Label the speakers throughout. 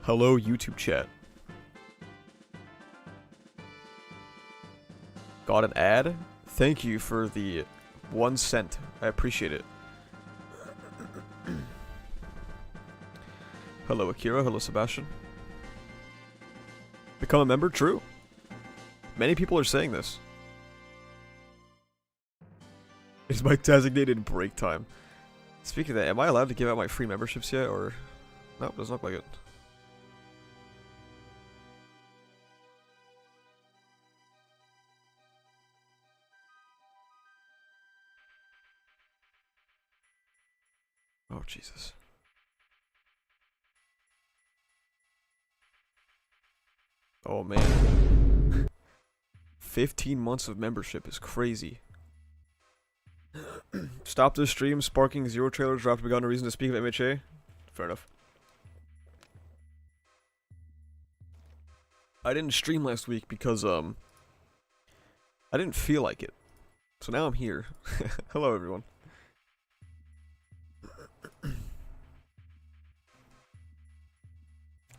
Speaker 1: Hello, YouTube chat. Got an ad? Thank you for the 1 cent. I appreciate it. Hello, Akira. Hello, Sebastian. Become a member? True. Many people are saying this. It's my designated break time. Speaking of that, am I allowed to give out my free memberships yet, or... No, doesn't look like it. Oh, Jesus. Oh, man. 15 months of membership is crazy. Stop this stream, sparking 0 trailers dropped. We got no reason to speak of MHA. Fair enough. I didn't stream last week because, I didn't feel like it. So now I'm here. Hello, everyone.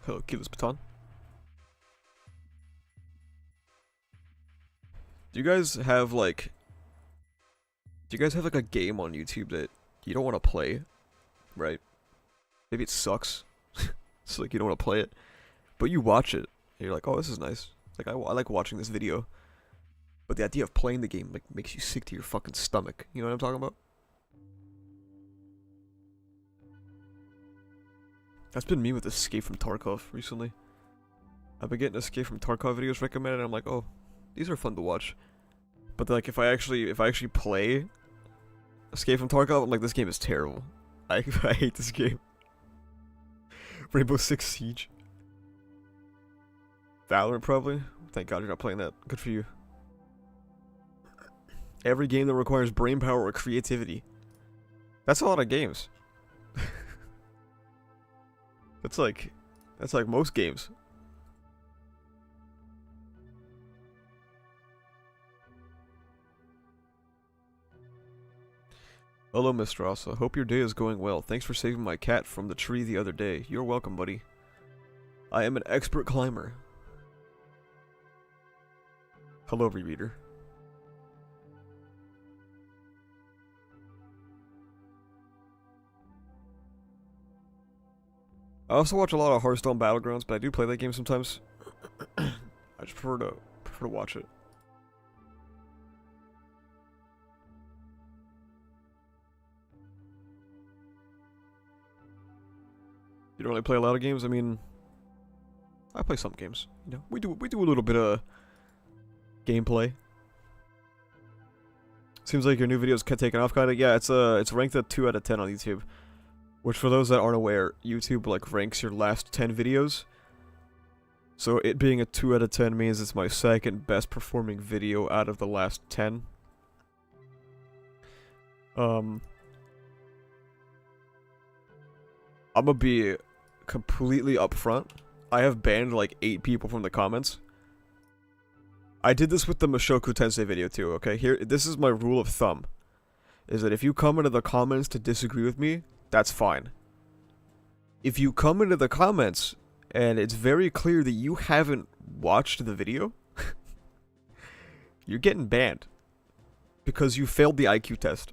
Speaker 1: Hello, Kilos Baton. Do you guys have, like... Do you guys have, like, a game on YouTube that you don't want to play? Right? Maybe it sucks. It's like you don't want to play it. But you watch it. And you're like, oh, this is nice. Like, I like watching this video. But the idea of playing the game, like, makes you sick to your fucking stomach. You know what I'm talking about? That's been me with Escape from Tarkov recently. I've been getting Escape from Tarkov videos recommended, and I'm like, oh, these are fun to watch. But like, if I actually play Escape from Tarkov, I'm like, this game is terrible. I hate this game. Rainbow Six Siege. Valorant probably. Thank God you're not playing that. Good for you. Every game that requires brain power or creativity. That's a lot of games. That's like most games. Hello, Mr. Asa. Hope your day is going well. Thanks for saving my cat from the tree the other day. You're welcome, buddy. I am an expert climber. Hello, rereader. I also watch a lot of Hearthstone Battlegrounds, but I do play that game sometimes. I just prefer to watch it. You don't really play a lot of games? I mean, I play some games. You know, we do a little bit of gameplay. Seems like your new videos kept taking off, kinda. Yeah, it's ranked at 2 out of 10 on YouTube. Which, for those that aren't aware, YouTube, like, ranks your last 10 videos. So it being a 2 out of 10 means it's my second best performing video out of the last 10. I'm gonna be completely upfront. I have banned, like, 8 people from the comments. I did this with the Mushoku Tensei video, too, okay? This is my rule of thumb. Is that if you come into the comments to disagree with me, that's fine. If you come into the comments and it's very clear that you haven't watched the video, you're getting banned. Because you failed the IQ test.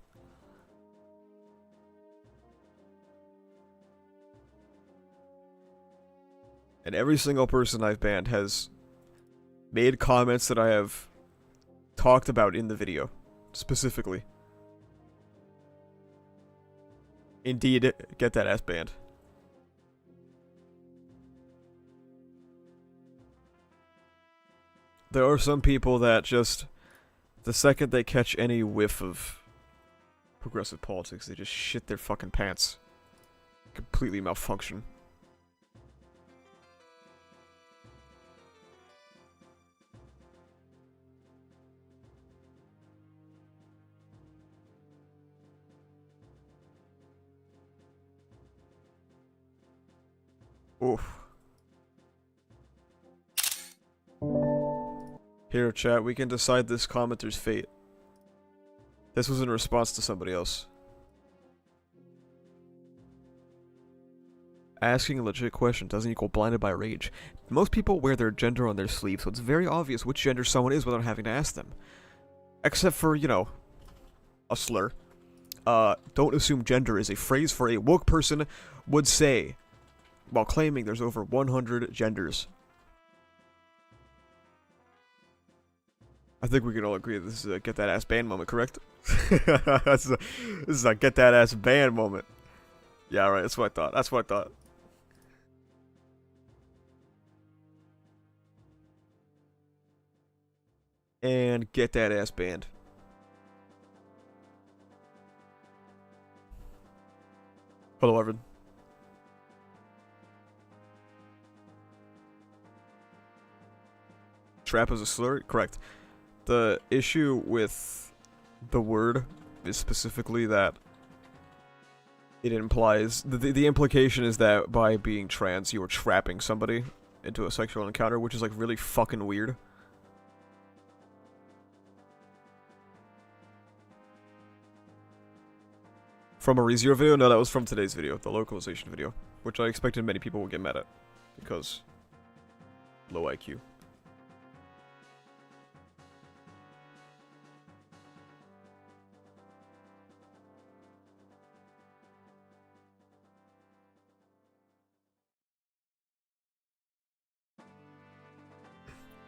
Speaker 1: And every single person I've banned has made comments that I have talked about in the video, specifically. Indeed, get that ass banned. There are some people that just, the second they catch any whiff of progressive politics, they just shit their fucking pants. Completely malfunction. Oof. Here, chat, we can decide this commenter's fate. This was in response to somebody else. Asking a legit question doesn't equal blinded by rage. Most people wear their gender on their sleeve, so it's very obvious which gender someone is without having to ask them. Except for, you know, a slur. Don't assume gender is a phrase for a woke person would say, while claiming there's over 100 genders. I think we can all agree this is a get that ass banned moment, correct? This is a get that ass banned moment. Yeah, right, that's what I thought. That's what I thought. And get that ass banned. Hello, Evan. Trap is a slur? Correct. The issue with the word is specifically that it implies... The implication is that by being trans, you are trapping somebody into a sexual encounter, which is, like, really fucking weird. From a ReZero video? No, that was from today's video, the localization video, which I expected many people would get mad at, because low IQ.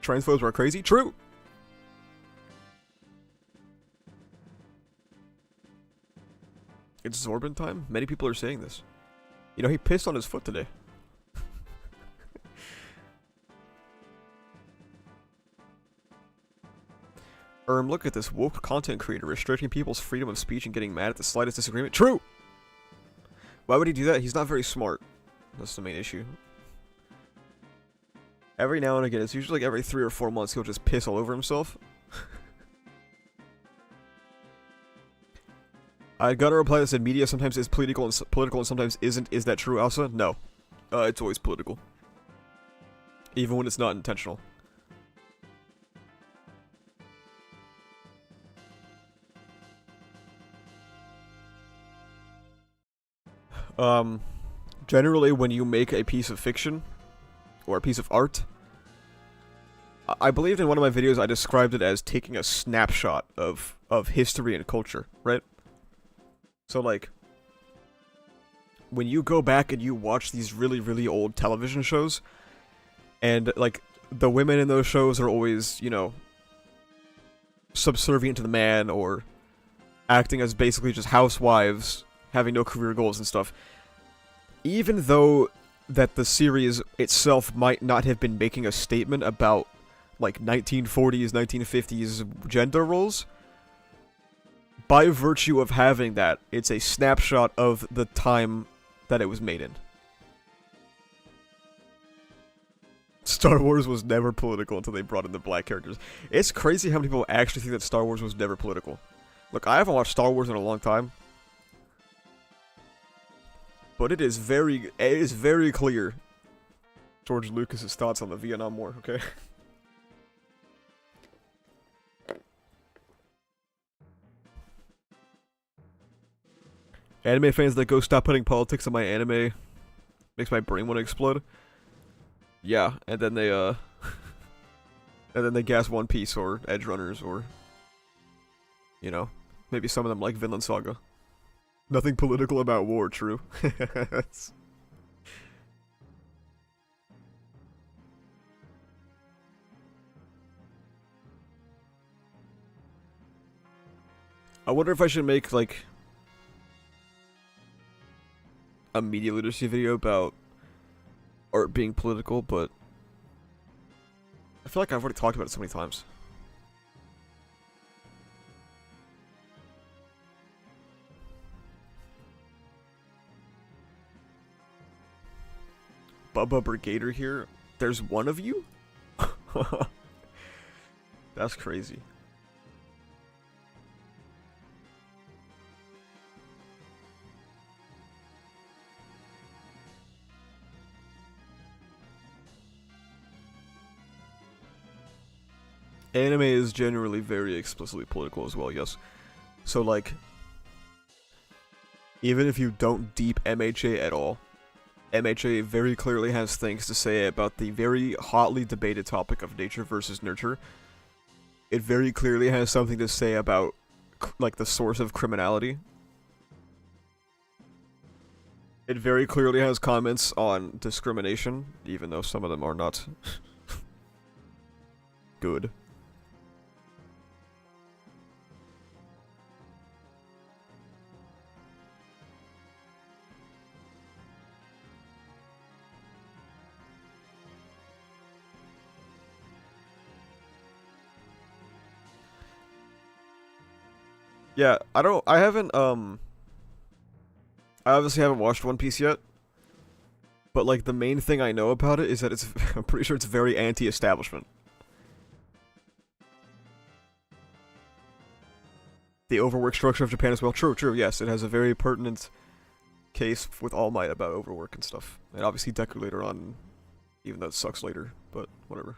Speaker 1: Transphobes are crazy? True! It's Zorban time? Many people are saying this. You know, he pissed on his foot today. Look at this woke content creator restricting people's freedom of speech and getting mad at the slightest disagreement. True! Why would he do that? He's not very smart. That's the main issue. Every now and again, it's usually like every 3 or 4 months, he'll just piss all over himself. I got a reply that said media sometimes is political and sometimes isn't. Is that true, Elsa? No. It's always political. Even when it's not intentional. Generally when you make a piece of fiction, or a piece of art, I believe in one of my videos I described it as taking a snapshot of history and culture, right? So, like, when you go back and you watch these really, really old television shows, and, like, the women in those shows are always, you know, subservient to the man, or acting as basically just housewives, having no career goals and stuff. Even though that the series itself might not have been making a statement about, like, 1940s, 1950s gender roles, by virtue of having that, it's a snapshot of the time that it was made in. Star Wars was never political until they brought in the black characters. It's crazy how many people actually think that Star Wars was never political. Look, I haven't watched Star Wars in a long time, but it is very clear George Lucas's thoughts on the Vietnam War, okay? Anime fans that go stop putting politics in my anime makes my brain want to explode. Yeah, and then they and then they gas One Piece or Edge Runners or, you know, maybe some of them like Vinland Saga. Nothing political about war, true. I wonder if I should make, like, a media literacy video about art being political, but I feel like I've already talked about it so many times. Bubba Brigader here? There's one of you? That's crazy. Anime is generally very explicitly political as well, yes. So, like, even if you don't deep MHA at all, MHA very clearly has things to say about the very hotly debated topic of nature versus nurture. It very clearly has something to say about, like, the source of criminality. It very clearly has comments on discrimination, even though some of them are not good. Yeah, I obviously haven't watched One Piece yet, but like the main thing I know about it is that it's, I'm pretty sure it's very anti-establishment. The overwork structure of Japan as well. True, true, yes, it has a very pertinent case with All Might about overwork and stuff. And obviously Deku later on, even though it sucks later, but whatever.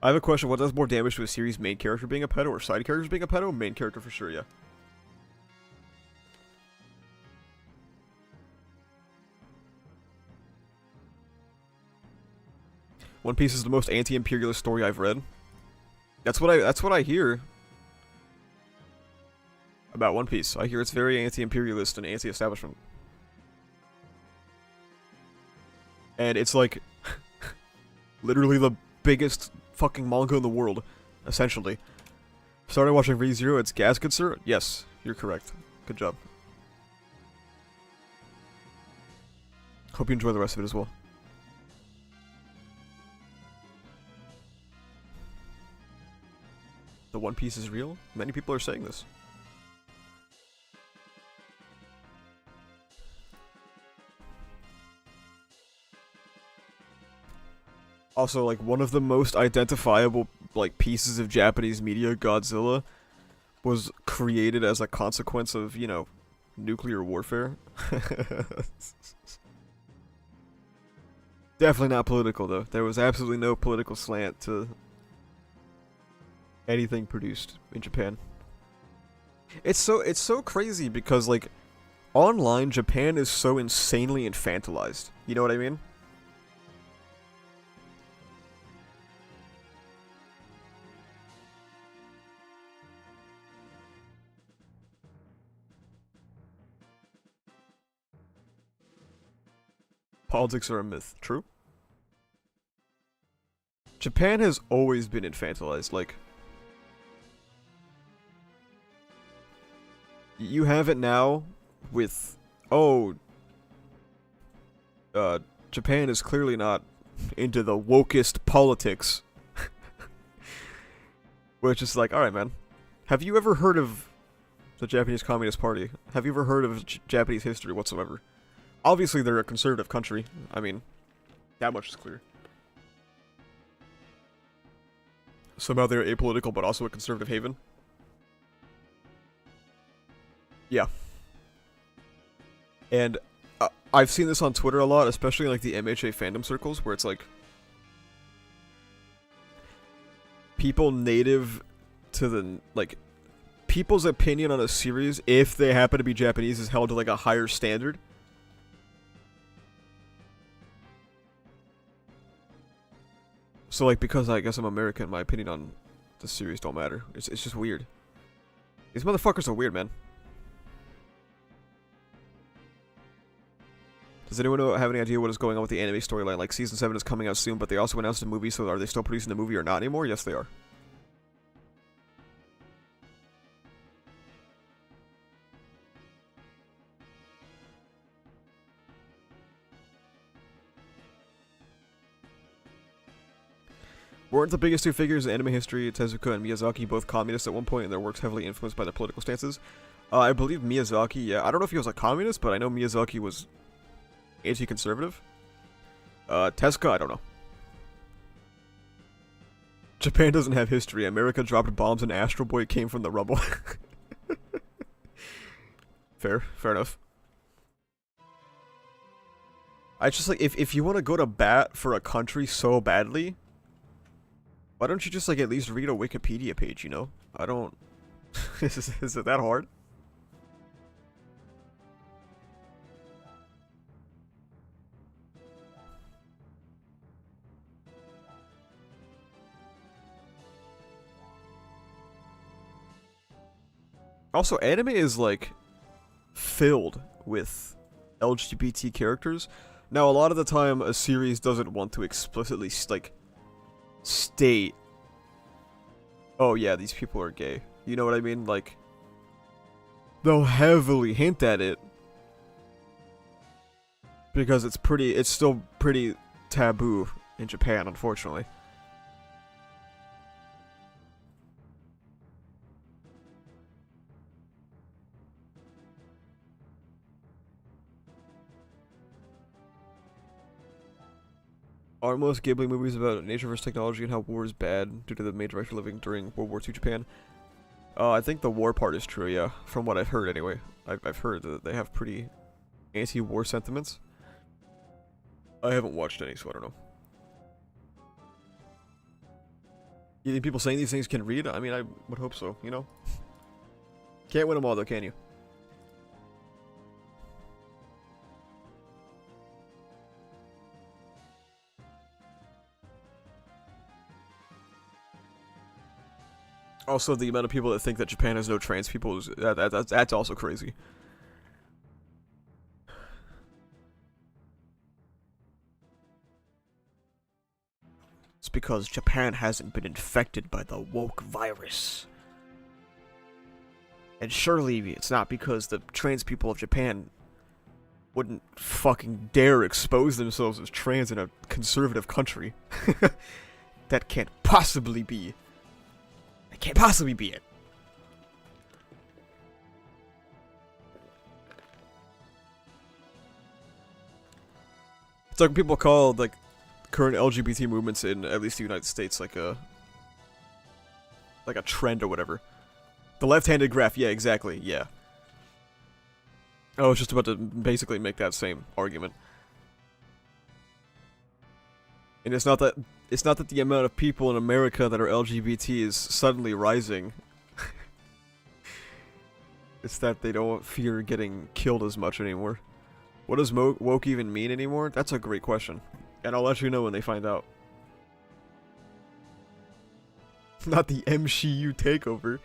Speaker 1: I have a question, what does more damage to a series, main character being a pedo or side characters being a pedo? Main character for sure, yeah. One Piece is the most anti-imperialist story I've read. That's what I hear about One Piece. I hear it's very anti-imperialist and anti-establishment. And it's like literally the biggest fucking manga in the world, essentially. Started watching ReZero, it's Gasket, sir? Yes, you're correct. Good job. Hope you enjoy the rest of it as well. The One Piece is real? Many people are saying this. Also, like, one of the most identifiable, like, pieces of Japanese media, Godzilla, was created as a consequence of, you know, nuclear warfare. Definitely not political, though. There was absolutely no political slant to anything produced in Japan. It's so crazy because, like, online, Japan is so insanely infantilized. You know what I mean? Politics are a myth. True. Japan has always been infantilized, like... You have it now with... Oh... Japan is clearly not into the wokest politics. Which is like, alright man. Have you ever heard of the Japanese Communist Party? Have you ever heard of Japanese history whatsoever? Obviously, they're a conservative country. I mean, that much is clear. Somehow they're apolitical, but also a conservative haven. Yeah. And I've seen this on Twitter a lot, especially in, like, the MHA fandom circles, where it's like... people native to the, like... people's opinion on a series, if they happen to be Japanese, is held to, like, a higher standard. So, like, because I guess I'm American, my opinion on the series don't matter. It's just weird. These motherfuckers are weird, man. Does anyone have any idea what is going on with the anime storyline? Like, Season 7 is coming out soon, but they also announced a movie, so are they still producing the movie or not anymore? Yes, they are. Weren't the biggest two figures in anime history, Tezuka and Miyazaki, both communists at one point, and their works heavily influenced by their political stances? I believe Miyazaki, yeah. I don't know if he was a communist, but I know Miyazaki was anti-conservative. Tezuka, I don't know. Japan doesn't have history. America dropped bombs and Astro Boy came from the rubble. Fair enough. I just, like, if you want to go to bat for a country so badly... why don't you just, like, at least read a Wikipedia page, you know? I don't... is it that hard? Also, anime is like filled with LGBT characters. Now, a lot of the time, a series doesn't want to explicitly like state, "Oh yeah, these people are gay." You know what I mean? Like, they'll heavily hint at it because it's still pretty taboo in Japan, unfortunately. Are most Ghibli movies about nature versus technology and how war is bad due to the main director living during World War II Japan? I think the war part is true, yeah. From what I've heard, anyway. I've heard that they have pretty anti-war sentiments. I haven't watched any, so I don't know. You think people saying these things can read? I mean, I would hope so, you know? Can't win them all, though, can you? Also, the amount of people that think that Japan has no trans people is that's also crazy. It's because Japan hasn't been infected by the woke virus. And surely it's not because the trans people of Japan wouldn't fucking dare expose themselves as trans in a conservative country. That can't possibly be. That can't possibly be it. It's like people call like current LGBT movements in at least the United States like a trend or whatever. The left-handed graph, yeah, exactly, yeah. I was just about to basically make that same argument. And it's not that the amount of people in America that are LGBT is suddenly rising. It's that they don't fear getting killed as much anymore. What does woke even mean anymore? That's a great question. And I'll let you know when they find out. Not the MCU takeover.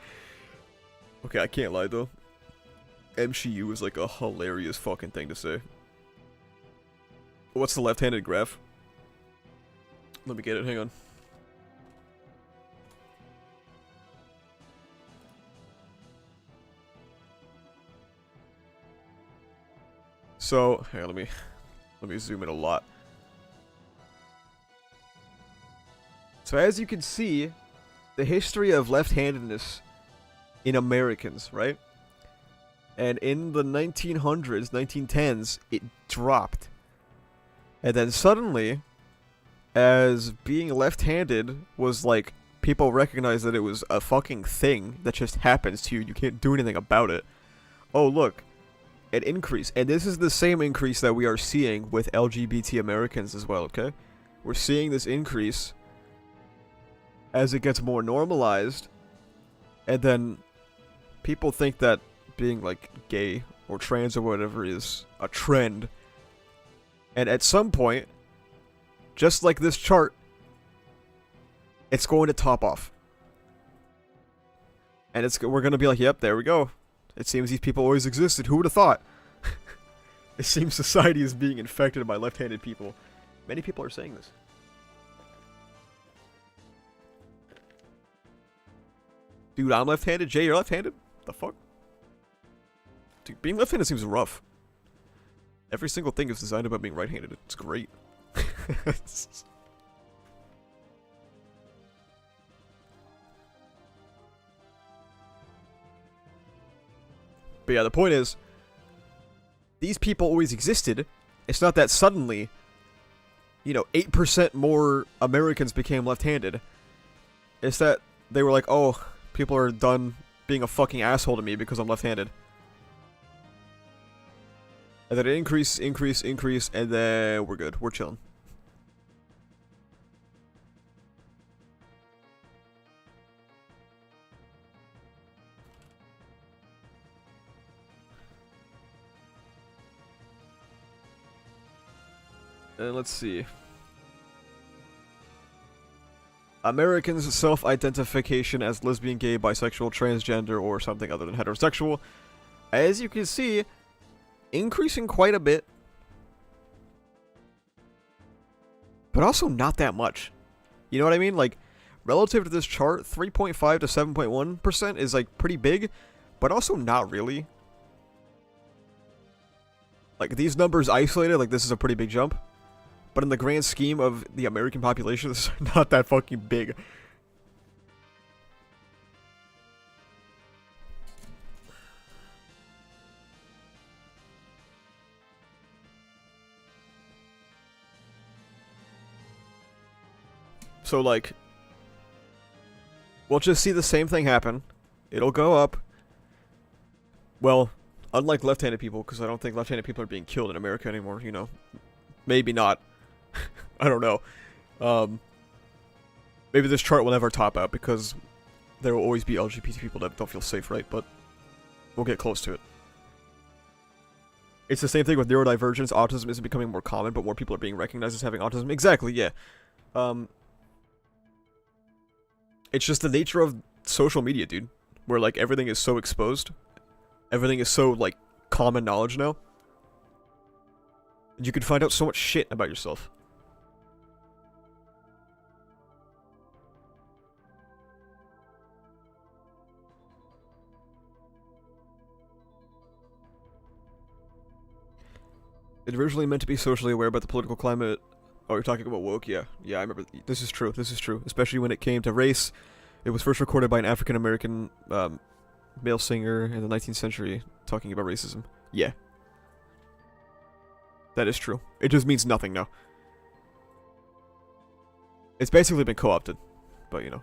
Speaker 1: Okay, I can't lie though. MCU is like a hilarious fucking thing to say. What's the left-handed graph? Let me get it, hang on. So, hang on, let me zoom in a lot. So as you can see, the history of left-handedness in Americans, right? And in the 1900s, 1910s, it dropped. And then suddenly, as being left-handed was like, people recognized that it was a fucking thing that just happens to you. You can't do anything about it. Oh, look. An increase. And this is the same increase that we are seeing with LGBT Americans as well, okay? We're seeing this increase as it gets more normalized. And then people think that being like gay or trans or whatever is a trend. And at some point, just like this chart, it's going to top off. And we're going to be like, yep, there we go. It seems these people always existed. Who would have thought? It seems society is being infected by left-handed people. Many people are saying this. Dude, I'm left-handed. Jay, you're left-handed? The fuck? Dude, being left-handed seems rough. Every single thing is designed about being right-handed. It's great. But yeah, the point is, these people always existed. It's not that suddenly, 8% more Americans became left-handed. It's that they were like, oh, people are done being a fucking asshole to me because I'm left-handed. And then it increase, and then we're good. We're chilling. And let's see. Americans' self-identification as lesbian, gay, bisexual, transgender, or something other than heterosexual, as you can see, increasing quite a bit, but also not that much. You know what I mean? Like, relative to this chart, 3.5 to 7.1% is like pretty big, but also not really. Like, these numbers isolated, like, this is a pretty big jump. But in the grand scheme of the American population, this is not that fucking big. So, like, we'll just see the same thing happen. It'll go up. Well, unlike left-handed people, because I don't think left-handed people are being killed in America anymore, you know. Maybe not. I don't know. Maybe this chart will never top out, because there will always be LGBT people that don't feel safe, right? But we'll get close to it. It's the same thing with neurodivergence. Autism isn't becoming more common, but more people are being recognized as having autism. Exactly, yeah. It's just the nature of social media, dude. Where, like, everything is so exposed. Everything is so, like, common knowledge now. You can find out so much shit about yourself. It's originally meant to be socially aware about the political climate. Oh, you're talking about woke? Yeah. Yeah, I remember. This is true. This is true. Especially when it came to race. It was first recorded by an African-American male singer in the 19th century talking about racism. Yeah. That is true. It just means nothing now. It's basically been co-opted. But, you know.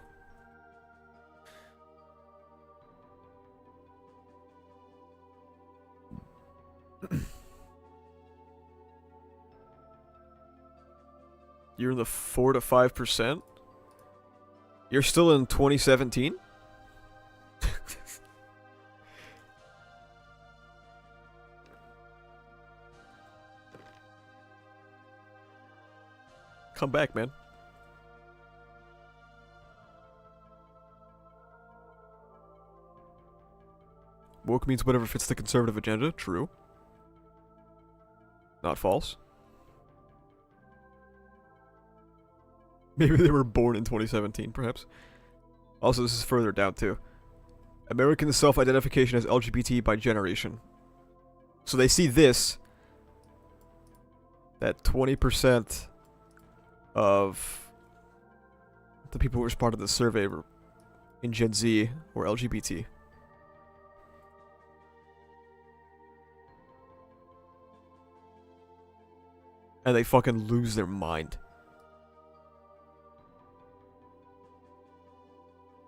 Speaker 1: You're in the 4 to 5%? You're still in 2017? Come back, man. Woke means whatever fits the conservative agenda. True. Not false. Maybe they were born in 2017, perhaps. Also, this is further down, too. American self-identification as LGBT by generation. So they see this. That 20% of the people who responded to the survey were in Gen Z or LGBT. And they fucking lose their mind.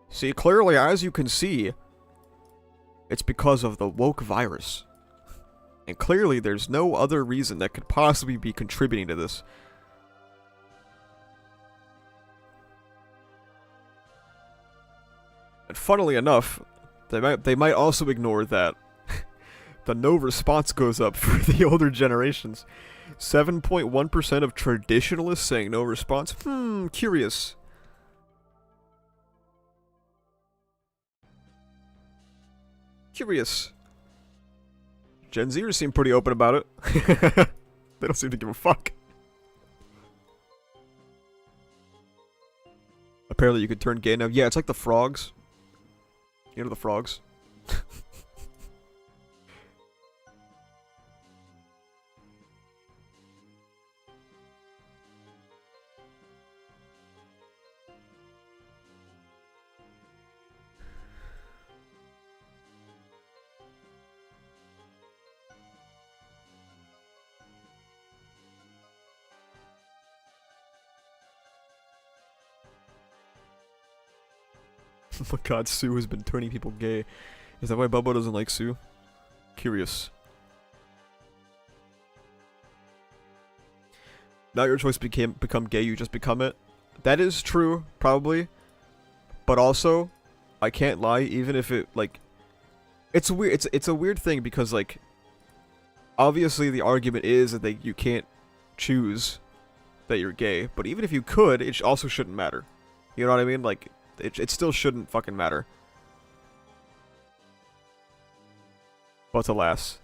Speaker 1: See, clearly, as you can see, it's because of the woke virus. And clearly, there's no other reason that could possibly be contributing to this. And funnily enough, they might also ignore that the no response goes up for the older generations. 7.1% of traditionalists saying no response. Curious. Curious. Gen Zers seem pretty open about it. They don't seem to give a fuck. Apparently you could turn gay now. Yeah, it's like the frogs. You know the frogs? Oh my god, Sue has been turning people gay. Is that why Bubba doesn't like Sue? Curious. Not your choice become gay, you just become it. That is true, probably. But also, I can't lie, even if it, like... It's weird, it's a weird thing because, like... Obviously, the argument is that you can't choose that you're gay. But even if you could, it also shouldn't matter. You know what I mean? Like, it still shouldn't fucking matter. But alas.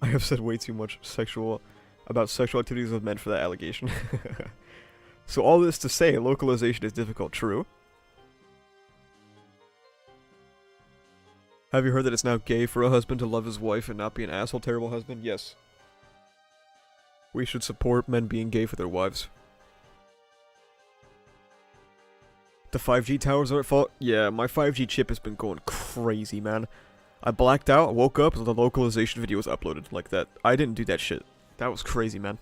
Speaker 1: I have said way too much about sexual activities of men for that allegation. So all this to say, localization is difficult, true. Have you heard that it's now gay for a husband to love his wife and not be an asshole terrible husband? Yes. We should support men being gay for their wives. The 5G towers are at fault? Yeah, my 5G chip has been going crazy, man. I blacked out, woke up, and the localization video was uploaded like that. I didn't do that shit. That was crazy, man.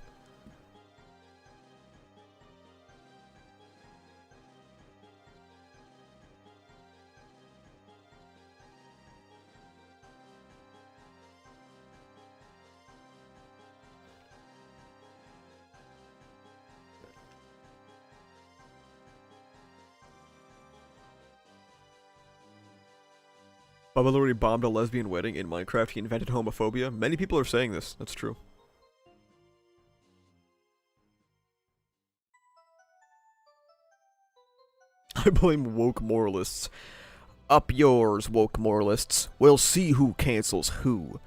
Speaker 1: Bubba literally bombed a lesbian wedding in Minecraft. He invented homophobia. Many people are saying this. That's true. I blame woke moralists. Up yours, woke moralists. We'll see who cancels who.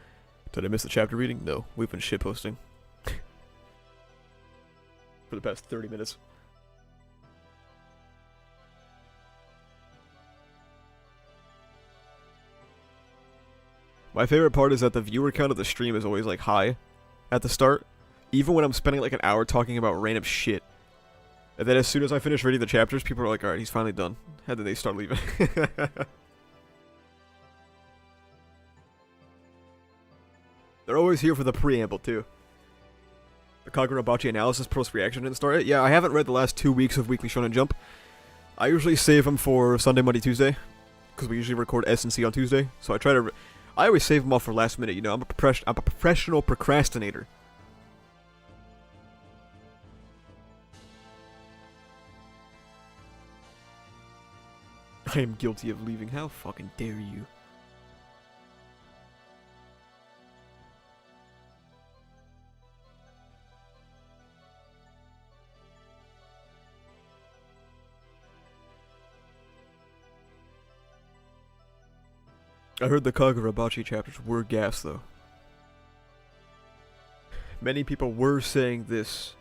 Speaker 1: Did I miss the chapter reading? No. We've been shitposting. For the past 30 minutes. My favorite part is that the viewer count of the stream is always like high at the start, even when I'm spending like an hour talking about random shit. And then as soon as I finish reading the chapters, people are like, alright, he's finally done. And then they start leaving. They're always here for the preamble too. The Kagurabachi analysis post-reaction didn't start yet? Yeah, I haven't read the last 2 weeks of Weekly Shonen Jump. I usually save them for Sunday, Monday, Tuesday. Because we usually record S&C on Tuesday. So I always save them all for last minute, you know, I'm a professional procrastinator. I am guilty of leaving, how fucking dare you. I heard the Kagurabachi chapters were gas, though. Many people were saying this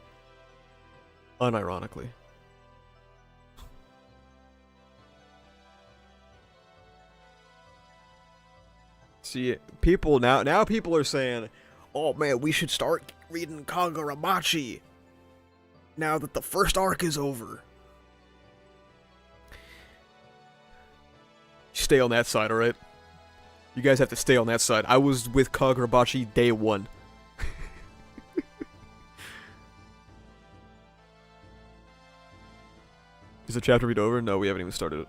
Speaker 1: unironically. See, people now people are saying, oh man, we should start reading Kagurabachi now that the first arc is over. Stay on that side, alright? You guys have to stay on that side. I was with Kagurabachi day one. Is the chapter read over? No, we haven't even started it.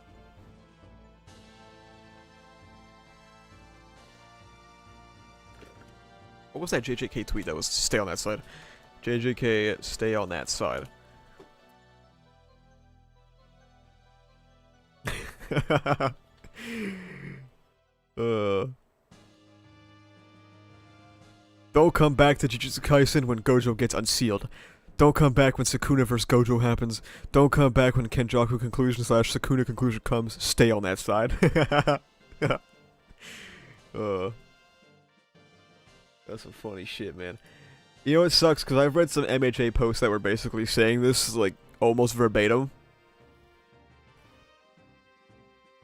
Speaker 1: What was that JJK tweet that was stay on that side? JJK, stay on that side. Don't come back to Jujutsu Kaisen when Gojo gets unsealed. Don't come back when Sukuna vs. Gojo happens. Don't come back when Kenjaku conclusion / Sukuna conclusion comes. Stay on that side. That's some funny shit, man. You know what sucks? Because I've read some MHA posts that were basically saying this, like, almost verbatim.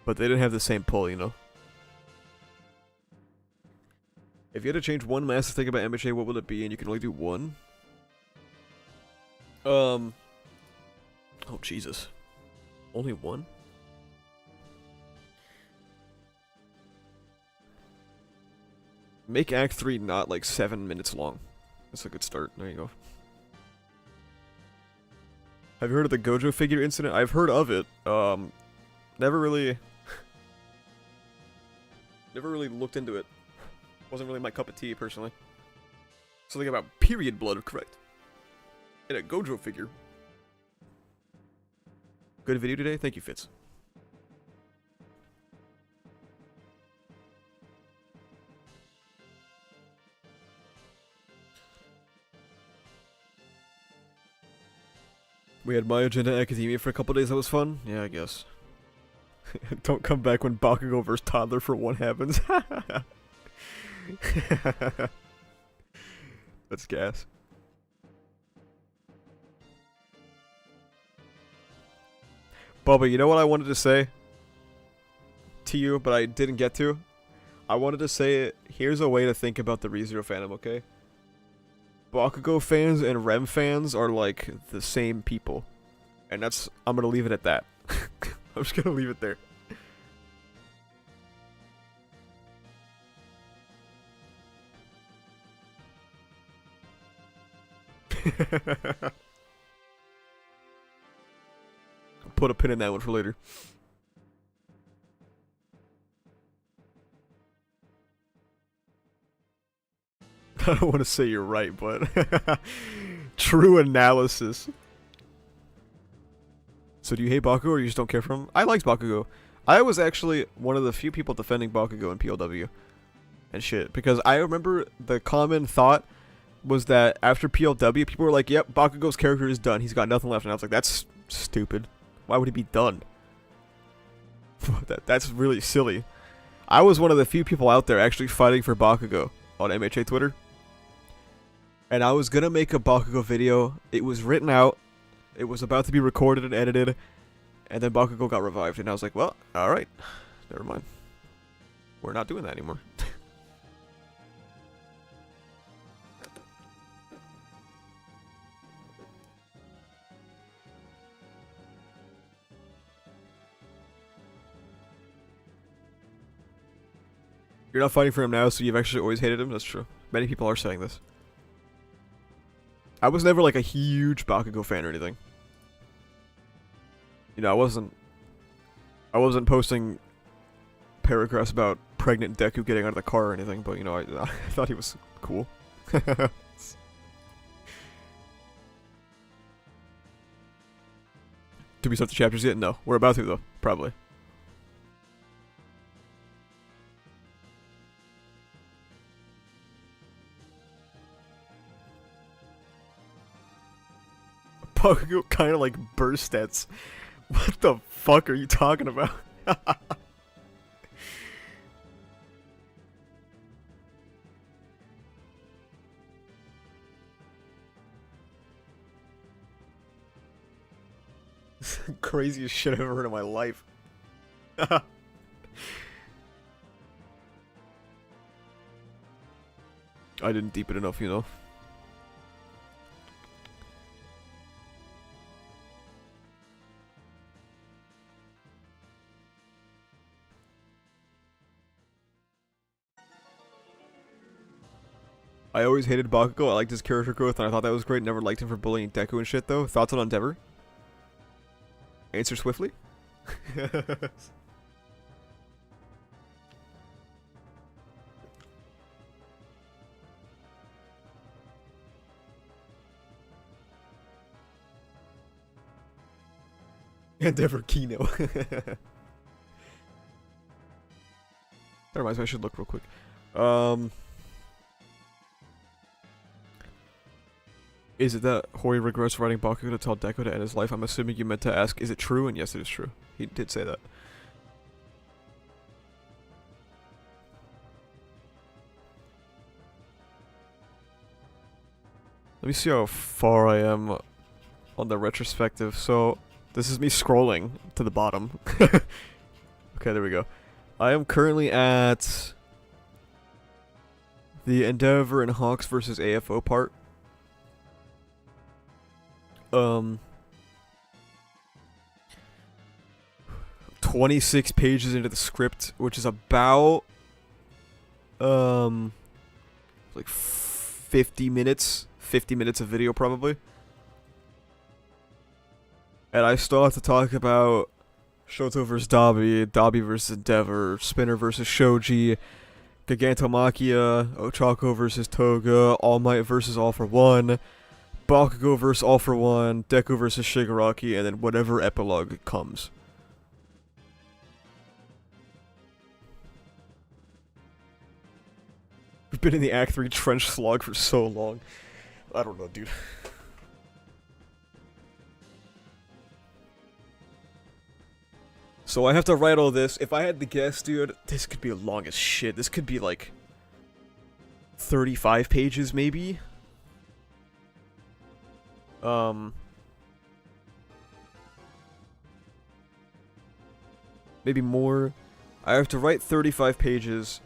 Speaker 1: But they didn't have the same pull, you know? If you had to change one massive thing about MHA, what would it be? And you can only do one? Oh, Jesus. Only one? Make Act 3 not, like, 7 minutes long. That's a good start. There you go. Have you heard of the Gojo figure incident? I've heard of it. Never really... never really looked into it. Wasn't really my cup of tea, personally. Something about period blood, correct. And a Gojo figure. Good video today. Thank you, Fitz. We had My Agenda Academia for a couple days. That was fun. Yeah, I guess. Don't come back when Bakugo vs. Toddler for one happens. That's gas. Bubba, you know what I wanted to say to you, but I didn't get to? I wanted to say, here's a way to think about the ReZero fandom, okay? Bakugo fans and Rem fans are like the same people. And that's, I'm gonna leave it at that. I'm just gonna leave it there. Put a pin in that one for later. I don't want to say you're right, but true analysis. So do you hate Bakugo or you just don't care for him? I liked Bakugo. I was actually one of the few people defending Bakugo in PLW and shit, because I remember the common thought was that after PLW, people were like, yep, Bakugo's character is done. He's got nothing left. And I was like, that's stupid. Why would he be done? That's really silly. I was one of the few people out there actually fighting for Bakugo on MHA Twitter. And I was gonna make a Bakugo video. It was written out. It was about to be recorded and edited. And then Bakugo got revived. And I was like, well, alright. Never mind. We're not doing that anymore. You're not fighting for him now, so you've actually always hated him? That's true. Many people are saying this. I was never like a huge Bakugo fan or anything. You know, I wasn't posting paragraphs about pregnant Deku getting out of the car or anything, but you know, I thought he was cool. Do we start the chapters yet? No. We're about to though, probably. Bakugo kind of like burstets. What the fuck are you talking about? Craziest shit I've ever heard in my life. I didn't deep it enough, you know. I always hated Bakugo. I liked his character growth, and I thought that was great. Never liked him for bullying Deku and shit, though. Thoughts on Endeavor? Answer swiftly. Endeavor Kino. That reminds me, I should look real quick. Is it that Hori regrets writing Bakugo to tell Deku to end his life? I'm assuming you meant to ask, is it true? And yes, it is true. He did say that. Let me see how far I am on the retrospective. So, this is me scrolling to the bottom. Okay, there we go. I am currently at the Endeavor and Hawks versus AFO part. 26 pages into the script, which is about like 50 minutes of video probably. And I still have to talk about Shoto versus Dabi, Dabi versus Endeavor, Spinner versus Shoji, Gigantomachia, Ochako versus Toga, All Might versus All for One, Bakugo versus All for One, Deku versus Shigaraki, and then whatever epilogue comes. We've been in the Act 3 trench slog for so long. I don't know, dude. So I have to write all this. If I had to guess, dude, this could be long as shit. This could be like 35 pages, maybe. Maybe more. I have to write 35 pages,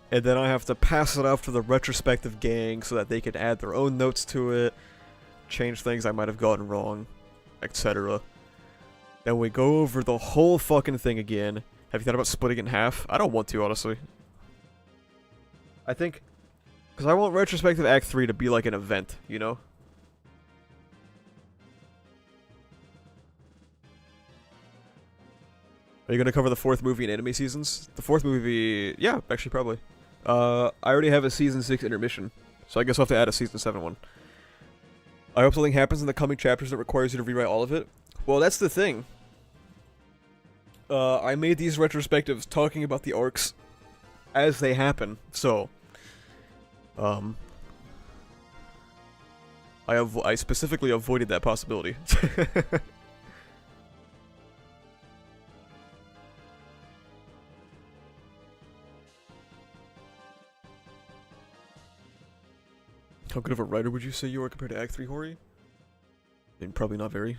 Speaker 1: and then I have to pass it off to the retrospective gang so that they can add their own notes to it, change things I might have gotten wrong, etc. Then we go over the whole fucking thing again. Have you thought about splitting it in half? I don't want to, honestly. I think... because I want Retrospective Act 3 to be like an event, you know? Are you gonna cover the 4th movie in anime seasons? The 4th movie... yeah, actually, probably. I already have a Season 6 intermission, so I guess I'll have to add a Season 7 one. I hope something happens in the coming chapters that requires you to rewrite all of it. Well, that's the thing. I made these retrospectives talking about the arcs as they happen, so... I specifically avoided that possibility. How good of a writer would you say you are compared to Act 3 Hori? I mean, probably not very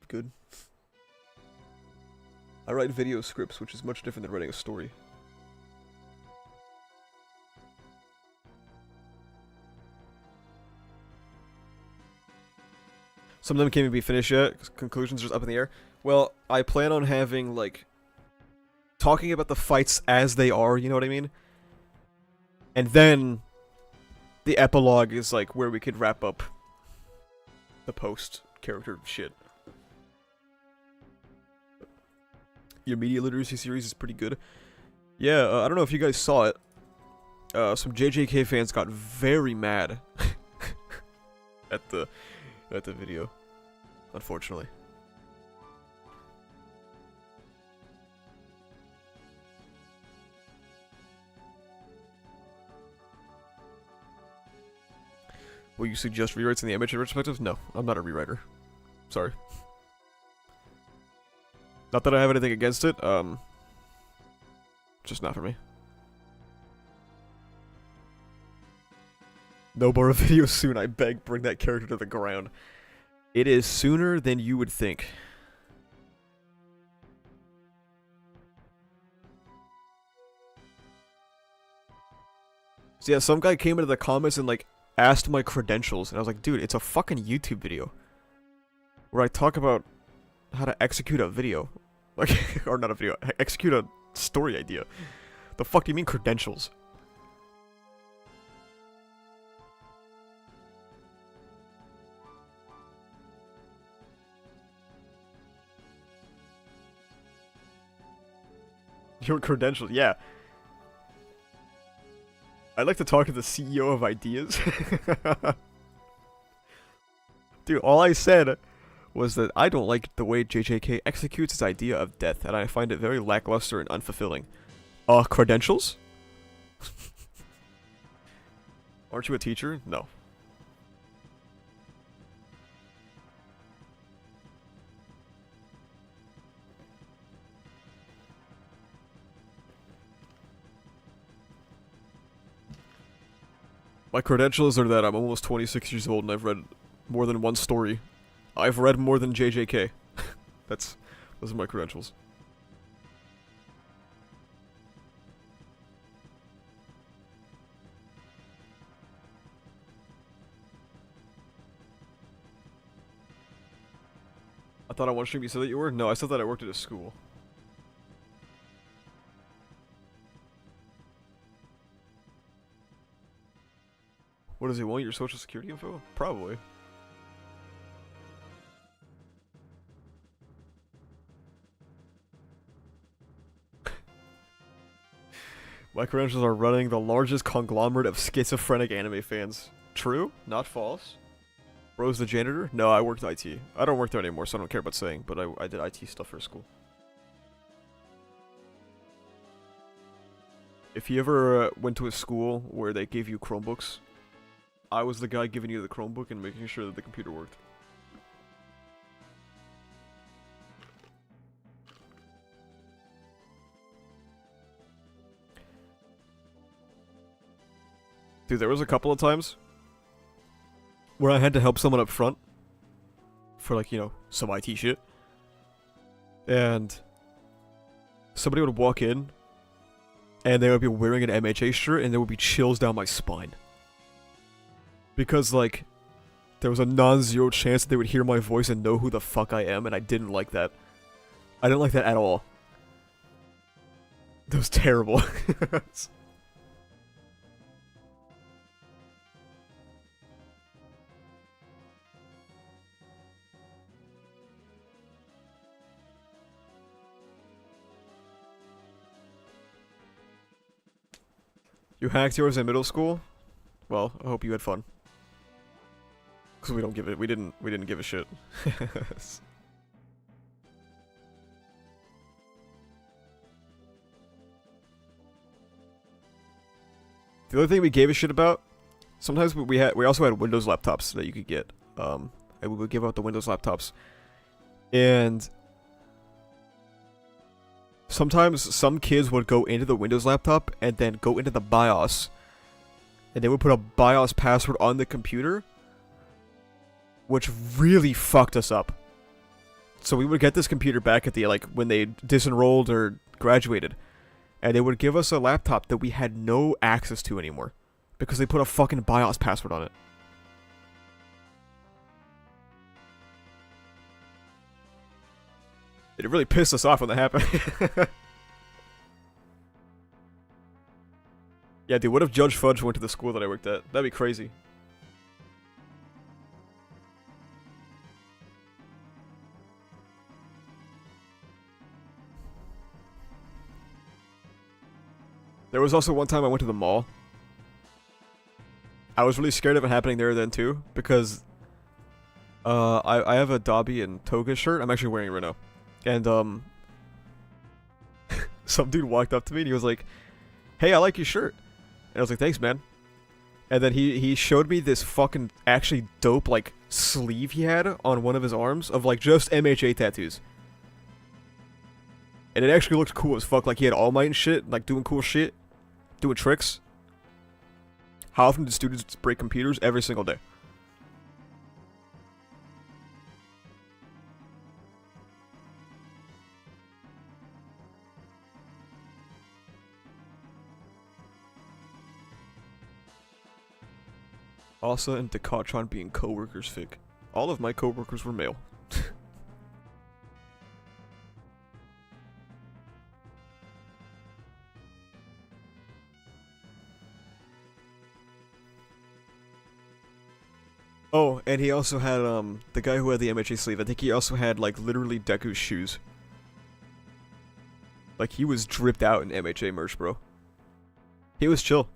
Speaker 1: good. I write video scripts, which is much different than writing a story. Some of them can't even be finished yet, because conclusions are just up in the air. Well, I plan on having, like, talking about the fights as they are, you know what I mean? And then the epilogue is, like, where we could wrap up the post-character shit. Your media literacy series is pretty good. Yeah, I don't know if you guys saw it. Some JJK fans got very mad at the video, unfortunately. Will you suggest rewrites in the MHA retrospective? No, I'm not a rewriter. Sorry. Not that I have anything against it, just not for me. No more videos soon, I beg, bring that character to the ground. It is sooner than you would think. So yeah, some guy came into the comments and, like, asked my credentials, and I was like, dude, it's a fucking YouTube video. Where I talk about how to execute a video. Like, or not a video, execute a story idea. The fuck do you mean credentials? Your credentials, yeah. I'd like to talk to the CEO of Ideas. Dude, all I said was that I don't like the way JJK executes his idea of death, and I find it very lackluster and unfulfilling. Credentials? Aren't you a teacher? No. My credentials are that I'm almost 26 years old and I've read more than one story. I've read more than JJK. Those are my credentials. I thought on one stream you said that you were? No, I said that I worked at a school. What does he want? Your social security info? Probably. My credentials are running the largest conglomerate of schizophrenic anime fans. True? Not false? Rose the janitor? No, I worked IT. I don't work there anymore, so I don't care about saying, but I did IT stuff for school. If you ever went to a school where they gave you Chromebooks, I was the guy giving you the Chromebook and making sure that the computer worked. Dude, there was a couple of times where I had to help someone up front for, like, you know, some IT shit. And somebody would walk in and they would be wearing an MHA shirt and there would be chills down my spine. Because, like, there was a non-zero chance that they would hear my voice and know who the fuck I am, and I didn't like that. I didn't like that at all. That was terrible. You hacked yours in middle school? Well, I hope you had fun. Cause we didn't give a shit. The other thing we gave a shit about, sometimes we also had Windows laptops that you could get. And we would give out the Windows laptops. And sometimes some kids would go into the Windows laptop and then go into the BIOS. And they would put a BIOS password on the computer, which really fucked us up. So we would get this computer back at the, like, when they disenrolled or graduated. And they would give us a laptop that we had no access to anymore. Because they put a fucking BIOS password on it. It really pissed us off when that happened. Yeah, dude, what if Judge Fudge went to the school that I worked at? That'd be crazy. There was also one time I went to the mall. I was really scared of it happening there then too, because I have a Dobby and Toga shirt. I'm actually wearing it right now. And some dude walked up to me and he was like, "Hey, I like your shirt." And I was like, "Thanks, man." And then he showed me this fucking actually dope, like, sleeve he had on one of his arms of, like, just MHA tattoos. And it actually looked cool as fuck. Like, he had All Might and shit, like, doing cool shit. Doing tricks. How often do students break computers? Every single day. Asa and Decatron being co-workers fic. All of my co-workers were male. Oh, and he also had, the guy who had the MHA sleeve, I think he also had, like, literally Deku's shoes. Like, he was dripped out in MHA merch, bro. He was chill.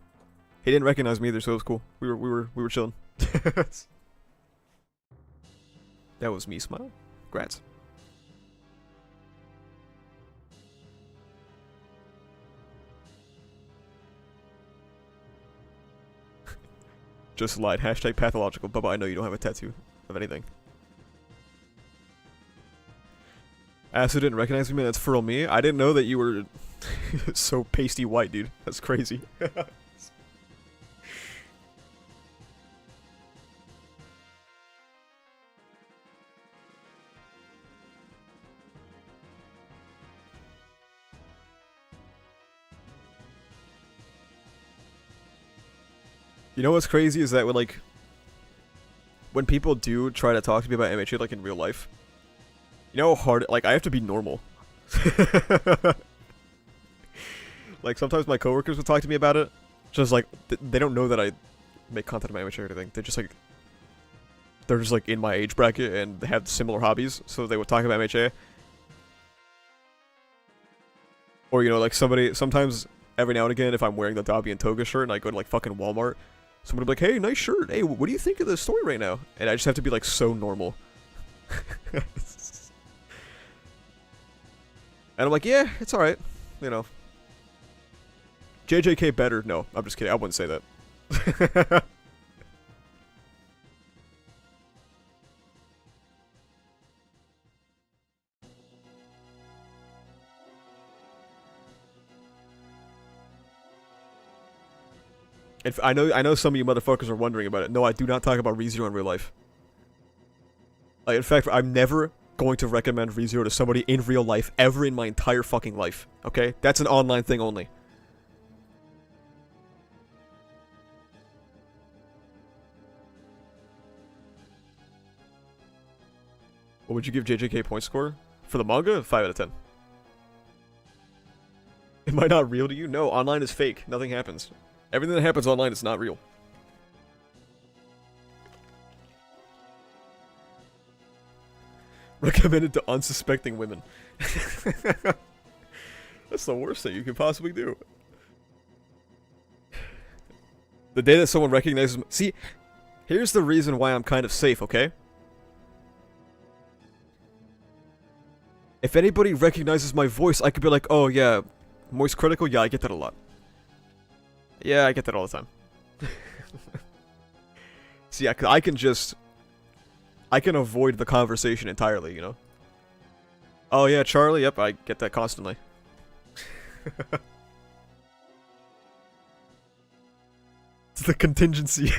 Speaker 1: He didn't recognize me either, so it was cool. We were chilling. That was me smile. Grats. Just lied. Hashtag pathological. Bubba, I know you don't have a tattoo of anything. Asu didn't recognize me, man. That's for real me. I didn't know that you were so pasty white, dude. That's crazy. You know what's crazy is that when people do try to talk to me about MHA, like, in real life, you know how hard, like, I have to be normal. Like, sometimes my coworkers would talk to me about it, just, like, they don't know that I make content about MHA or anything. They're just, like, in my age bracket and they have similar hobbies, so they would talk about MHA. Or, you know, like, sometimes, every now and again, if I'm wearing the Dobby and Toga shirt and I go to, like, fucking Walmart, Someone will be like, hey, nice shirt. Hey, what do you think of the story right now? And I just have to be like so normal. And I'm like, yeah, it's alright. You know. JJK better. No, I'm just kidding. I wouldn't say that. If I know some of you motherfuckers are wondering about it. No, I do not talk about ReZero in real life. Like, in fact, I'm never going to recommend ReZero to somebody in real life ever in my entire fucking life. Okay? That's an online thing only. What would you give JJK point score? For the manga? 5 out of 10. Am I not real to you? No, online is fake. Nothing happens. Everything that happens online is not real. Recommended to unsuspecting women. That's the worst thing you could possibly do. The day that someone recognizes me. See, here's the reason why I'm kind of safe, okay? If anybody recognizes my voice, I could be like, oh yeah, moist critical? Yeah, I get that a lot. Yeah, I get that all the time. See, I can just... I can avoid the conversation entirely, you know? Oh yeah, Charlie? Yep, I get that constantly. It's the contingency.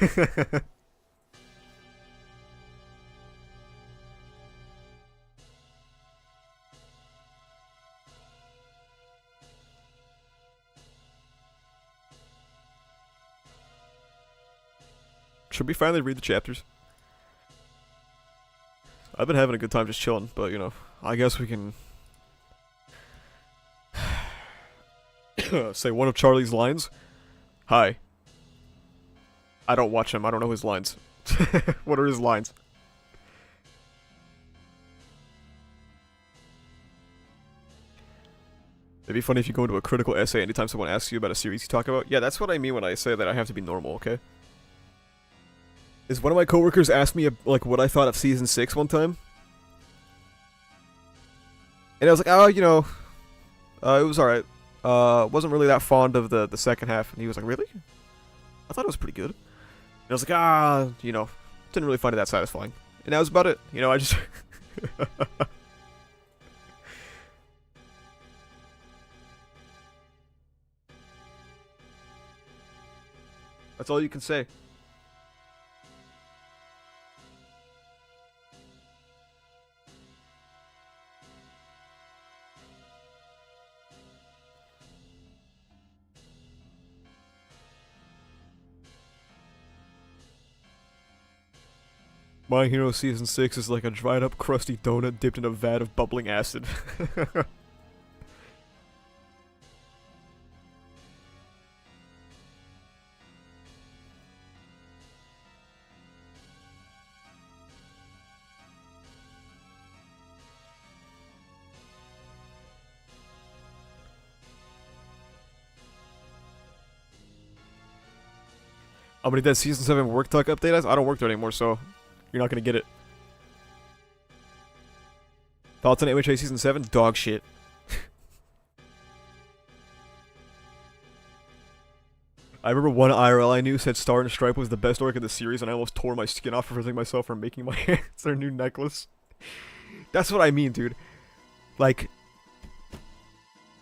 Speaker 1: Should we finally read the chapters? I've been having a good time just chilling, but you know, I guess we can say one of Charlie's lines. Hi. I don't watch him, I don't know his lines. What are his lines? It'd be funny if you go into a critical essay anytime someone asks you about a series you talk about. Yeah, that's what I mean when I say that I have to be normal, okay? Is one of my coworkers asked me, like, what I thought of Season 6 one time. And I was like, oh, you know, it was alright. Wasn't really that fond of the second half. And he was like, really? I thought it was pretty good. And I was like, you know, didn't really find it that satisfying. And that was about it. You know, I just... That's all you can say. My Hero Season 6 is like a dried up crusty donut dipped in a vat of bubbling acid. I'm gonna need that Season 7 work talk update. I don't work there anymore, so you're not gonna get it. Thoughts on MHA Season 7? Dog shit. I remember one IRL I knew said Star and Stripe was the best arc in the series, and I almost tore my skin off preventing myself from making my hands their new necklace. That's what I mean, dude. Like,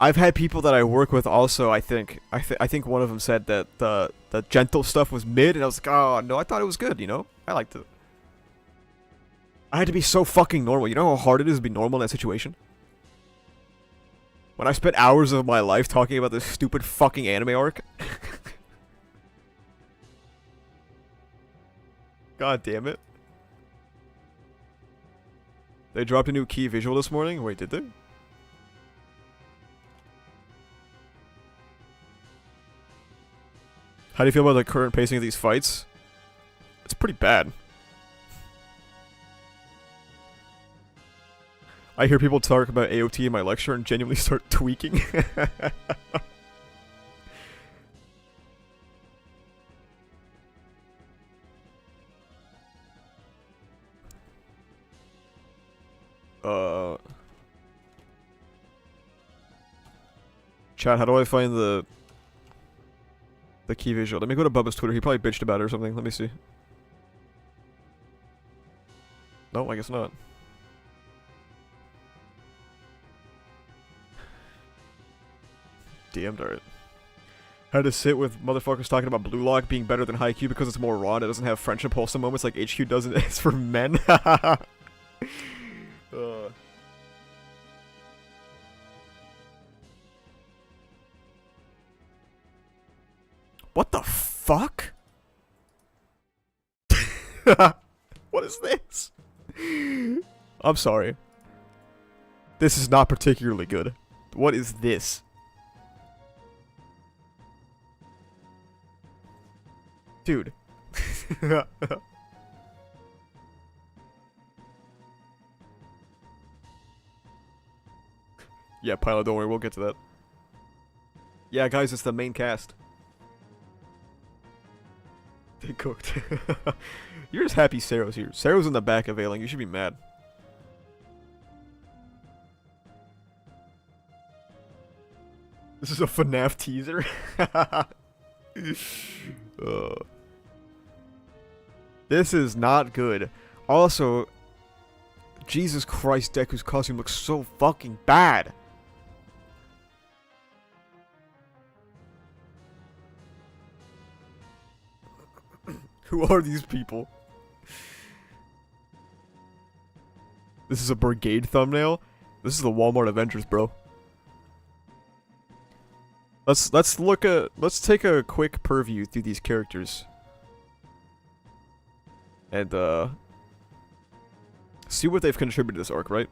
Speaker 1: I've had people that I work with also, I think one of them said that the gentle stuff was mid, and I was like, oh, no, I thought it was good, you know? I liked it. I had to be so fucking normal. You know how hard it is to be normal in that situation? When I spent hours of my life talking about this stupid fucking anime arc. God damn it. They dropped a new key visual this morning? Wait, did they? How do you feel about the current pacing of these fights? It's pretty bad. I hear people talk about AOT in my lecture and genuinely start tweaking. Chat, how do I find the key visual? Let me go to Bubba's Twitter. He probably bitched about it or something. Let me see. No, I guess not. DM'd, alright. Had to sit with motherfuckers talking about Blue Lock being better than Haikyuu because it's more raw and it doesn't have friendship wholesome moments like HQ doesn't. It's for men. What the fuck? What is this? I'm sorry. This is not particularly good. What is this? Dude. Yeah, Pilot, don't worry, we'll get to that. Yeah, guys, it's the main cast. They cooked. You're just happy Sero's here. Sero's in the back of Ailing. You should be mad. This is a FNAF teaser. This is not good. Also, Jesus Christ, Deku's costume looks so fucking bad. Who are these people? This is a brigade thumbnail? This is the Walmart Avengers, bro. Let's take a quick purview through these characters. And see what they've contributed to this arc, right?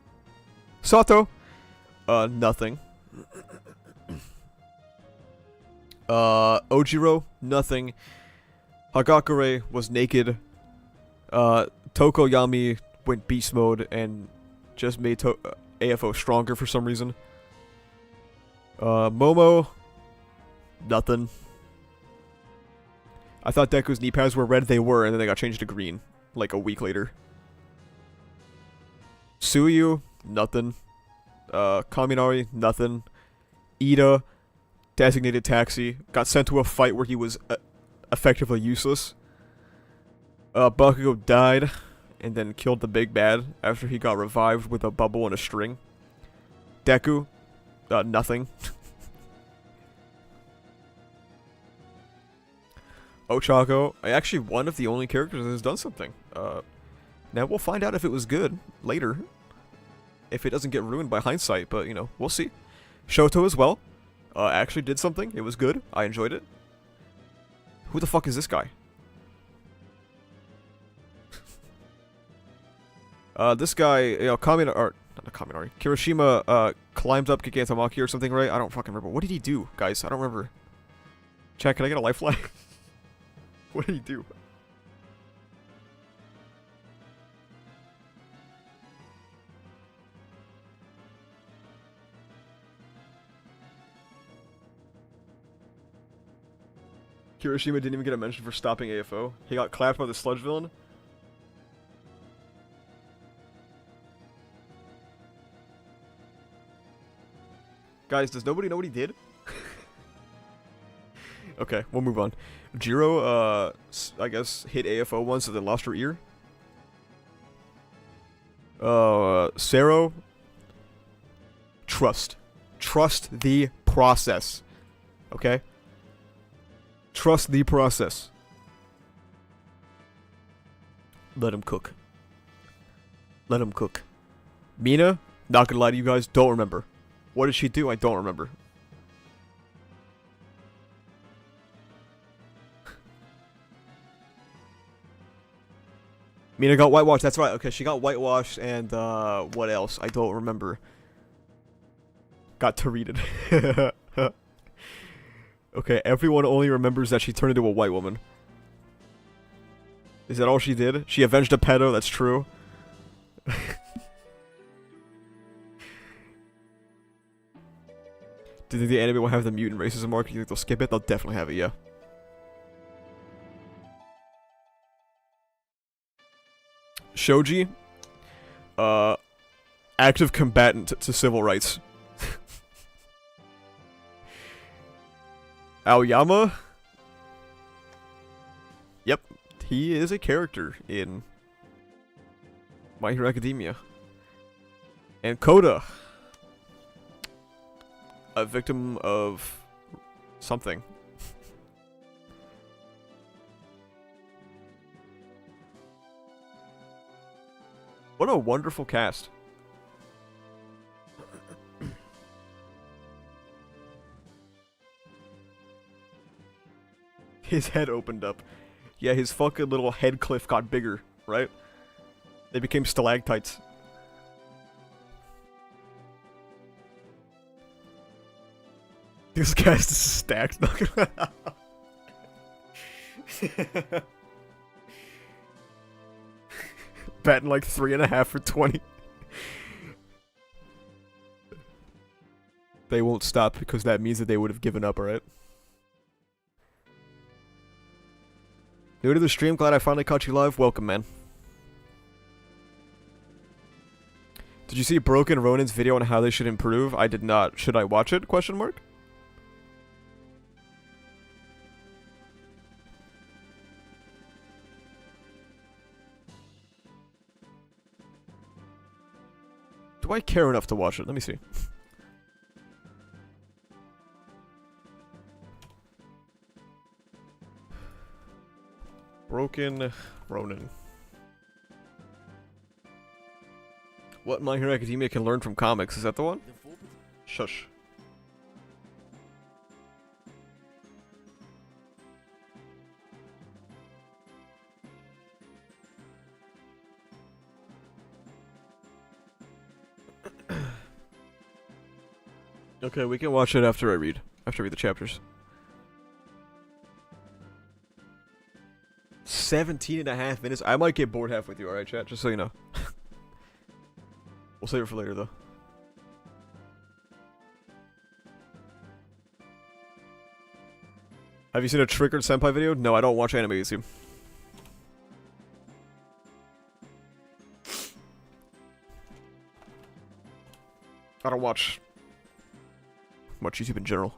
Speaker 1: Sato, nothing. Ojiro, nothing. Hagakure was naked. Tokoyami went beast mode and just made AFO stronger for some reason. Momo, nothing. I thought Deku's knee pads were red, they were, and then they got changed to green, like a week later. Suyu, nothing. Kaminari, nothing. Ida, designated taxi, got sent to a fight where he was effectively useless. Bakugo died, and then killed the big bad after he got revived with a bubble and a string. Deku, nothing. Ochako, actually one of the only characters that has done something. Now we'll find out if it was good later. If it doesn't get ruined by hindsight, but you know, we'll see. Shoto as well. Actually did something. It was good. I enjoyed it. Who the fuck is this guy? This guy, you know, Kirishima, climbed up Gigantomaki or something, right? I don't fucking remember. What did he do, guys? I don't remember. Chat, can I get a lifeline? What did he do? Kirishima didn't even get a mention for stopping AFO. He got clapped by the sludge villain. Guys, does nobody know what he did? Okay, we'll move on. Jiro, I guess, hit AFO once and then lost her ear. Sero. Trust. Trust the process. Okay? Trust the process. Let him cook. Let him cook. Mina, not gonna lie to you guys, don't remember. What did she do? I don't remember. Mina got whitewashed, that's right. Okay, she got whitewashed and, what else? I don't remember. Got Tareted. Okay, everyone only remembers that she turned into a white woman. Is that all she did? She avenged a pedo, that's true. Do you think the anime will have the mutant racism arc? Do you think they'll skip it? They'll definitely have it, yeah. Shoji. active combatant to civil rights. Aoyama? Yep, he is a character in My Hero Academia. And Koda, a victim of something. What a wonderful cast. His head opened up. Yeah, his fucking little head cliff got bigger, right? They became stalactites. This cast is stacked, not gonna batting like 3.5 for 20. They won't stop because that means that they would have given up, alright? New to the stream, glad I finally caught you live. Welcome, man. Did you see Broken Ronin's video on how they should improve? I did not. Should I watch it? Question mark? Do I care enough to watch it? Let me see. Broken Ronin. What My Hero Academia can learn from comics. Is that the one? Shush. Okay, we can watch it after I read. After I read the chapters. 17.5 minutes? I might get bored halfway through, alright chat? Just so you know. We'll save it for later though. Have you seen a Triggered Senpai video? No, I don't watch anime YouTube. I don't watch much YouTube in general.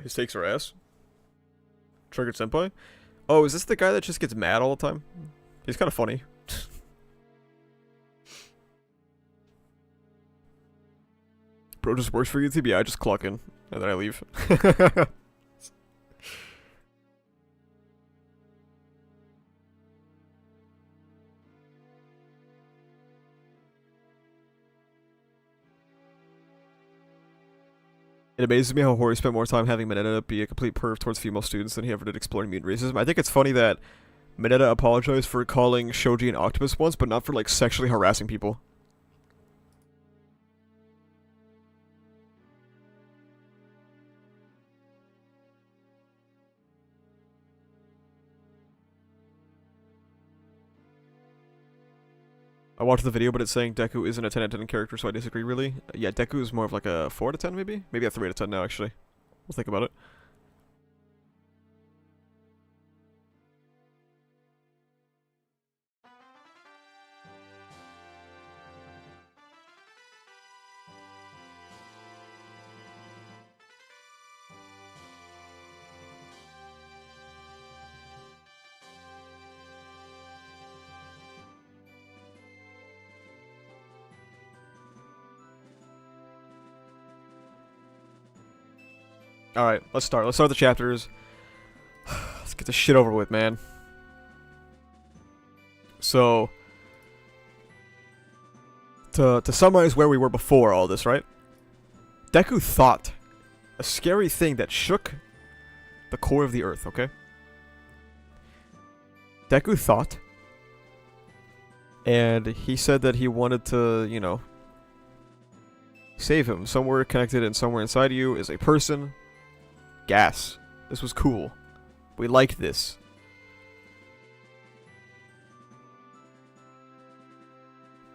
Speaker 1: His takes are ass. Triggered Senpai? Oh, is this the guy that just gets mad all the time? He's kind of funny. Bro just works for YouTube? Yeah, I just clock in, and then I leave. It amazes me how Hori spent more time having Mineta be a complete perv towards female students than he ever did exploring mutant racism. I think it's funny that Mineta apologized for calling Shoji an octopus once, but not for, like, sexually harassing people. I watched the video, but it's saying Deku isn't a 10 out of 10 character, so I disagree, really. Yeah, Deku is more of like a 4 out of 10, maybe? Maybe a 3 out of 10 now, actually. We'll think about it. Alright, let's start. Let's start the chapters. Let's get this shit over with, man. So, to summarize where we were before all this, right? Deku thought a scary thing that shook the core of the earth, okay? Deku thought, and he said that he wanted to, you know, save him. Somewhere connected and somewhere inside you is a person. Gas. This was cool. We like this.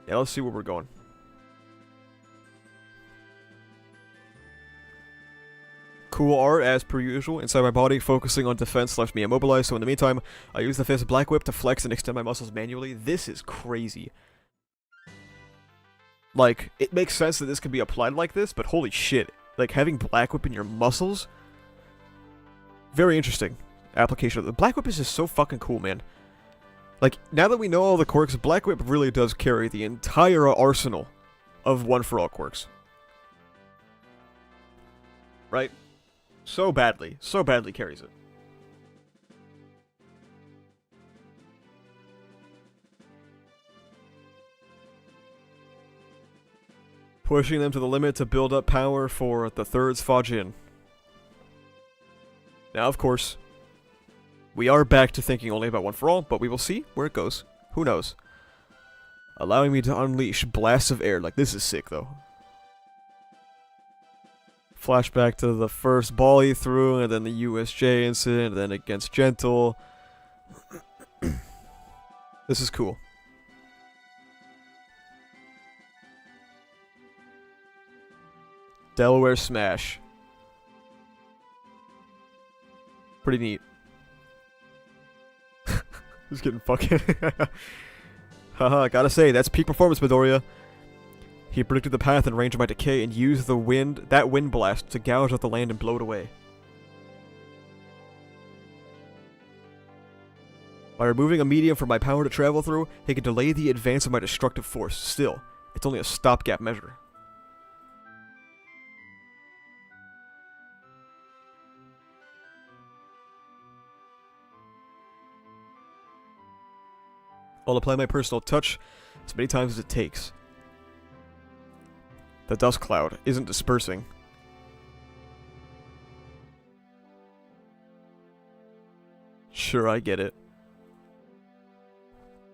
Speaker 1: Yeah, let's see where we're going. Cool art as per usual. Inside my body, focusing on defense left me immobilized, so in the meantime, I use the fist black whip to flex and extend my muscles manually. This is crazy. Like, it makes sense that this can be applied like this, but holy shit. Like, having black whip in your muscles? Very interesting application of the black whip is just so fucking cool, man. Like, now that we know all the quirks, black whip really does carry the entire arsenal of One For All quirks. Right? So badly carries it. Pushing them to the limit to build up power for the third Sfajin. Now, of course, we are back to thinking only about One For All, but we will see where it goes. Who knows? Allowing me to unleash blasts of air. Like, this is sick, though. Flashback to the first ball he threw, and then the USJ incident, and then against Gentle. This is cool. Delaware Smash. Pretty neat. Just getting fucking... Haha, gotta say, that's peak performance, Midoriya. He predicted the path and range of my decay and used that wind blast to gouge out the land and blow it away. By removing a medium for my power to travel through, he could delay the advance of my destructive force. Still, it's only a stopgap measure. I'll apply my personal touch as many times as it takes. The dust cloud isn't dispersing. Sure, I get it.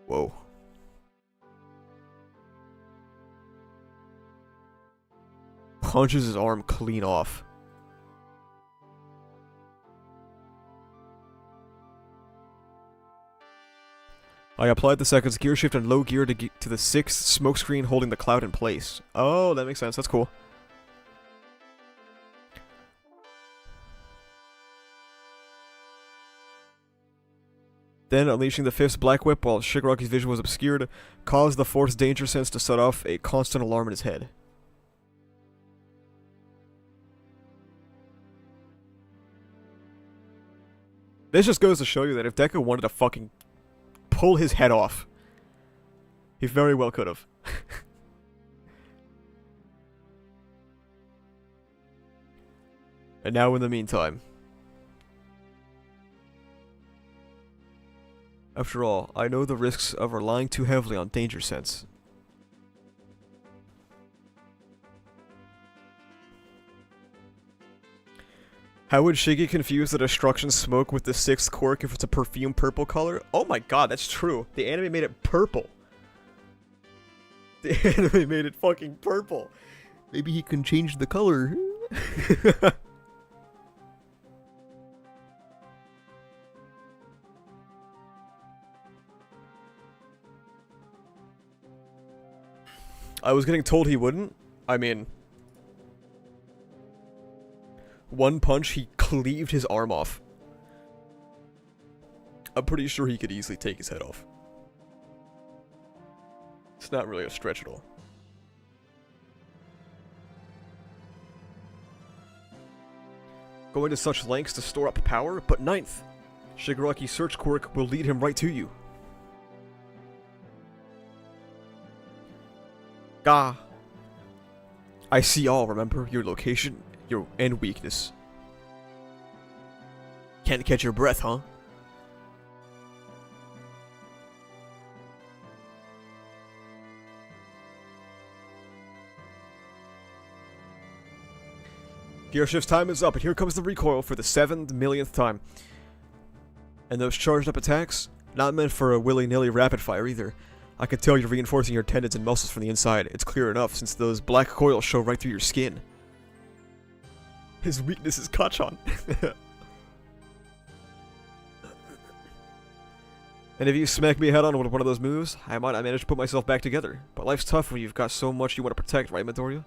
Speaker 1: Whoa. Punches his arm clean off. I applied the second's gear shift and low gear to the sixth smokescreen holding the cloud in place. Oh, that makes sense. That's cool. Then, unleashing the fifth black whip while Shigaraki's vision was obscured, caused the fourth danger sense to set off a constant alarm in his head. This just goes to show you that if Deku wanted to fucking pull his head off, he very well could have. And now in the meantime. After all, I know the risks of relying too heavily on danger sense. How would Shiggy confuse the destruction smoke with the sixth quirk if it's a perfume purple color? Oh my god, that's true. The anime made it purple. The anime made it fucking purple. Maybe he can change the color. I was getting told he wouldn't. I mean... One punch, he cleaved his arm off. I'm pretty sure he could easily take his head off. It's not really a stretch at all. Going to such lengths to store up power, but ninth, Shigaraki's search quirk will lead him right to you. Gah. I see all, remember? Your location, and weakness. Can't catch your breath, huh? Gear shift's time is up, and here comes the recoil for the 7th millionth time. And those charged up attacks, not meant for a willy-nilly rapid fire either. I can tell you're reinforcing your tendons and muscles from the inside. It's clear enough since those black coils show right through your skin. His weakness is Kachan. And if you smack me head on with one of those moves, I might not manage to put myself back together. But life's tough when you've got so much you want to protect, right, Midoriya?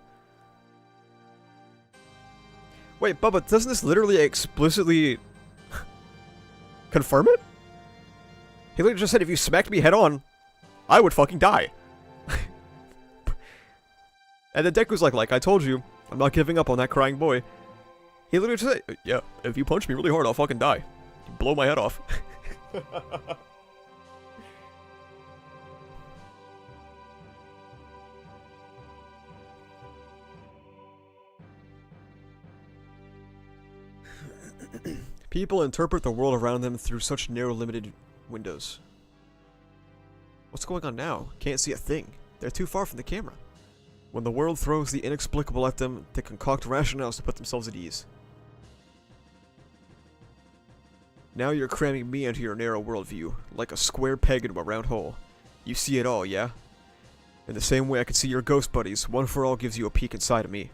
Speaker 1: Wait, Bubba, doesn't this literally explicitly confirm it? He literally just said if you smacked me head on, I would fucking die. And then Deku's like I told you, I'm not giving up on that crying boy. He literally just said, yeah, if you punch me really hard, I'll fucking die. You blow my head off. People interpret the world around them through such narrow, limited windows. What's going on now? Can't see a thing. They're too far from the camera. When the world throws the inexplicable at them, they concoct rationales to put themselves at ease. Now you're cramming me into your narrow worldview, like a square peg into a round hole. You see it all, yeah? In the same way I can see your ghost buddies, One for All gives you a peek inside of me.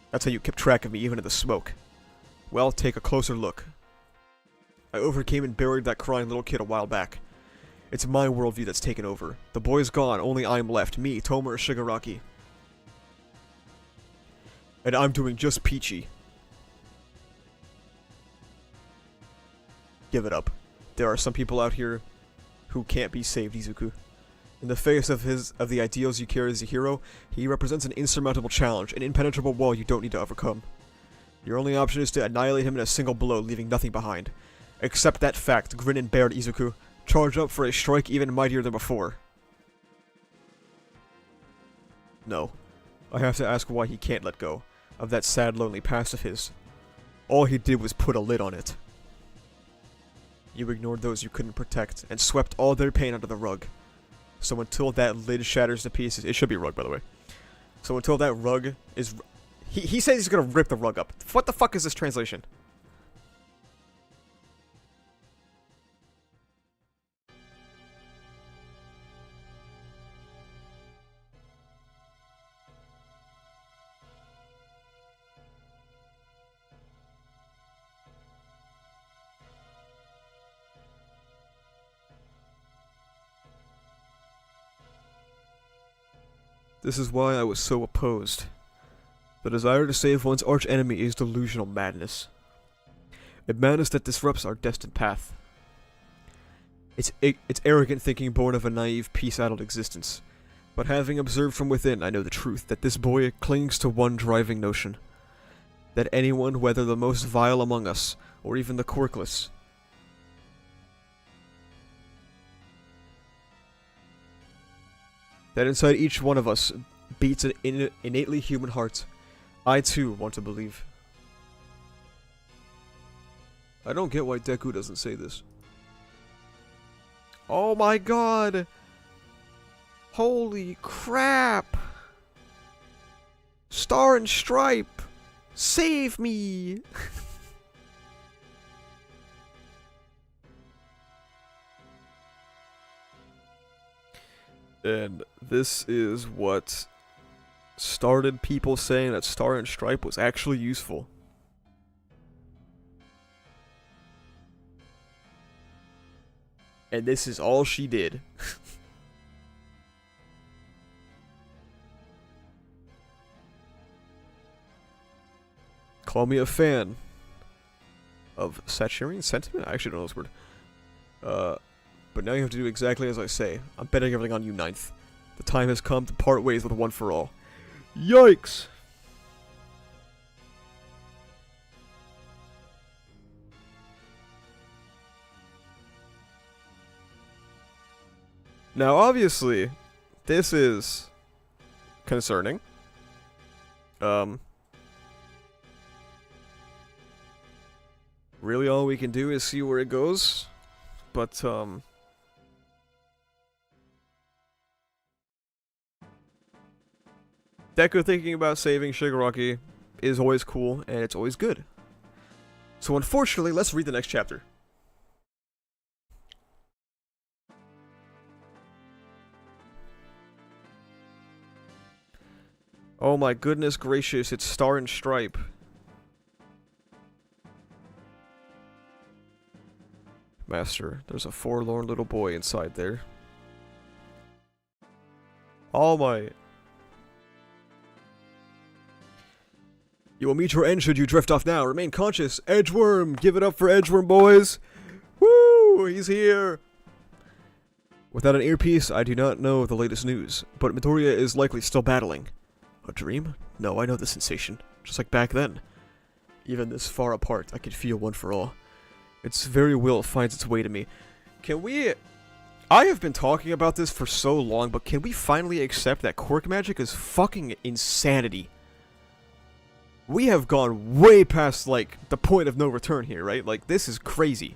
Speaker 1: That's how you kept track of me even in the smoke. Well, take a closer look. I overcame and buried that crying little kid a while back. It's my worldview that's taken over. The boy's gone, only I'm left. Me, Tomura Shigaraki. And I'm doing just peachy. Give it up. There are some people out here who can't be saved, Izuku. In the face of the ideals you carry as a hero, he represents an insurmountable challenge, an impenetrable wall you don't need to overcome. Your only option is to annihilate him in a single blow, leaving nothing behind. Accept that fact, grin and bear it, Izuku. Charge up for a strike even mightier than before. No. I have to ask why he can't let go of that sad, lonely past of his. All he did was put a lid on it. You ignored those you couldn't protect, and swept all their pain under the rug. So until that lid shatters to pieces— it should be rug, by the way. So until that rug is— He says he's gonna rip the rug up. What the fuck is this translation? This is why I was so opposed. The desire to save one's arch-enemy is delusional madness. A madness that disrupts our destined path. It's arrogant thinking born of a naive, peace-addled existence. But having observed from within, I know the truth, that this boy clings to one driving notion. That anyone, whether the most vile among us, or even the quirkless, that inside each one of us beats an innately human heart. I too want to believe. I don't get why Deku doesn't say this. Oh my god! Holy crap! Star and Stripe! Save me! And this is what started people saying that Star and Stripe was actually useful. And this is all she did. Call me a fan of Saturnian sentiment? I actually don't know this word. But now you have to do exactly as I say. I'm betting everything on you, Ninth. The time has come to part ways with One for All. Yikes! Now, obviously, this is concerning. Really all we can do is see where it goes. But, Deku thinking about saving Shigaraki is always cool, and it's always good. So unfortunately, let's read the next chapter. Oh my goodness gracious, it's Star and Stripe. Master, there's a forlorn little boy inside there. All Might. You will meet your end should you drift off now. Remain conscious. Edgeworm! Give it up for Edgeworm, boys! Woo! He's here! Without an earpiece, I do not know the latest news, but Midoriya is likely still battling. A dream? No, I know the sensation. Just like back then. Even this far apart, I can feel one for all. Its very will finds its way to me. Can we... I have been talking about this for so long, but can we finally accept that quirk magic is fucking insanity? We have gone way past, like, the point of no return here, right? Like, this is crazy.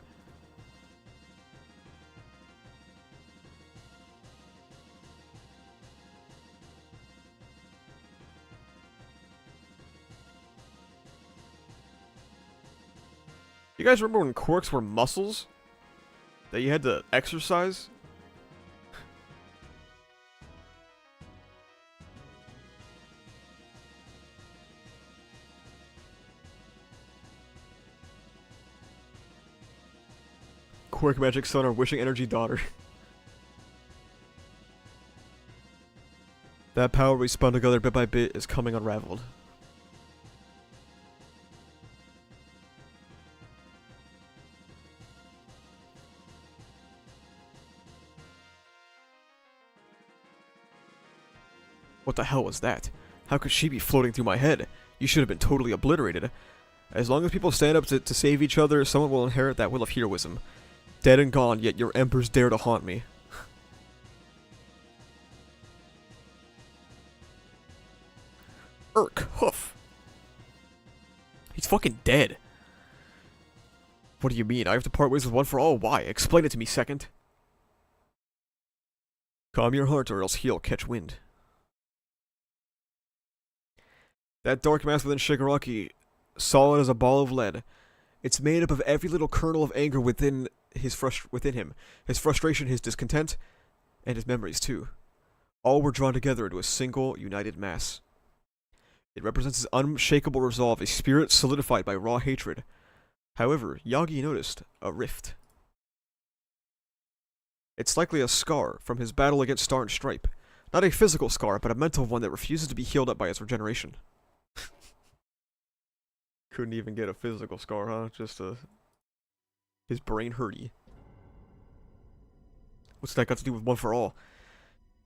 Speaker 1: You guys remember when quirks were muscles? That you had to exercise? Quirk magic son or wishing energy daughter. That power we spun together bit by bit is coming unraveled. What the hell was that? How could she be floating through my head? You should have been totally obliterated. As long as people stand up to save each other, someone will inherit that will of heroism. Dead and gone, yet your embers dare to haunt me. Irk, hoof. He's fucking dead. What do you mean? I have to part ways with one for all? Why? Explain it to me, second. Calm your heart or else he'll catch wind. That dark mass within Shigaraki, solid as a ball of lead. It's made up of every little kernel of anger within him. His frustration, his discontent, and his memories too. All were drawn together into a single, united mass. It represents his unshakable resolve, a spirit solidified by raw hatred. However, Yagi noticed a rift. It's likely a scar from his battle against Star and Stripe. Not a physical scar, but a mental one that refuses to be healed up by its regeneration. Couldn't even get a physical scar, huh? Just his brain hurty. What's that got to do with one for all?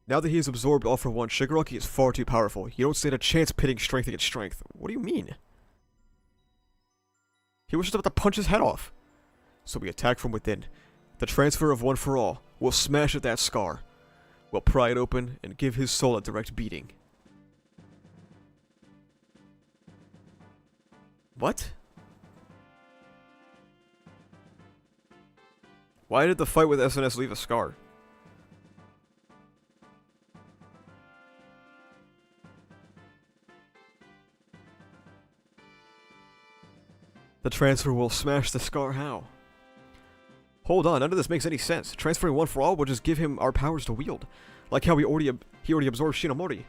Speaker 1: Now that he has absorbed all for one, Shigaraki is far too powerful. You don't stand a chance pitting strength against strength. What do you mean? He was just about to punch his head off. So we attack from within. The transfer of one for all. We'll smash at that scar. We'll pry it open and give his soul a direct beating. What? Why did the fight with SNS leave a scar? The transfer will smash the scar how? Hold on, none of this makes any sense. Transferring one for all will just give him our powers to wield. Like how he already absorbed Shinomori.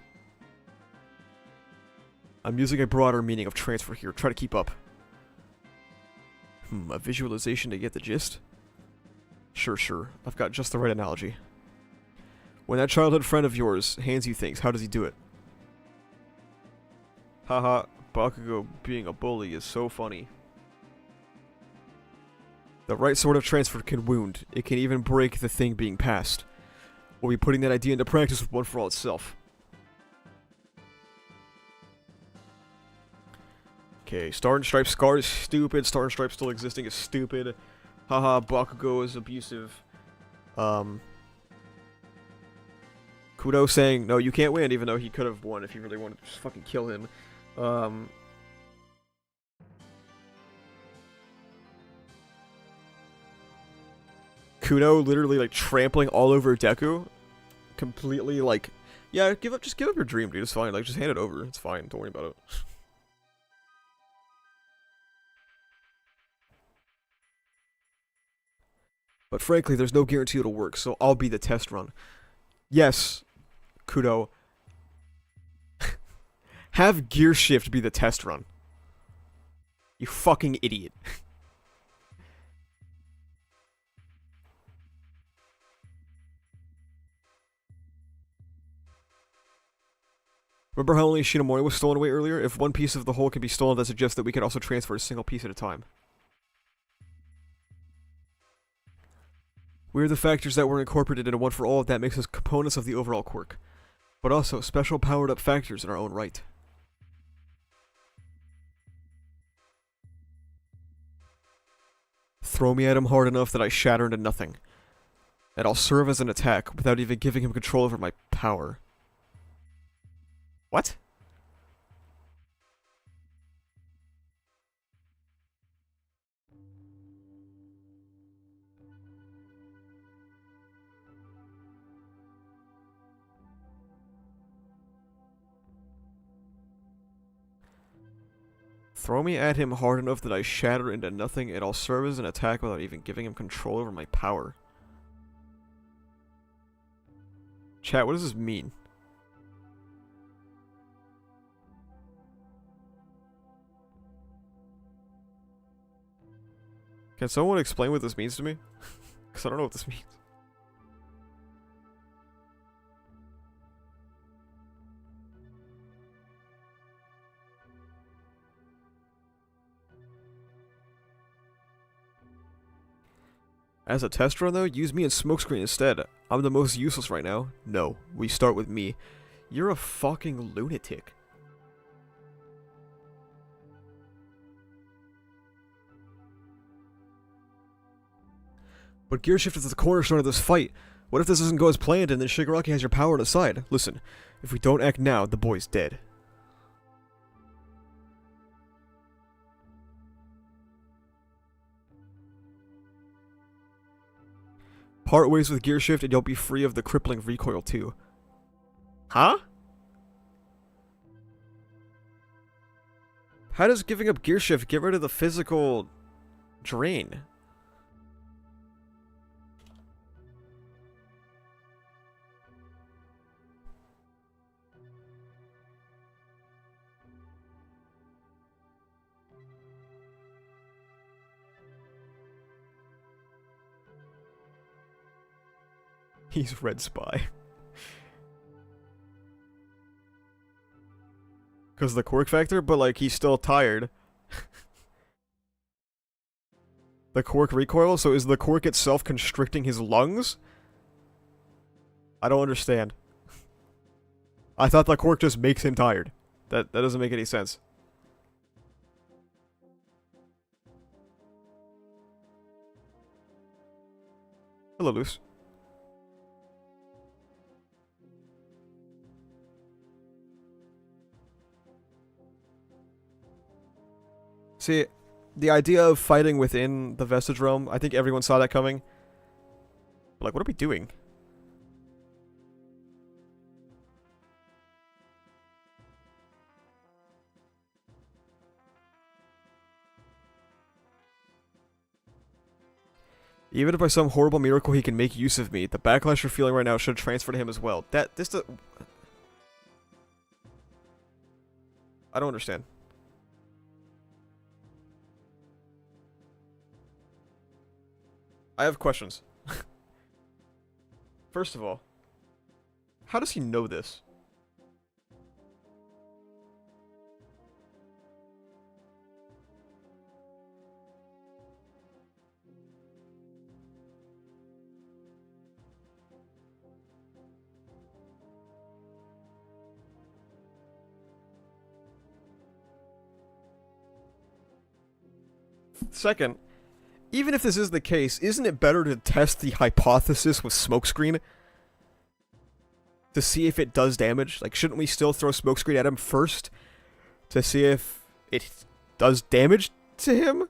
Speaker 1: I'm using a broader meaning of transfer here. Try to keep up. A visualization to get the gist? Sure. I've got just the right analogy. When that childhood friend of yours hands you things, how does he do it? Haha, Bakugo being a bully is so funny. The right sort of transfer can wound. It can even break the thing being passed. We'll be putting that idea into practice with One For All itself. Okay, Star and Stripe Scar is stupid. Star and Stripe still existing is stupid. Haha, Bakugo is abusive. Kudo saying, no, you can't win, even though he could have won if he really wanted to just fucking kill him. Kuno literally, like, trampling all over Deku. Completely, like, yeah, just give up your dream, dude. It's fine. Like, just hand it over. It's fine. Don't worry about it. But frankly, there's no guarantee it'll work, so I'll be the test run. Yes, Kudo. Have Gear Shift be the test run. You fucking idiot. Remember how only Shinomori was stolen away earlier? If one piece of the whole can be stolen, that suggests that we can also transfer a single piece at a time. We're the factors that were incorporated into one for all that makes us components of the overall quirk, but also special powered-up factors in our own right. Throw me at him hard enough that I shatter into nothing, and I'll serve as an attack without even giving him control over my power. What? Throw me at him hard enough that I shatter into nothing, and I'll serve as an attack without even giving him control over my power. Chat, what does this mean? Can someone explain what this means to me? Because I don't know what this means. As a test run though, use me and Smokescreen instead. I'm the most useless right now. No, we start with me. You're a fucking lunatic. But Gear Shift is the cornerstone of this fight. What if this doesn't go as planned and then Shigaraki has your power on his side? Listen, if we don't act now, the boy's dead. Part ways with Gear Shift and you'll be free of the crippling recoil too. Huh? How does giving up Gear Shift get rid of the physical drain? He's Red Spy. Because of the quirk factor, but like he's still tired. The quirk recoil, so is the quirk itself constricting his lungs? I don't understand. I thought the quirk just makes him tired. That doesn't make any sense. Hello, Luce. See, the idea of fighting within the Vestige realm, I think everyone saw that coming. But like, what are we doing? Even if by some horrible miracle he can make use of me, the backlash you're feeling right now should transfer to him as well. I don't understand. I have questions. First of all, how does he know this? Second, even if this is the case, isn't it better to test the hypothesis with Smokescreen? To see if it does damage? Like, shouldn't we still throw Smokescreen at him first? To see if it does damage to him?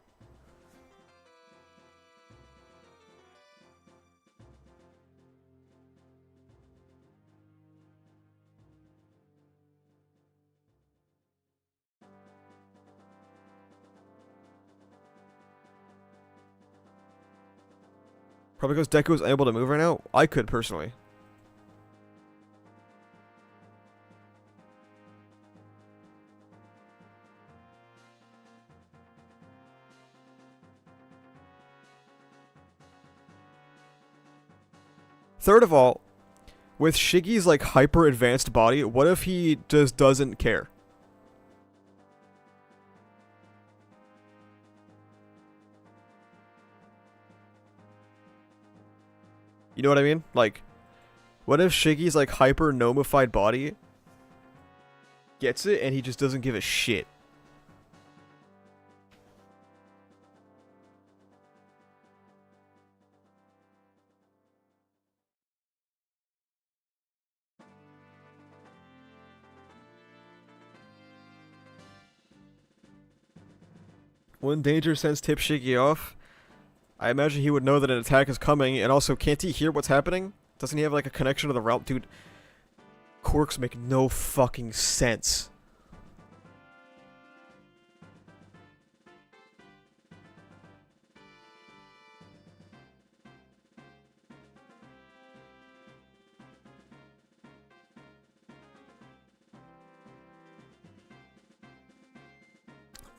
Speaker 1: Probably because Deku is unable to move right now? I could, personally. Third of all, With Shiggy's, like, hyper-advanced body, what if he just doesn't care? You know what I mean? Like, what if Shiggy's, like, hyper-gnomified body gets it and he just doesn't give a shit? When danger sense tips Shiggy off, I imagine he would know that an attack is coming, and also, can't he hear what's happening? Doesn't he have, like, a connection to the route? Dude, quirks make no fucking sense.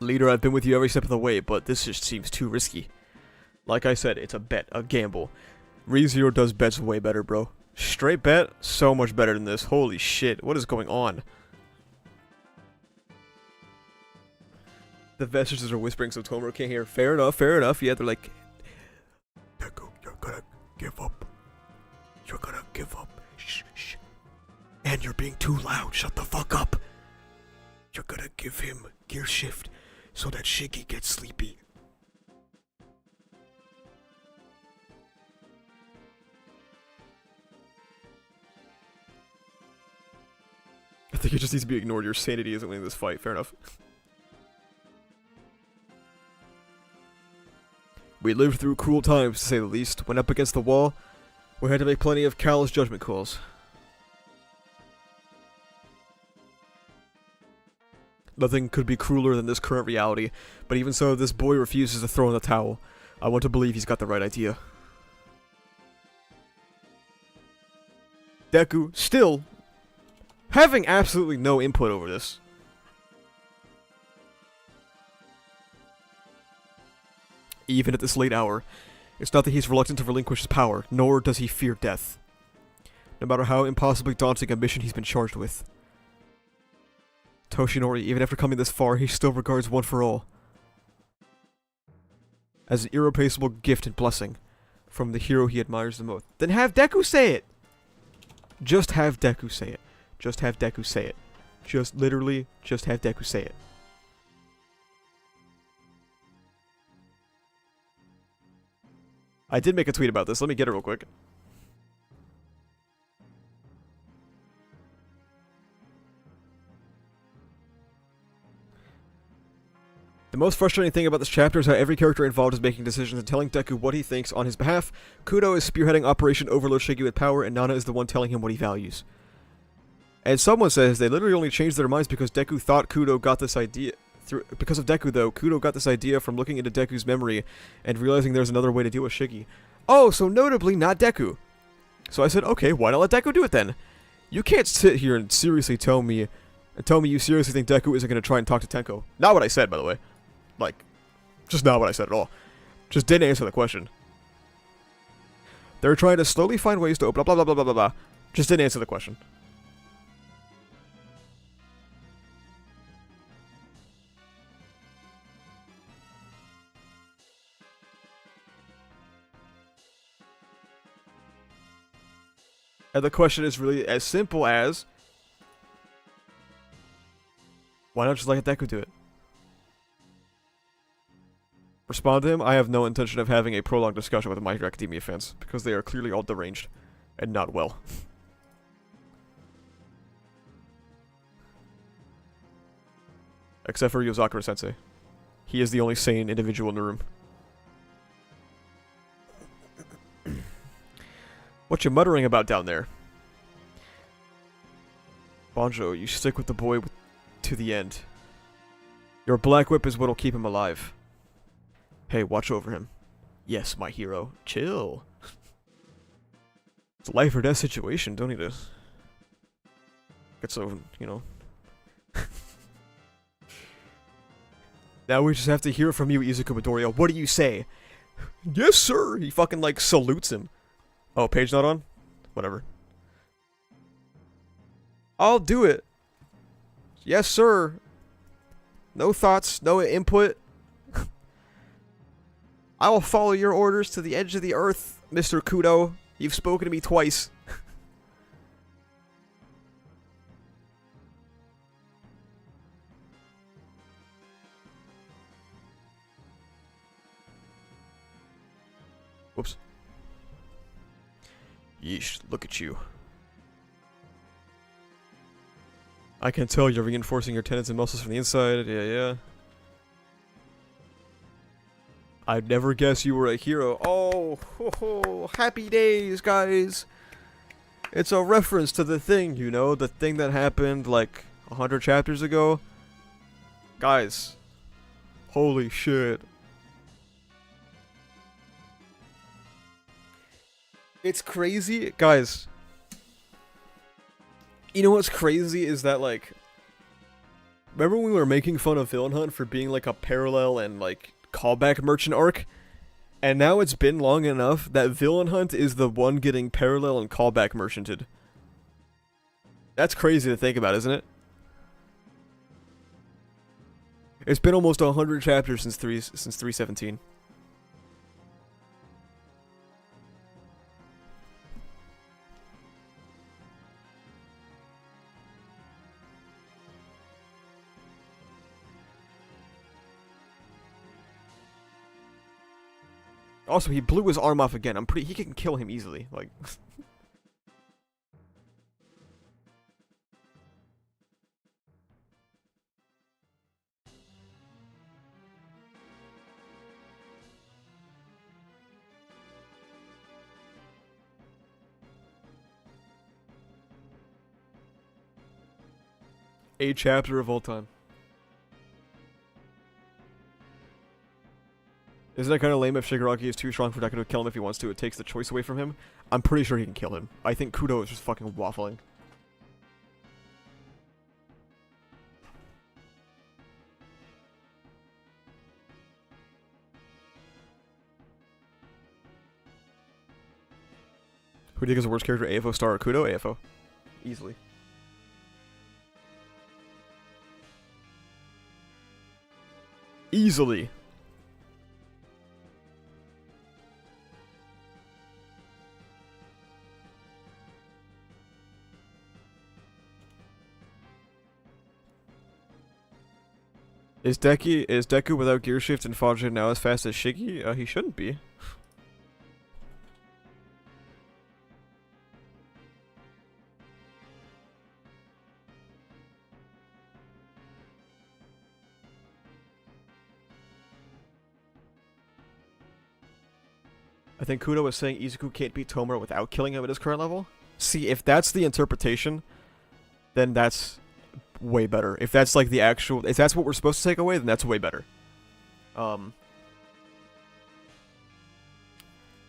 Speaker 1: Leader, I've been with you every step of the way, but this just seems too risky. Like I said, it's a bet, a gamble. ReZero does bets way better, bro. Straight bet, so much better than this. Holy shit, what is going on? The vestiges are whispering so Tomura can't hear. Fair enough, fair enough. Yeah, they're like, Deku, you're gonna give up. You're gonna give up. Shh, shh. And you're being too loud. Shut the fuck up. You're gonna give him gear shift so that Shiggy gets sleepy. I think it just needs to be ignored. Your sanity isn't winning this fight. Fair enough. We lived through cruel times, to say the least. When up against the wall, we had to make plenty of callous judgment calls. Nothing could be crueler than this current reality, but even so, this boy refuses to throw in the towel. I want to believe he's got the right idea. Deku, still, having absolutely no input over this. Even at this late hour, it's not that he's reluctant to relinquish his power, nor does he fear death. No matter how impossibly daunting a mission he's been charged with. Toshinori, even after coming this far, he still regards One for All as an irreplaceable gift and blessing from the hero he admires the most. Then have Deku say it! Just have Deku say it. Just have Deku say it. Just literally, just have Deku say it. I did make a tweet about this. Let me get it real quick. The most frustrating thing about this chapter is how every character involved is making decisions and telling Deku what he thinks on his behalf. Kudo is spearheading Operation Overload Shiggy with power, and Nana is the one telling him what he values. And someone says they literally only changed their minds because Deku thought Kudo got this idea. Because of Deku, though, Kudo got this idea from looking into Deku's memory and realizing there's another way to deal with Shiggy. Oh, so notably not Deku. So I said, okay, why not let Deku do it then? You can't sit here and seriously tell me you seriously think Deku isn't going to try and talk to Tenko. Not what I said, by the way. Like, just not what I said at all. Just didn't answer the question. They're trying to slowly find ways to blah blah blah blah blah blah blah. Just didn't answer the question. And the question is really as simple as, why not just let Deku do it? Respond to him, I have no intention of having a prolonged discussion with My Hero Academia fans, because they are clearly all deranged, and not well. Except for Yozakura-sensei. He is the only sane individual in the room. What you muttering about down there? Banjo, you stick with the boy to the end. Your black whip is what'll keep him alive. Hey, watch over him. Yes, my hero. Chill. It's a life or death situation, don't need to get so, you know. Now we just have to hear from you, Izuku Midoriya. What do you say? Yes, sir! He fucking, like, salutes him. Oh, page not on? Whatever. I'll do it. Yes, sir. No thoughts, no input. I will follow your orders to the edge of the earth, Mr. Kudo. You've spoken to me twice. Whoops. Yeesh, look at you. I can tell you're reinforcing your tendons and muscles from the inside. Yeah, yeah. I'd never guess you were a hero. Oh, ho, ho, happy days, guys. It's a reference to the thing, you know, the thing that happened like 100 chapters ago. Guys, holy shit. It's crazy, guys. You know what's crazy is that, like, remember when we were making fun of Villain Hunt for being like a parallel and like callback merchant arc? And now it's been long enough that Villain Hunt is the one getting parallel and callback merchanted. That's crazy to think about, isn't it? It's been almost 100 chapters since 317. Also, he blew his arm off again. He can kill him easily. Like, a chapter of all time. Isn't that kind of lame if Shigaraki is too strong for Deku to kill him if he wants to? It takes the choice away from him. I'm pretty sure he can kill him. I think Kudo is just fucking waffling. Who do you think is the worst character, AFO star or Kudo? AFO. Easily. Easily. Is Deku without gear shift and Fajin now as fast as Shiggy? He shouldn't be. I think Kudo was saying Izuku can't beat Tomura without killing him at his current level. See, if that's the interpretation, then that's way better. If that's like the actual, if that's what we're supposed to take away, then that's way better.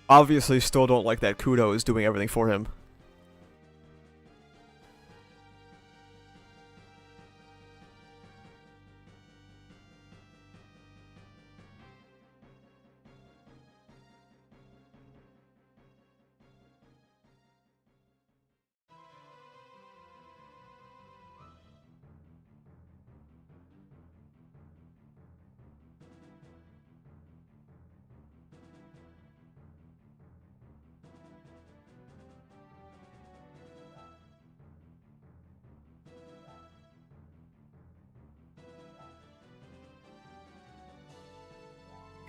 Speaker 1: Obviously still don't like that Kudo is doing everything for him.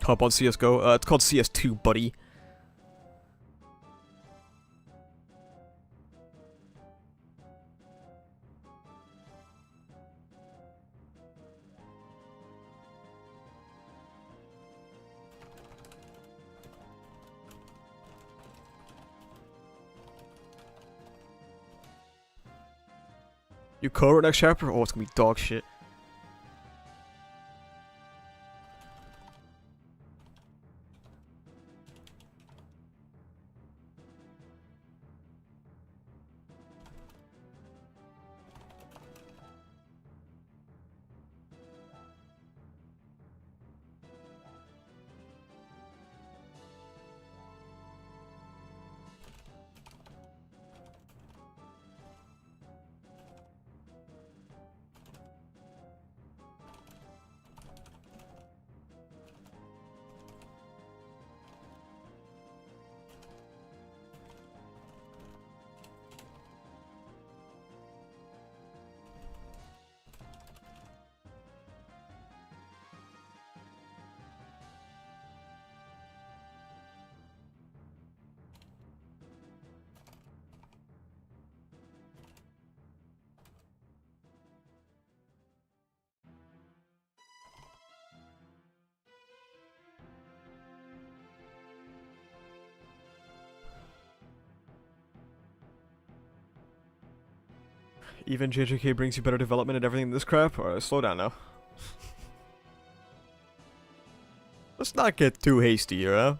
Speaker 1: Hop on CSGO. It's called CS2, buddy. You co-wrote next chapter? Oh, it's gonna be dog shit. Even JJK brings you better development and everything in this crap? Alright, slow down now. Let's not get too hasty here, huh?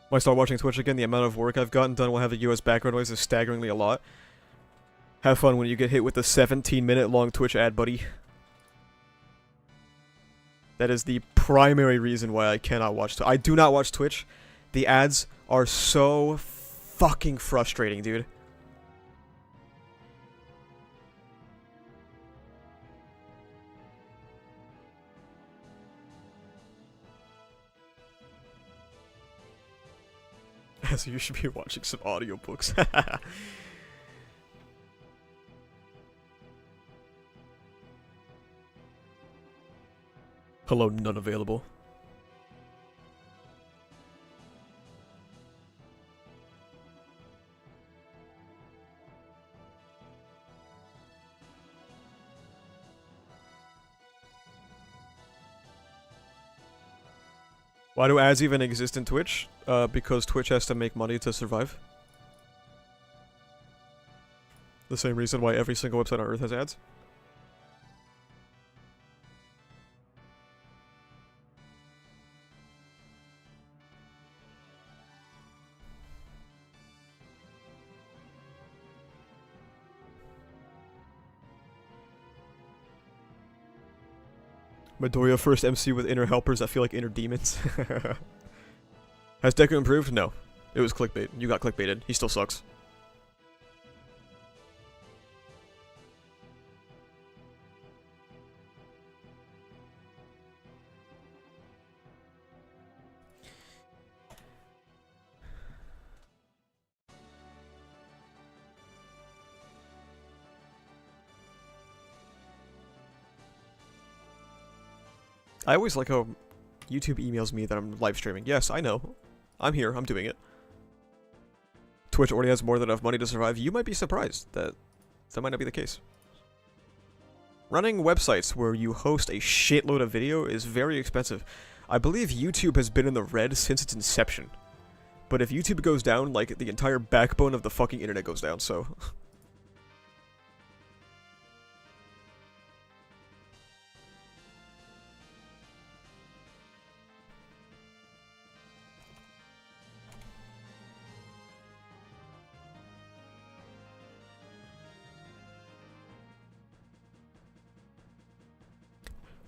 Speaker 1: When I start watching Twitch again, the amount of work I've gotten done while having US background noise is staggeringly a lot. Have fun when you get hit with a 17-minute long Twitch ad, buddy. That is the primary reason why I cannot watch Twitch. I do not watch Twitch. The ads are so fucking frustrating, dude. So you should be watching some audiobooks. Hello, none available. Why do ads even exist in Twitch? Because Twitch has to make money to survive. The same reason why every single website on Earth has ads. Midoriya first MC with inner helpers that feel like inner demons. Has Deku improved? No. It was clickbait. You got clickbaited. He still sucks. I always like how YouTube emails me that I'm live streaming. Yes, I know. I'm here. I'm doing it. Twitch already has more than enough money to survive. You might be surprised that that might not be the case. Running websites where you host a shitload of video is very expensive. I believe YouTube has been in the red since its inception. But if YouTube goes down, like, the entire backbone of the fucking internet goes down, so...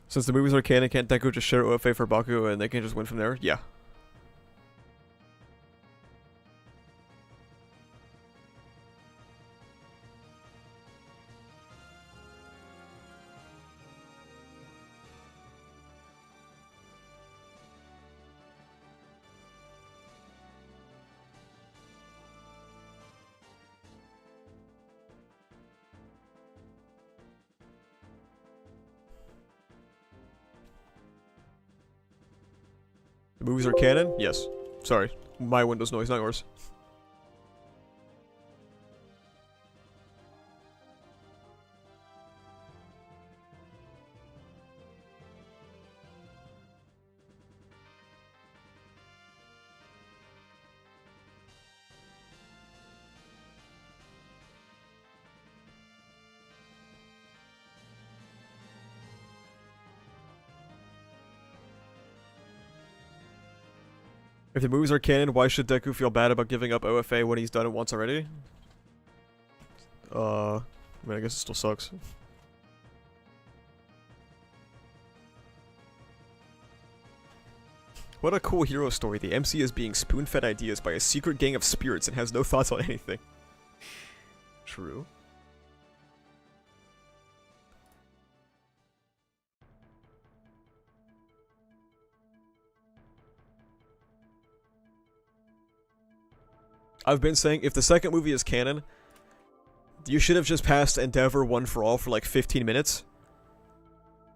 Speaker 1: Since the movies are canon, can't Deku just share OFA for Baku and they can just win from there? Yeah. The movies are canon? Yes. Sorry. My Windows noise, not yours. If the movies are canon, why should Deku feel bad about giving up OFA when he's done it once already? I mean, I guess it still sucks. What a cool hero story. The MC is being spoon-fed ideas by a secret gang of spirits and has no thoughts on anything. True. I've been saying, if the second movie is canon, you should have just passed Endeavor One for All for like 15 minutes.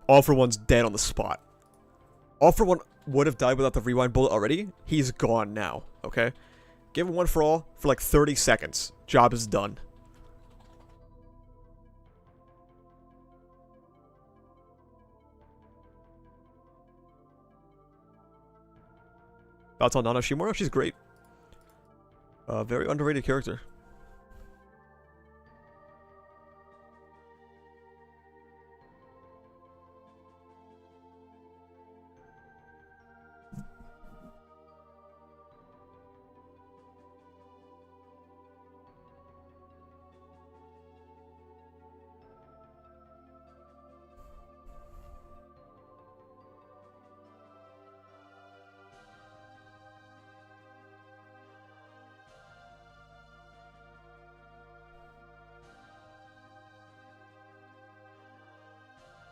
Speaker 1: All for One's dead on the spot. All for One would have died without the rewind bullet already. He's gone now, okay? Give him One for All for like 30 seconds. Job is done. Thoughts on Nana Shimura? She's great. Very underrated character.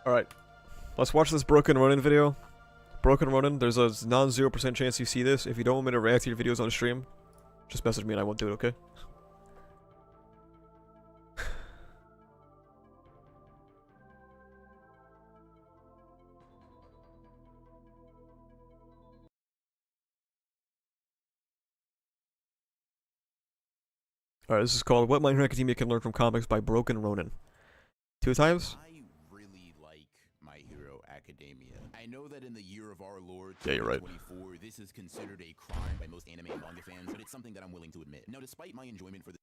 Speaker 1: Alright, let's watch this Broken Ronin video. Broken Ronin, there's a non-0% chance you see this. If you don't want me to react to your videos on stream, just message me and I won't do it, okay? Alright, this is called What My Hero Academia Can Learn from Comics by Broken Ronin. 2 times?
Speaker 2: I really like My Hero Academia. I know that in the year of our Lord,
Speaker 1: yeah, you're right.
Speaker 2: 2024, this is considered a crime by most anime and manga fans, but it's something that I'm willing to admit. Now, despite my enjoyment for the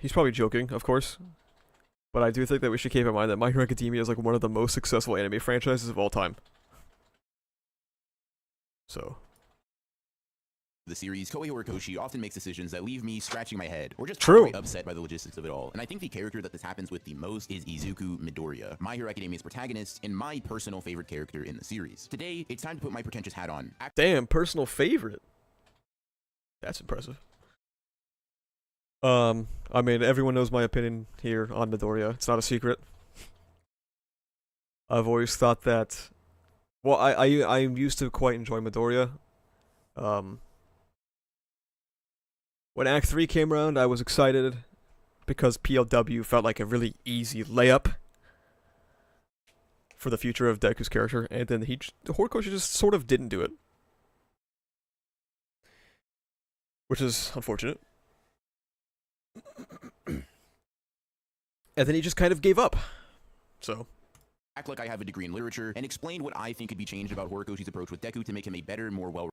Speaker 1: he's probably joking, of course. But I do think that we should keep in mind that My Hero Academia is like one of the most successful anime franchises of all time. So...
Speaker 2: the series, Kohei Horikoshi often makes decisions that leave me scratching my head, or just
Speaker 1: True.
Speaker 2: upset by the logistics of it all. And I think the character that this happens with the most is Izuku Midoriya, My Hero Academia's protagonist, and my personal favorite character in the series. Today, it's time to put my pretentious hat on.
Speaker 1: Damn, personal favorite. That's impressive. I mean, everyone knows my opinion here on Midoriya. It's not a secret. I've always thought that... Well, I'm used to quite enjoy Midoriya. When Act 3 came around, I was excited because PLW felt like a really easy layup for the future of Deku's character, and then Horikoshi just sort of didn't do it. Which is unfortunate. And then he just kind of gave up. So...
Speaker 2: act like I have a degree in literature, and explain what I think could be changed about Horikoshi's approach with Deku to make him a better, more well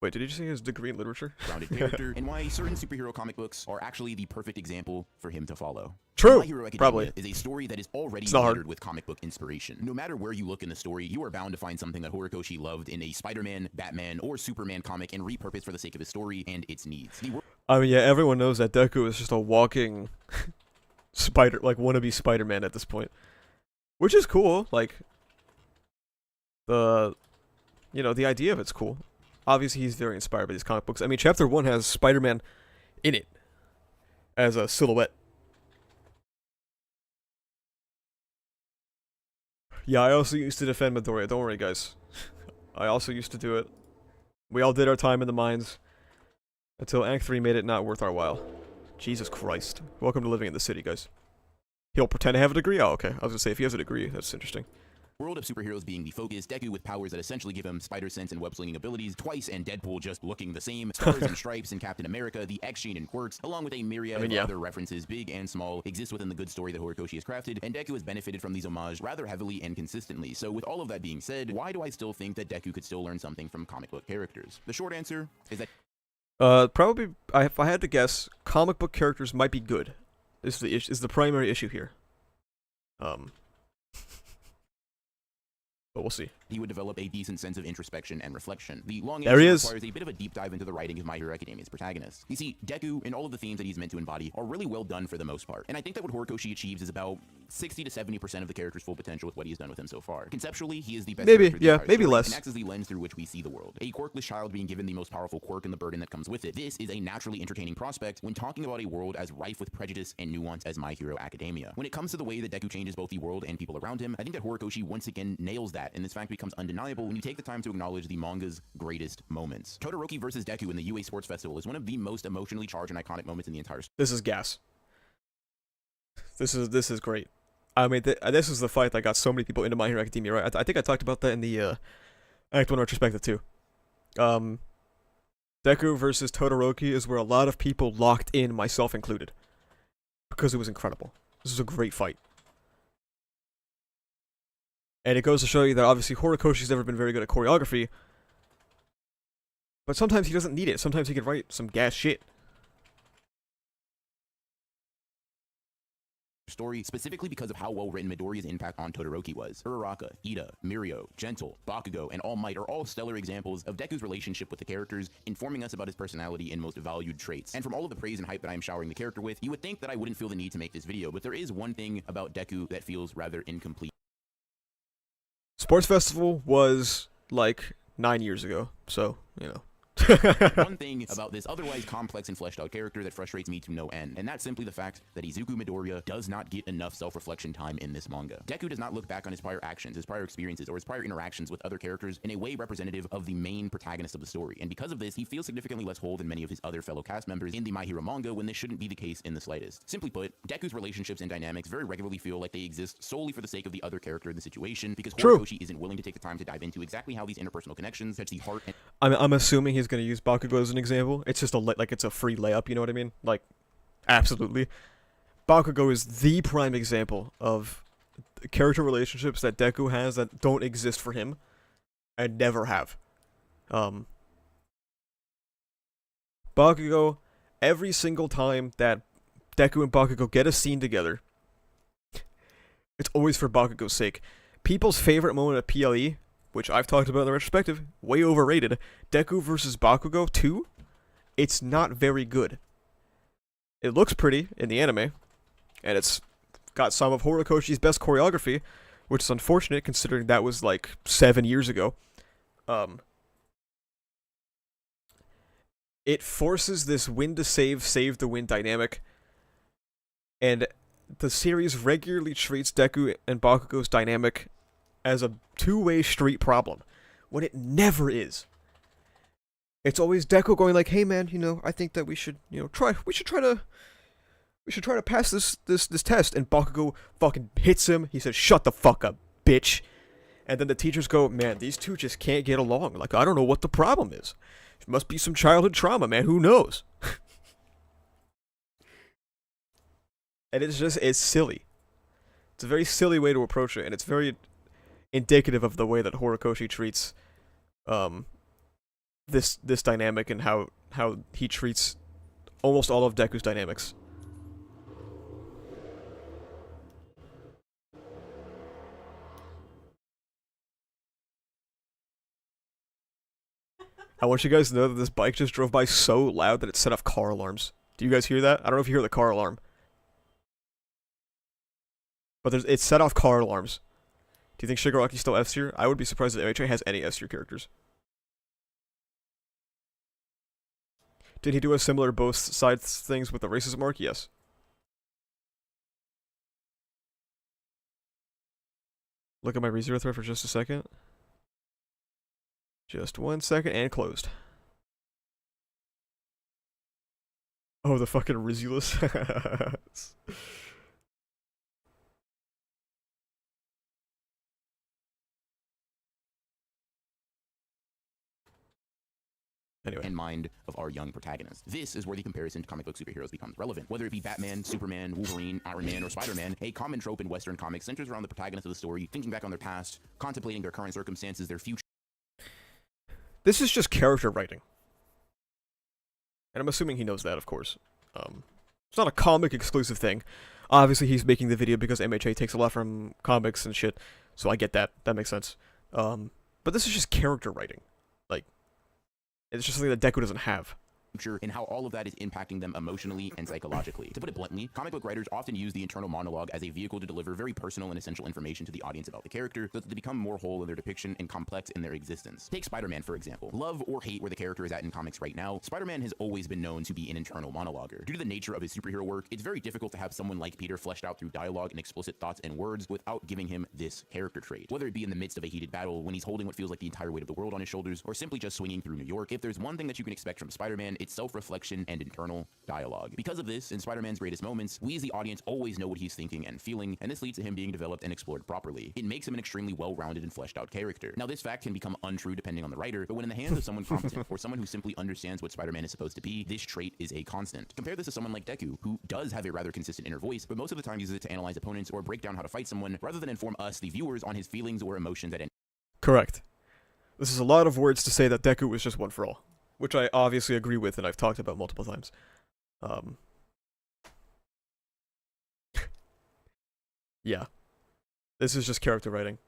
Speaker 1: Wait, did he just say his degree in literature?
Speaker 2: rounded character, and why certain superhero comic books are actually the perfect example for him to follow.
Speaker 1: True,
Speaker 2: My Hero Academia
Speaker 1: probably.
Speaker 2: is a story that is already
Speaker 1: not hard.
Speaker 2: littered with comic book inspiration. No matter where you look in the story, you are bound to find something that Horikoshi loved in a Spider-Man, Batman, or Superman comic and repurposed for the sake of his story and its needs.
Speaker 1: I mean, yeah, everyone knows that Deku is just a walking wannabe Spider-Man at this point. Which is cool, like, the idea of it's cool. Obviously, he's very inspired by these comic books. I mean, Chapter 1 has Spider-Man in it as a silhouette. Yeah, I also used to defend Midoriya. Don't worry, guys. I also used to do it. We all did our time in the mines until Act 3 made it not worth our while. Jesus Christ. Welcome to living in the city, guys. He'll pretend to have a degree? Oh, okay. I was gonna say, if he has a degree, that's interesting.
Speaker 2: World of superheroes being the focus, Deku with powers that essentially give him spider sense and web-slinging abilities, Twice and Deadpool just looking the same, Stars and Stripes and Captain America, the X-Gene and Quirks, along with a myriad of other references, big and small, exist within the good story that Horikoshi has crafted, and Deku has benefited from these homages rather heavily and consistently. So with all of that being said, why do I still think that Deku could still learn something from comic book characters? The short answer is that
Speaker 1: probably, if I had to guess, comic book characters might be good. This is the primary issue here. But we'll see.
Speaker 2: He would develop a decent sense of introspection and reflection. The long
Speaker 1: there he
Speaker 2: answer
Speaker 1: is.
Speaker 2: requires a bit of a deep dive into the writing of My Hero Academia's protagonist. You see, Deku and all of the themes that he's meant to embody are really well done for the most part. And I think that what Horikoshi achieves is about 60 to 70% of the character's full potential with what he's done with him so far. Conceptually, he is the best
Speaker 1: maybe,
Speaker 2: character
Speaker 1: yeah,
Speaker 2: of the
Speaker 1: maybe
Speaker 2: story
Speaker 1: less.
Speaker 2: and acts as the lens through which we see the world. A quirkless child being given the most powerful quirk and the burden that comes with it. This is a naturally entertaining prospect when talking about a world as rife with prejudice and nuance as My Hero Academia. When it comes to the way that Deku changes both the world and people around him, I think that Horikoshi once again nails that, and this fact becomes undeniable when you take the time to acknowledge the manga's greatest moments. Todoroki versus Deku in the UA Sports Festival is one of the most emotionally charged and iconic moments in the entire story.
Speaker 1: This is gas. This is great. I mean, this is the fight that got so many people into My Hero Academia, right? I think I talked about that in the Act 1 retrospective too. Deku versus Todoroki is where a lot of people locked in, myself included, because it was incredible. This is a great fight. And it goes to show you that obviously Horikoshi's never been very good at choreography, but sometimes he doesn't need it. Sometimes he can write some gas shit.
Speaker 2: Story specifically because of how well written Midoriya's impact on Todoroki was. Uraraka, Ida, Mirio, Gentle, Bakugo, and All Might are all stellar examples of Deku's relationship with the characters, informing us about his personality and most valued traits. And from all of the praise and hype that I am showering the character with, you would think that I wouldn't feel the need to make this video, but there is one thing about Deku that feels rather incomplete.
Speaker 1: Sports Festival was like 9 years ago, so, you know.
Speaker 2: One thing about this otherwise complex and fleshed out character that frustrates me to no end, and that's simply the fact that Izuku Midoriya does not get enough self-reflection time in this manga. Deku does not look back on his prior actions, his prior experiences, or his prior interactions with other characters in a way representative of the main protagonist of the story, and because of this, he feels significantly less whole than many of his other fellow cast members in the My Hero manga when this shouldn't be the case in the slightest. Simply put, Deku's relationships and dynamics very regularly feel like they exist solely for the sake of the other character in the situation, because Horikoshi isn't willing to take the time to dive into exactly how these interpersonal connections touch the heart and
Speaker 1: I'm assuming he's gonna use Bakugo as an example. It's just like it's a free layup, you know what I mean? Like, absolutely. Bakugo is the prime example of character relationships that Deku has that don't exist for him and never have. Bakugo, every single time that Deku and Bakugo get a scene together, it's always for Bakugo's sake. People's favorite moment of PLE, which I've talked about in the retrospective, way overrated, Deku versus Bakugo 2, it's not very good. It looks pretty in the anime, and it's got some of Horikoshi's best choreography, which is unfortunate considering that was like 7 years ago. It forces this win to save to win dynamic, and the series regularly treats Deku and Bakugo's dynamic as a two-way street problem, when it never is. It's always Deku going like, "Hey man, you know, I think that we should, you know, try to pass this test," and Bakugo fucking hits him. He says, "Shut the fuck up, bitch." And then the teachers go, "Man, these two just can't get along. Like, I don't know what the problem is. It must be some childhood trauma, man. Who knows?" And it's silly. It's a very silly way to approach it, and it's very indicative of the way that Horikoshi treats this dynamic and how he treats almost all of Deku's dynamics. I want you guys to know that this bike just drove by so loud that it set off car alarms. Do you guys hear that? I don't know if you hear the car alarm. But it set off car alarms. Do you think Shigaraki's still S tier? I would be surprised if MHA has any S tier characters. Did he do a similar both sides things with the racism arc? Yes. Look at my ReZero thread for just a second. Just 1 second, and closed. Oh, the fucking Rizulus. Anyway.
Speaker 2: And mind of our young protagonist. This is where the comparison to comic book superheroes becomes relevant. Whether it be Batman, Superman, Wolverine, Iron Man, or Spider-Man, a common trope in Western comics centers around the protagonist of the story, thinking back on their past, contemplating their current circumstances, their future.
Speaker 1: This is just character writing. And I'm assuming he knows that, of course. It's not a comic exclusive thing. Obviously, he's making the video because MHA takes a lot from comics and shit, so I get that. That makes sense. But this is just character writing. Like, it's just something that Deku doesn't have.
Speaker 2: And how all of that is impacting them emotionally and psychologically. To put it bluntly, comic book writers often use the internal monologue as a vehicle to deliver very personal and essential information to the audience about the character, so that they become more whole in their depiction and complex in their existence. Take Spider-Man, for example. Love or hate where the character is at in comics right now, Spider-Man has always been known to be an internal monologuer. Due to the nature of his superhero work, it's very difficult to have someone like Peter fleshed out through dialogue and explicit thoughts and words without giving him this character trait. Whether it be in the midst of a heated battle, when he's holding what feels like the entire weight of the world on his shoulders, or simply just swinging through New York, if there's one thing that you can expect from Spider-Man, its self-reflection and internal dialogue. Because of this, in Spider-Man's greatest moments, we as the audience always know what he's thinking and feeling, and this leads to him being developed and explored properly. It makes him an extremely well-rounded and fleshed out character. Now, this fact can become untrue depending on the writer, but when in the hands of someone competent or someone who simply understands what Spider-Man is supposed to be, this trait is a constant. Compare this to someone like Deku, who does have a rather consistent inner voice, but most of the time uses it to analyze opponents or break down how to fight someone, rather than inform us, the viewers, on his feelings or emotions at any.
Speaker 1: Correct. This is a lot of words to say that Deku is just one for all, which I obviously agree with and I've talked about multiple times. Yeah. This is just character writing.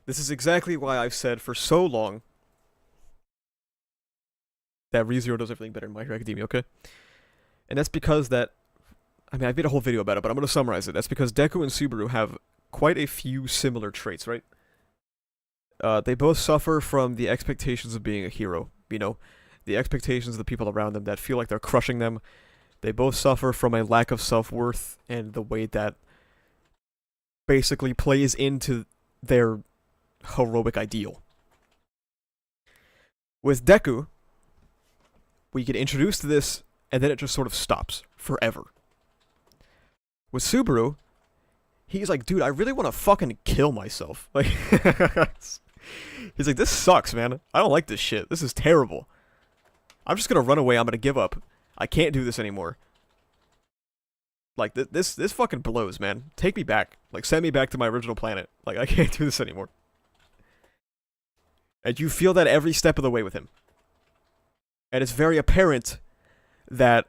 Speaker 1: This is exactly why I've said for so long that ReZero does everything better in My Hero Academia, okay? And that's because that... I mean, I made a whole video about it, but I'm going to summarize it. That's because Deku and Subaru have quite a few similar traits, right? They both suffer from the expectations of being a hero, you know? The expectations of the people around them that feel like they're crushing them. They both suffer from a lack of self-worth and the way that basically plays into their heroic ideal. With Deku, we get introduced to this, and then it just sort of stops forever. With Subaru, he's like, dude, I really want to fucking kill myself. Like, he's like, this sucks, man. I don't like this shit. This is terrible. I'm just gonna run away. I'm gonna give up. I can't do this anymore. Like, this fucking blows, man. Take me back. Like, send me back to my original planet. Like, I can't do this anymore. And you feel that every step of the way with him. And it's very apparent that...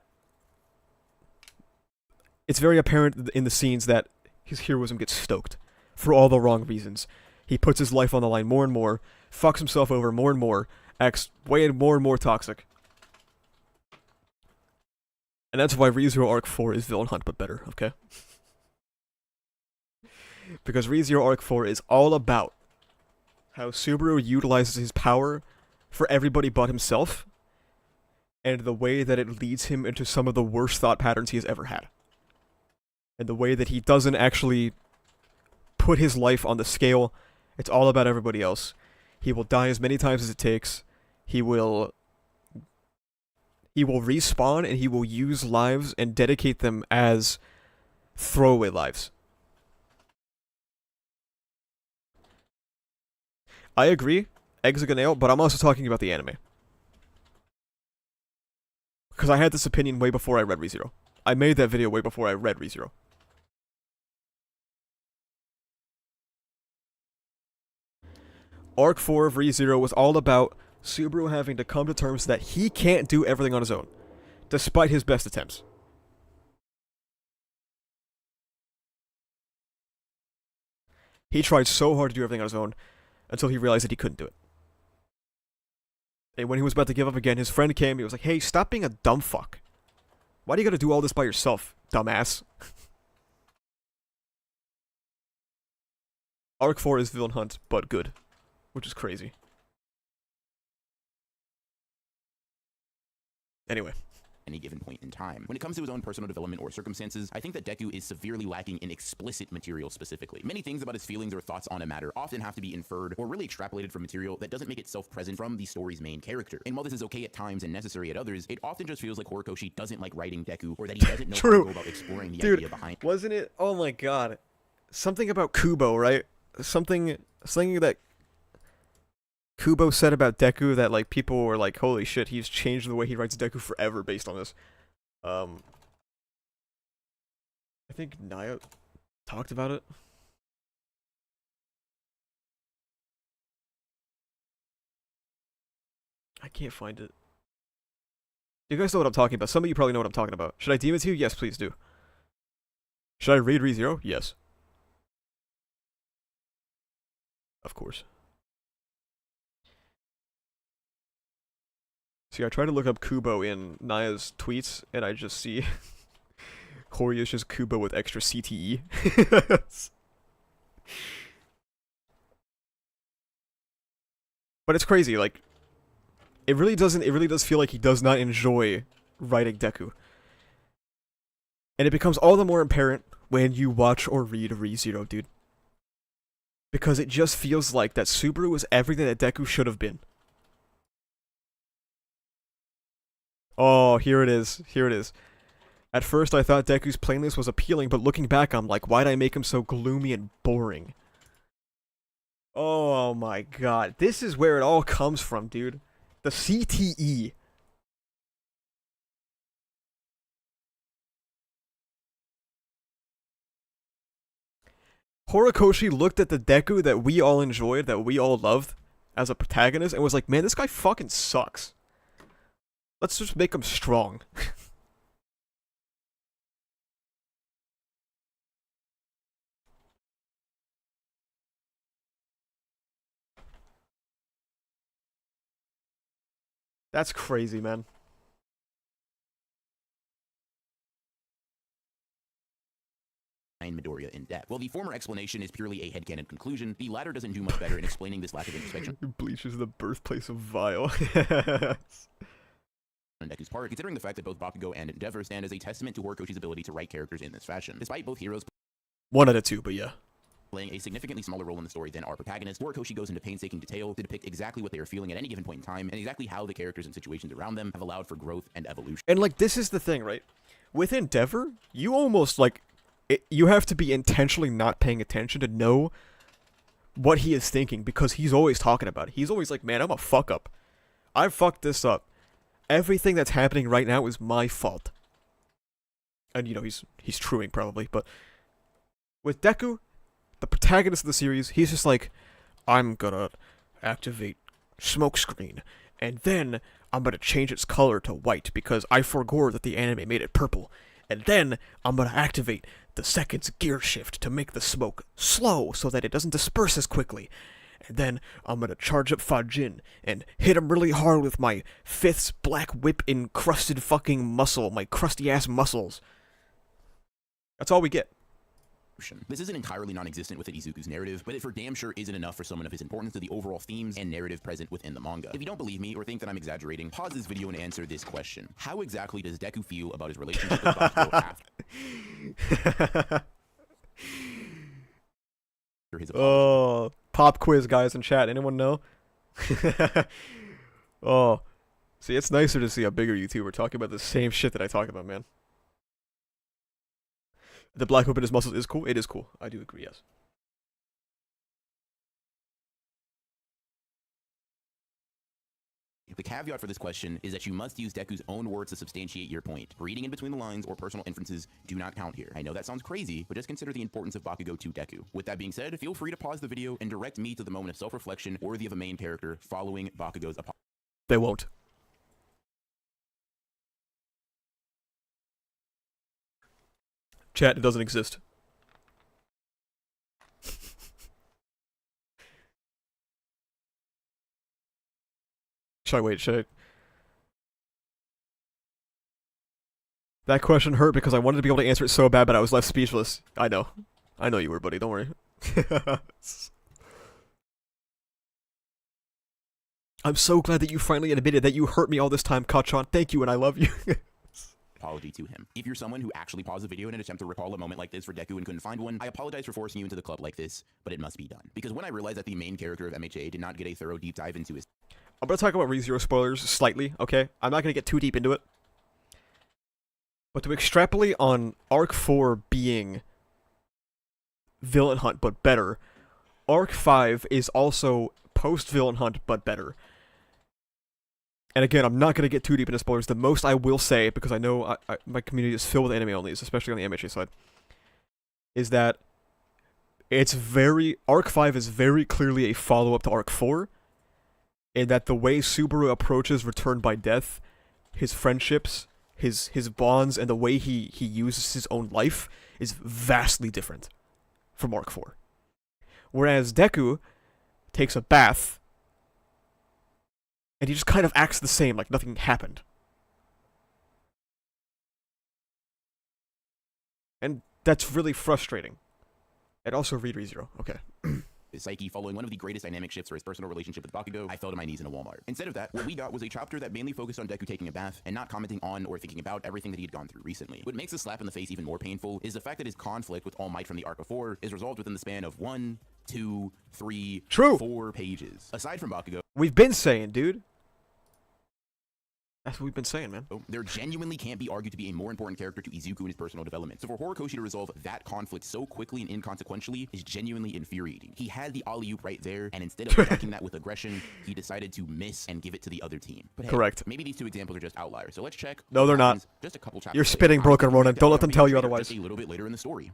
Speaker 1: It's very apparent in the scenes that his heroism gets stoked. For all the wrong reasons. He puts his life on the line more and more. Fucks himself over more and more. Acts way more and more toxic. And that's why ReZero Arc 4 is Villain Hunt, but better, okay? Because ReZero Arc 4 is all about how Subaru utilizes his power for everybody but himself, and the way that it leads him into some of the worst thought patterns he has ever had. And the way that he doesn't actually put his life on the scale. It's all about everybody else. He will die as many times as it takes. He will respawn, and he will use lives and dedicate them as throwaway lives. I agree, Exogonale, but I'm also talking about the anime. Because I had this opinion way before I read ReZero. I made that video way before I read ReZero. Arc 4 of ReZero was all about Subaru having to come to terms that he can't do everything on his own, despite his best attempts. He tried so hard to do everything on his own, until he realized that he couldn't do it. And when he was about to give up again, his friend came, he was like, hey, stop being a dumb fuck. Why do you gotta do all this by yourself, dumbass? Arc 4 is Villain Hunt, but good. Which is crazy. Anyway.
Speaker 2: Any given point in time. When it comes to his own personal development or circumstances, I think that Deku is severely lacking in explicit material specifically. Many things about his feelings or thoughts on a matter often have to be inferred or really extrapolated from material that doesn't make itself present from the story's main character. And while this is okay at times and necessary at others, it often just feels like Horikoshi doesn't like writing Deku, or that he doesn't know how to go about exploring the idea behind.
Speaker 1: Wasn't it? Oh my god. Something about Kubo, right? Something that Kubo said about Deku that, like, people were like, holy shit, he's changed the way he writes Deku forever based on this. I think Naya talked about it. I can't find it. You guys know what I'm talking about. Some of you probably know what I'm talking about. Should I DM it to you? Yes, please do. Should I read ReZero? Yes. Of course. See, I try to look up Kubo in Naya's tweets, and I just see Hori just Kubo with extra CTE. But it's crazy, like, it really does feel like he does not enjoy writing Deku. And it becomes all the more apparent when you watch or read ReZero, dude. Because it just feels like that Subaru is everything that Deku should have been. Oh, here it is. Here it is. At first, I thought Deku's plainness was appealing, but looking back, I'm like, why'd I make him so gloomy and boring? Oh my god. This is where it all comes from, dude. The CTE. Horikoshi looked at the Deku that we all enjoyed, that we all loved, as a protagonist, and was like, man, this guy fucking sucks. Let's just make him strong. That's crazy, man.
Speaker 2: Midoriya in depth. While the former explanation is purely a headcanon conclusion, the latter doesn't do much better in explaining this lack of introspection.
Speaker 1: Bleach is the birthplace of Vile.
Speaker 2: On Deku's part, considering the fact that both Bakugo and Endeavor stand as a testament to Horikoshi's ability to write characters in this fashion. Despite both heroes
Speaker 1: 1 out of 2, but yeah.
Speaker 2: Playing a significantly smaller role in the story than our protagonist, Horikoshi goes into painstaking detail to depict exactly what they are feeling at any given point in time, and exactly how the characters and situations around them have allowed for growth and evolution.
Speaker 1: And like, this is the thing, right? With Endeavor, you almost like, you have to be intentionally not paying attention to know what he is thinking, because he's always talking about it. He's always like, man, I'm a fuck up. I fucked this up. Everything that's happening right now is my fault. And you know, he's truing probably, but with Deku, the protagonist of the series, he's just like, I'm gonna activate smokescreen, and then I'm gonna change its color to white because I forgot that the anime made it purple, and then I'm gonna activate the second's gear shift to make the smoke slow so that it doesn't disperse as quickly, and then I'm gonna charge up Fajin and hit him really hard with my fifth's black whip encrusted fucking muscle, my crusty ass muscles. That's all we get.
Speaker 2: This isn't entirely non-existent within Izuku's narrative, but it for damn sure isn't enough for someone of his importance to the overall themes and narrative present within the manga. If you don't believe me or think that I'm exaggerating, pause this video and answer this question. How exactly does Deku feel about his relationship with Bakugo after his apology?
Speaker 1: Oh, pop quiz, guys in chat. Anyone know? Oh, see, it's nicer to see a bigger YouTuber talking about the same shit that I talk about, man. The black whip in his muscles is cool. It is cool. I do agree, yes.
Speaker 2: The caveat for this question is that you must use Deku's own words to substantiate your point. Reading in between the lines or personal inferences do not count here. I know that sounds crazy, but just consider the importance of Bakugo to Deku. With that being said, feel free to pause the video and direct me to the moment of self-reflection worthy of a main character following Bakugo's apology.
Speaker 1: They won't. Chat, it doesn't exist. Should I? That question hurt because I wanted to be able to answer it so bad, but I was left speechless. I know you were, buddy. Don't worry. I'm so glad that you finally admitted that you hurt me all this time, Kachan. Thank you, and I love you.
Speaker 2: Apology to him. If you're someone who actually paused the video in an attempt to recall a moment like this for Deku and couldn't find one, I apologize for forcing you into the club like this, but it must be done. Because when I realized that the main character of MHA did not get a thorough deep dive into his...
Speaker 1: I'm gonna talk about ReZero spoilers slightly, okay? I'm not gonna get too deep into it. But to extrapolate on Arc 4 being Villain Hunt but better, Arc 5 is also post-Villain Hunt but better. And again, I'm not going to get too deep into spoilers. The most I will say, because I know my community is filled with anime onlys, especially on the MHA side, is that Arc 5 is very clearly a follow-up to Arc 4, in that the way Subaru approaches Return by Death, his friendships, his bonds, and the way he uses his own life is vastly different from Arc 4. Whereas Deku takes a bath, and he just kind of acts the same, like nothing happened. And that's really frustrating. And also read ReZero. Okay.
Speaker 2: His psyche following one of the greatest dynamic shifts for his personal relationship with Bakugo, I fell to my knees in a Walmart. Instead of that, what we got was a chapter that mainly focused on Deku taking a bath and not commenting on or thinking about everything that he had gone through recently. What makes the slap in the face even more painful is the fact that his conflict with All Might from the arc before is resolved within the span of 1, 2, 3,
Speaker 1: True.
Speaker 2: 4 pages. Aside from Bakugo,
Speaker 1: We've been saying, dude. That's what we've been saying, man.
Speaker 2: There genuinely can't be argued to be a more important character to Izuku in his personal development. So for Horikoshi to resolve that conflict so quickly and inconsequentially is genuinely infuriating. He had the alley-oop right there, and instead of attacking that with aggression, he decided to miss and give it to the other team. But hey,
Speaker 1: correct.
Speaker 2: Maybe these two examples are just outliers. So let's check.
Speaker 1: No, they're not.
Speaker 2: Just a couple chapters
Speaker 1: You're spitting, Broken Ronin. Don't let them tell you otherwise.
Speaker 2: Just a little bit later in the story.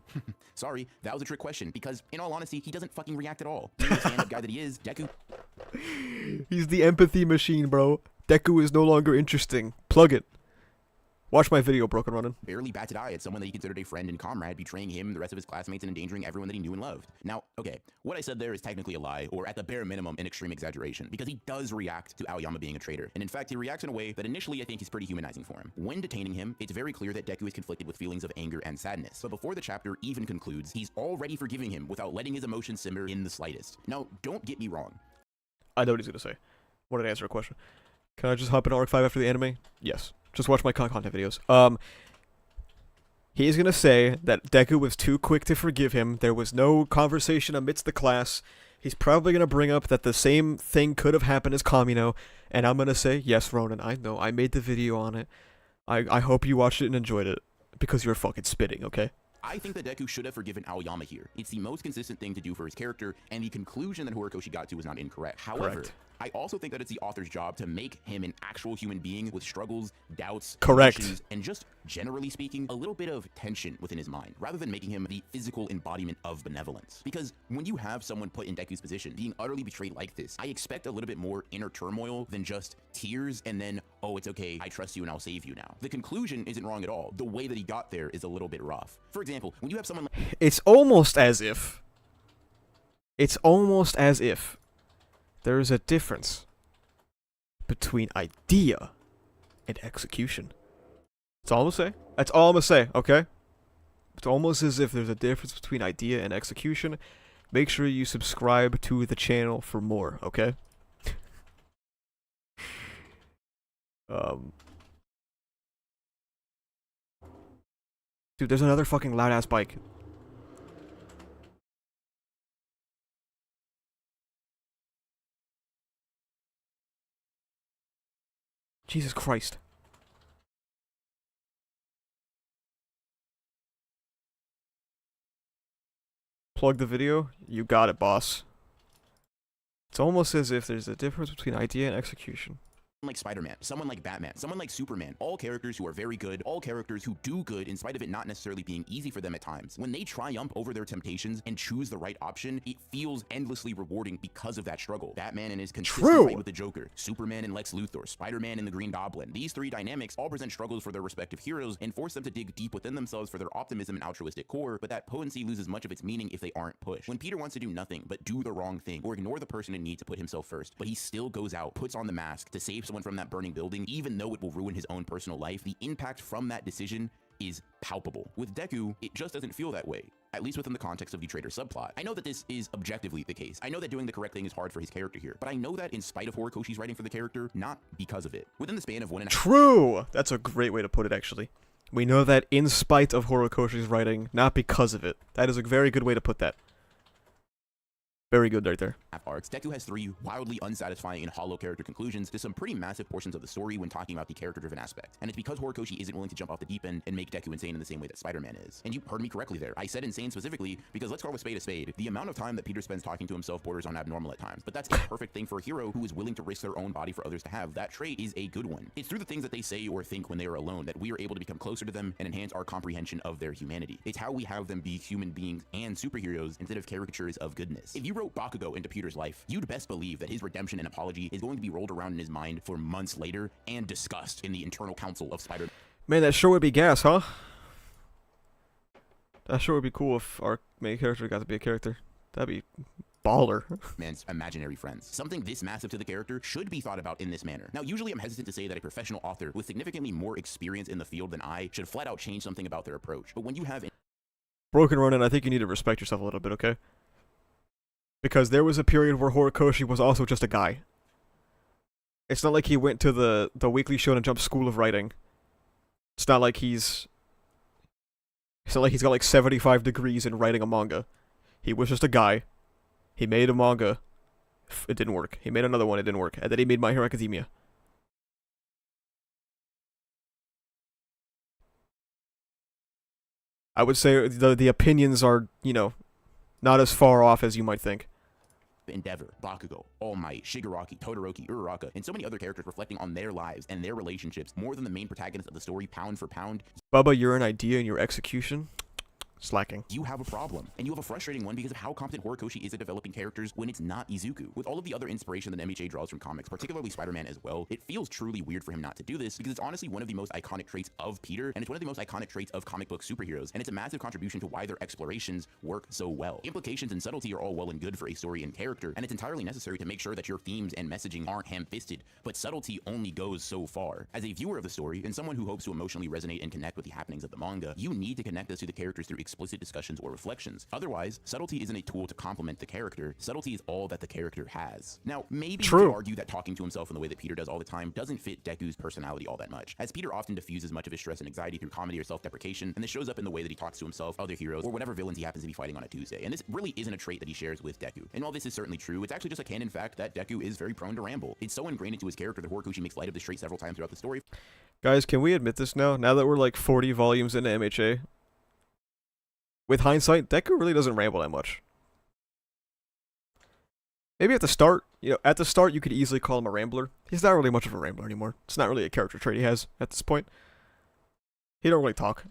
Speaker 2: Sorry, that was a trick question, because in all honesty, he doesn't fucking react at all. Being the stand-up guy that he is, Deku...
Speaker 1: He's the empathy machine, bro. Deku is no longer interesting. Plug it. Watch my video, Broken Ronin.
Speaker 2: Barely batted eye at someone that he considered a friend and comrade, betraying him, the rest of his classmates, and endangering everyone that he knew and loved. Now, okay, what I said there is technically a lie, or at the bare minimum, an extreme exaggeration, because he does react to Aoyama being a traitor. And in fact, he reacts in a way that initially I think is pretty humanizing for him. When detaining him, it's very clear that Deku is conflicted with feelings of anger and sadness. But before the chapter even concludes, he's already forgiving him without letting his emotions simmer in the slightest. Now, don't get me wrong.
Speaker 1: I know what he's gonna say. Wanted to answer a question. Can I just hop into Arc 5 after the anime? Yes. Just watch my content videos. He's gonna say that Deku was too quick to forgive him. There was no conversation amidst the class. He's probably gonna bring up that the same thing could have happened as Kamino, and I'm gonna say, yes, Ronan, I know. I made the video on it. I hope you watched it and enjoyed it, because you're fucking spitting, okay?
Speaker 2: I think that Deku should have forgiven Aoyama here. It's the most consistent thing to do for his character, and the conclusion that Horikoshi got to was not incorrect. However,
Speaker 1: correct.
Speaker 2: I also think that it's the author's job to make him an actual human being with struggles, doubts,
Speaker 1: correct,
Speaker 2: issues, and just, generally speaking, a little bit of tension within his mind, rather than making him the physical embodiment of benevolence. Because when you have someone put in Deku's position, being utterly betrayed like this, I expect a little bit more inner turmoil than just tears and then, oh, it's okay, I trust you and I'll save you now. The conclusion isn't wrong at all. The way that he got there is a little bit rough. For example, when you have someone like...
Speaker 1: It's almost as if there's a difference between idea and execution. That's all I'm gonna say. That's all I'm gonna say, okay? It's almost as if there's a difference between idea and execution. Make sure you subscribe to the channel for more, okay? Dude, there's another fucking loud-ass bike. Jesus Christ. Plug the video? You got it, boss. It's almost as if there's a difference between idea and execution.
Speaker 2: Like Spider-Man, someone like Batman, someone like Superman, all characters who are very good, all characters who do good in spite of it not necessarily being easy for them at times. When they triumph over their temptations and choose the right option, it feels endlessly rewarding because of that struggle. Batman and his consistent fight with the Joker, Superman and Lex Luthor, Spider-Man and the Green Goblin. These three dynamics all present struggles for their respective heroes and force them to dig deep within themselves for their optimism and altruistic core, but that potency loses much of its meaning if they aren't pushed. When Peter wants to do nothing but do the wrong thing or ignore the person in need to put himself first, but he still goes out, puts on the mask to save someone from that burning building, even though it will ruin his own personal life, the impact from that decision is palpable. With Deku, it just doesn't feel that way, at least within the context of the traitor subplot. I know that this is objectively the case. I know that doing the correct thing is hard for his character here, but I know that in spite of Horikoshi's writing for the character, not because of it. Within the span of 1.5...
Speaker 1: True! That's a great way to put it, actually. We know that in spite of Horikoshi's writing, not because of it. That is a very good way to put that. Very good right there.
Speaker 2: Arcs, Deku has 3 wildly unsatisfying and hollow character conclusions to some pretty massive portions of the story when talking about the character-driven aspect. And it's because Horikoshi isn't willing to jump off the deep end and make Deku insane in the same way that Spider-Man is. And you heard me correctly there. I said insane specifically because let's call a spade a spade. The amount of time that Peter spends talking to himself borders on abnormal at times. But that's a perfect thing for a hero who is willing to risk their own body for others to have. That trait is a good one. It's through the things that they say or think when they are alone that we are able to become closer to them and enhance our comprehension of their humanity. It's how we have them be human beings and superheroes instead of caricatures of goodness. If you wrote Bakugo into Peter's life, you'd best believe that his redemption and apology is going to be rolled around in his mind for months later and discussed in the internal council of Spider-Man.
Speaker 1: Man, that sure would be gas, huh? That sure would be cool if our main character got to be a character. That'd be baller.
Speaker 2: Man's imaginary friends. Something this massive to the character should be thought about in this manner. Now, usually I'm hesitant to say that a professional author with significantly more experience in the field than I should flat out change something about their approach. But when you have...
Speaker 1: Broken Ronin, I think you need to respect yourself a little bit, okay? Because there was a period where Horikoshi was also just a guy. It's not like he went to the Weekly Shonen Jump School of Writing. It's not like he's not like he's got like 75 degrees in writing a manga. He was just a guy. He made a manga. It didn't work. He made another one, it didn't work. And then he made My Hero Academia. I would say the opinions are, you know, not as far off as you might think.
Speaker 2: Endeavor, Bakugo, All Might, Shigaraki, Todoroki, Uraraka, and so many other characters reflecting on their lives and their relationships more than the main protagonist of the story pound for pound.
Speaker 1: Bubba, you're an idea and your execution slacking.
Speaker 2: You have a problem, and you have a frustrating one because of how competent Horikoshi is at developing characters when it's not Izuku. With all of the other inspiration that MHA draws from comics, particularly Spider-Man as well, it feels truly weird for him not to do this because it's honestly one of the most iconic traits of Peter, and it's one of the most iconic traits of comic book superheroes, and it's a massive contribution to why their explorations work so well. Implications and subtlety are all well and good for a story and character, and it's entirely necessary to make sure that your themes and messaging aren't ham-fisted, but subtlety only goes so far. As a viewer of the story, and someone who hopes to emotionally resonate and connect with the happenings of the manga, you need to connect us to the characters through explicit discussions or reflections. Otherwise, subtlety isn't a tool to complement the character. Subtlety is all that the character has. Now, maybe you could argue that talking to himself in the way that Peter does all the time doesn't fit Deku's personality all that much, as Peter often diffuses much of his stress and anxiety through comedy or self-deprecation, and this shows up in the way that he talks to himself, other heroes, or whatever villains he happens to be fighting on a Tuesday. And this really isn't a trait that he shares with Deku. And while this is certainly true, it's actually just a canon fact that Deku is very prone to ramble. It's so ingrained into his character that Horikoshi makes light of this trait several times throughout the story.
Speaker 1: Guys, can we admit this now? Now that we're like 40 volumes into MHA? With hindsight, Deku really doesn't ramble that much. Maybe at the start, you know, at the start you could easily call him a rambler. He's not really much of a rambler anymore. It's not really a character trait he has at this point. He don't really talk.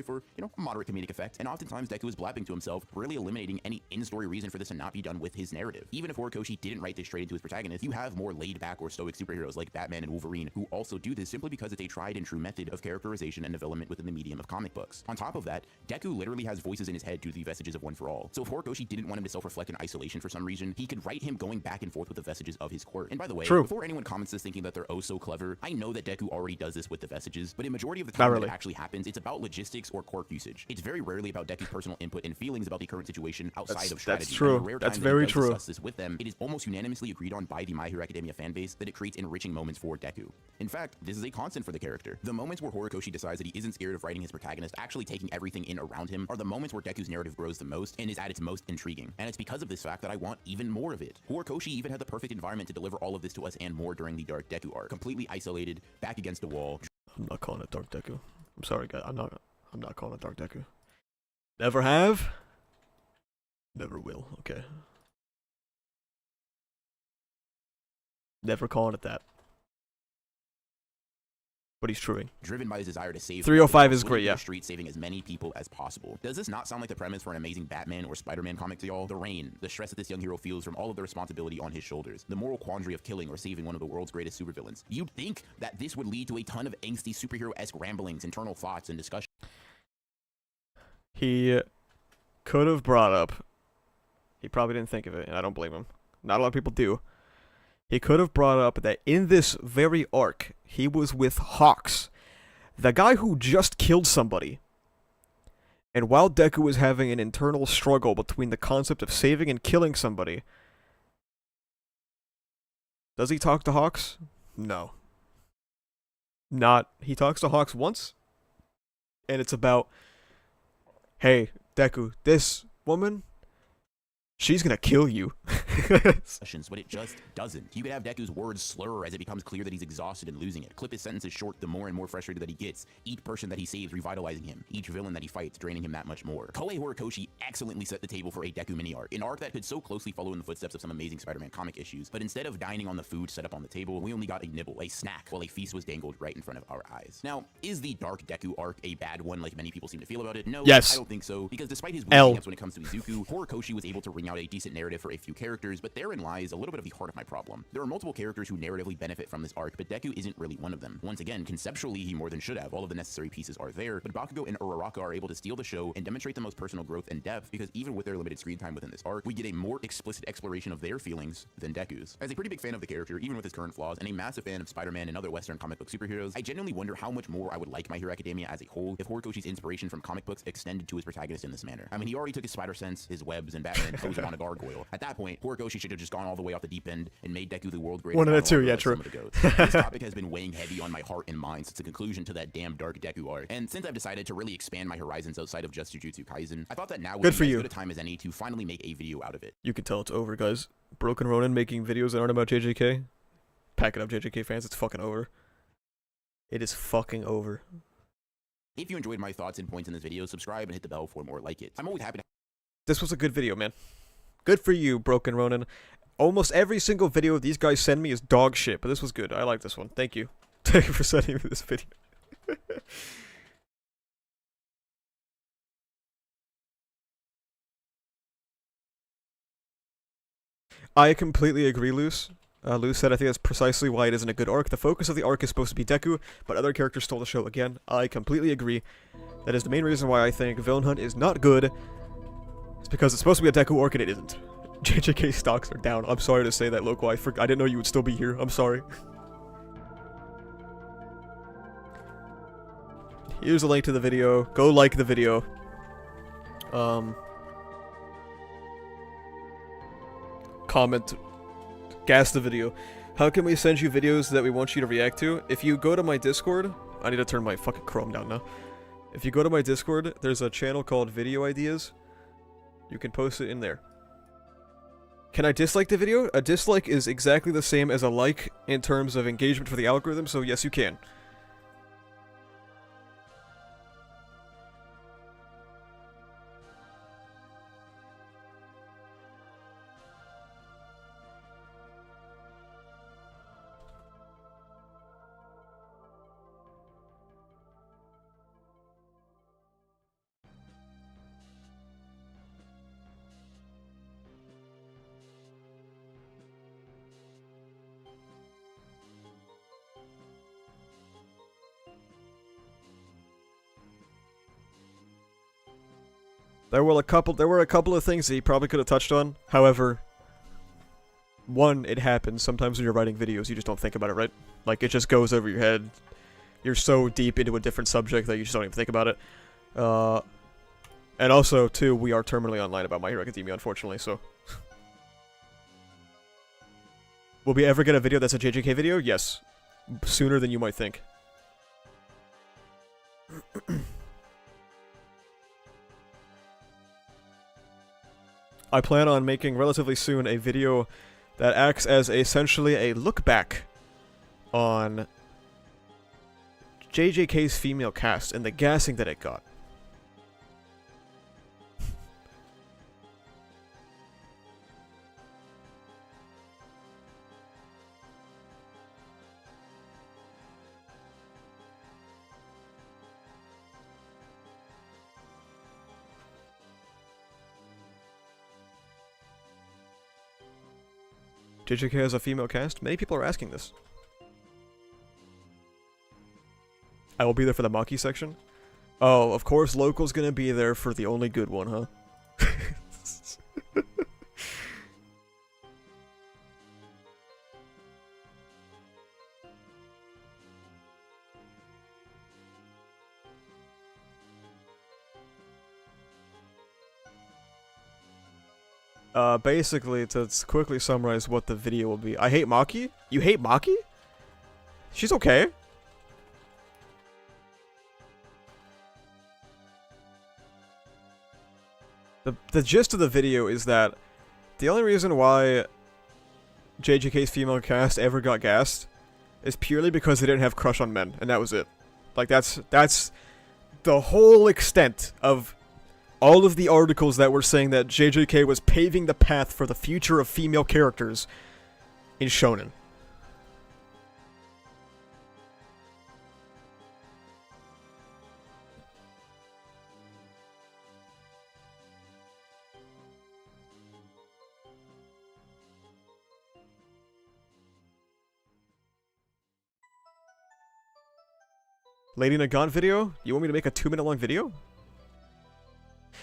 Speaker 2: For, you know, a moderate comedic effect, and oftentimes Deku is blabbing to himself, really eliminating any in-story reason for this to not be done with his narrative. Even if Horikoshi didn't write this straight into his protagonist, you have more laid-back or stoic superheroes like Batman and Wolverine who also do this simply because it's a tried and true method of characterization and development within the medium of comic books. On top of that, Deku literally has voices in his head due to the vestiges of One for All. So if Horikoshi didn't want him to self-reflect in isolation for some reason, he could write him going back and forth with the vestiges of his quirk. And by the way, before anyone comments this thinking that they're oh so clever, I know that Deku already does this with the vestiges, but in majority of the time when it actually happens, it's about logistics or quirk usage. It's very rarely about Deku's personal input and feelings about the current situation outside of strategy.
Speaker 1: That's true. That's very true.
Speaker 2: Discuss this with them, it is almost unanimously agreed on by the My Hero Academia fanbase that it creates enriching moments for Deku. In fact, this is a constant for the character. The moments where Horikoshi decides that he isn't scared of writing his protagonist actually taking everything in around him are the moments where Deku's narrative grows the most and is at its most intriguing. And it's because of this fact that I want even more of it. Horikoshi even had the perfect environment to deliver all of this to us and more during the Dark Deku arc. Completely isolated, back against a wall.
Speaker 1: I'm not calling it Dark Deku. I'm sorry, guys. I'm not calling it Dark Deku. Never have. Never will. Okay. Never calling it that. But he's truing.
Speaker 2: Driven by his desire to save
Speaker 1: 305 is great, yeah.
Speaker 2: The street, saving as many people as possible. Does this not sound like the premise for an amazing Batman or Spider-Man comic to y'all? The rain, the stress that this young hero feels from all of the responsibility on his shoulders, the moral quandary of killing or saving one of the world's greatest supervillains. You'd think that this would lead to a ton of angsty superhero-esque ramblings, internal thoughts, and discussion.
Speaker 1: He could have brought up, he probably didn't think of it, and I don't blame him. Not a lot of people do. He could have brought up that in this very arc, he was with Hawks, the guy who just killed somebody. And while Deku was having an internal struggle between the concept of saving and killing somebody, does he talk to Hawks? No. He talks to Hawks once, and it's about, hey, Deku, this woman, she's gonna kill you.
Speaker 2: But it just doesn't. You could have Deku's words slur as it becomes clear that he's exhausted and losing it. Clip his sentences short the more and more frustrated that he gets. Each person that he saves revitalizing him. Each villain that he fights draining him that much more. Koei Horikoshi excellently set the table for a Deku mini arc. An arc that could so closely follow in the footsteps of some amazing Spider-Man comic issues. But instead of dining on the food set up on the table, we only got a nibble, a snack, while a feast was dangled right in front of our eyes. Now, is the Dark Deku arc a bad one like many people seem to feel about it? No,
Speaker 1: yes.
Speaker 2: I don't think so. Because despite his weak when it comes to Izuku, Horikoshi was able to wring out a decent narrative for a few characters, but therein lies a little bit of the heart of my problem. There are multiple characters who narratively benefit from this arc, but Deku isn't really one of them. Once again, conceptually, he more than should have. All of the necessary pieces are there, but Bakugo and Uraraka are able to steal the show and demonstrate the most personal growth and depth, because even with their limited screen time within this arc, we get a more explicit exploration of their feelings than Deku's. As a pretty big fan of the character, even with his current flaws, and a massive fan of Spider-Man and other Western comic book superheroes, I genuinely wonder how much more I would like My Hero Academia as a whole if Horikoshi's inspiration from comic books extended to his protagonist in this manner. I mean, he already took his spider sense, his webs, and Batman and posed him on a gargoyle. At that point, Horikoshi should have just gone all the way off the deep end and made Deku the world greatest.
Speaker 1: One of the two, yeah, true.
Speaker 2: This topic has been weighing heavy on my heart and mind since the conclusion to that damn Dark Deku arc. And since I've decided to really expand my horizons outside of just Jujutsu Kaisen, I thought that now would be as good a time as any to finally make a video out of it.
Speaker 1: You can tell it's over, guys. Broken Ronin making videos that aren't about JJK. Pack it up, JJK fans. It's fucking over. It is fucking over.
Speaker 2: If you enjoyed my thoughts and points in this video, subscribe and hit the bell for more like it. I'm always happy to...
Speaker 1: This was a good video, man. Good for you, Broken Ronin. Almost every single video these guys send me is dog shit, but this was good. I like this one. Thank you. Thank you for sending me this video. I completely agree, Luce. Luce said, I think that's precisely why it isn't a good arc. The focus of the arc is supposed to be Deku, but other characters stole the show again. I completely agree. That is the main reason why I think Villain Hunt is not good. It's because it's supposed to be a Deku arc and it isn't. JJK stocks are down. I'm sorry to say that, Loco. I didn't know you would still be here. I'm sorry. Here's a link to the video. Go like the video. Comment. Gas the video. How can we send you videos that we want you to react to? If you go to my Discord... I need to turn my fucking Chrome down now. If you go to my Discord, there's a channel called Video Ideas. You can post it in there. Can I dislike the video? A dislike is exactly the same as a like in terms of engagement for the algorithm, so yes, you can. There were a couple of things that he probably could have touched on. However, one, it happens. Sometimes when you're writing videos, you just don't think about it, right? Like, it just goes over your head. You're so deep into a different subject that you just don't even think about it. And also, too, we are terminally online about My Hero Academia, unfortunately, so... Will we ever get a video that's a JJK video? Yes. Sooner than you might think. I plan on making relatively soon a video that acts as essentially a look back on JJK's female cast and the gassing that it got. JJK has a female cast? Many people are asking this. I will be there for the Maki section. Oh, of course, Local's gonna be there for the only good one, huh? Basically, to quickly summarize what the video will be. I hate Maki? You hate Maki? She's okay. The gist of the video is that the only reason why JJK's female cast ever got gassed is purely because they didn't have crush on men, and that was it. Like, that's the whole extent of all of the articles that were saying that JJK was paving the path for the future of female characters in Shonen. Lady Nagan video? You want me to make a 2-minute long video?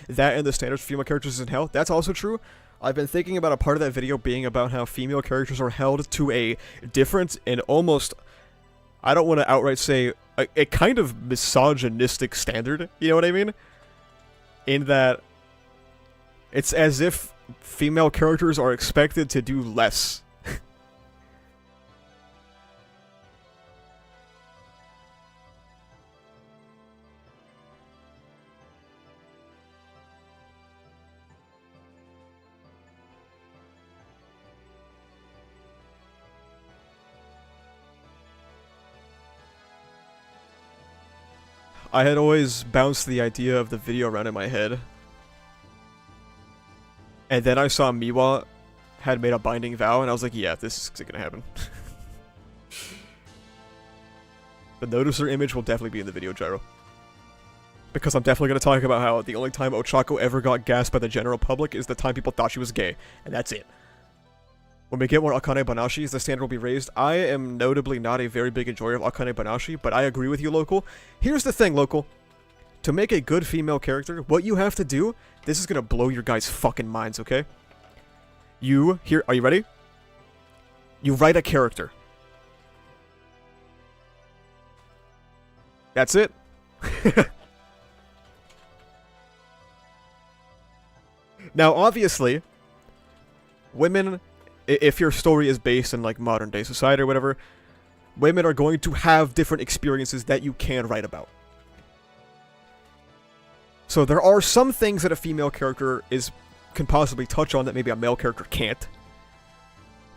Speaker 1: That and the standards for female characters in hell? That's also true. I've been thinking about a part of that video being about how female characters are held to a different and almost, I don't want to outright say, a kind of misogynistic standard. You know what I mean? In that it's as if female characters are expected to do less. I had always bounced the idea of the video around in my head. And then I saw Miwa had made a binding vow, and I was like, yeah, this is gonna happen. The noticer image will definitely be in the video, Gyro. Because I'm definitely gonna talk about how the only time Ochako ever got gassed by the general public is the time people thought she was gay. And that's it. When we get more Akane Banashis, the standard will be raised. I am notably not a very big enjoyer of Akane Banashi, but I agree with you, Local. Here's the thing, Local. To make a good female character, what you have to do, this is gonna blow your guys' fucking minds, okay? Are you ready? You write a character. That's it. Now, obviously, women, if your story is based in, like, modern-day society or whatever, women are going to have different experiences that you can write about. So there are some things that a female character can possibly touch on that maybe a male character can't.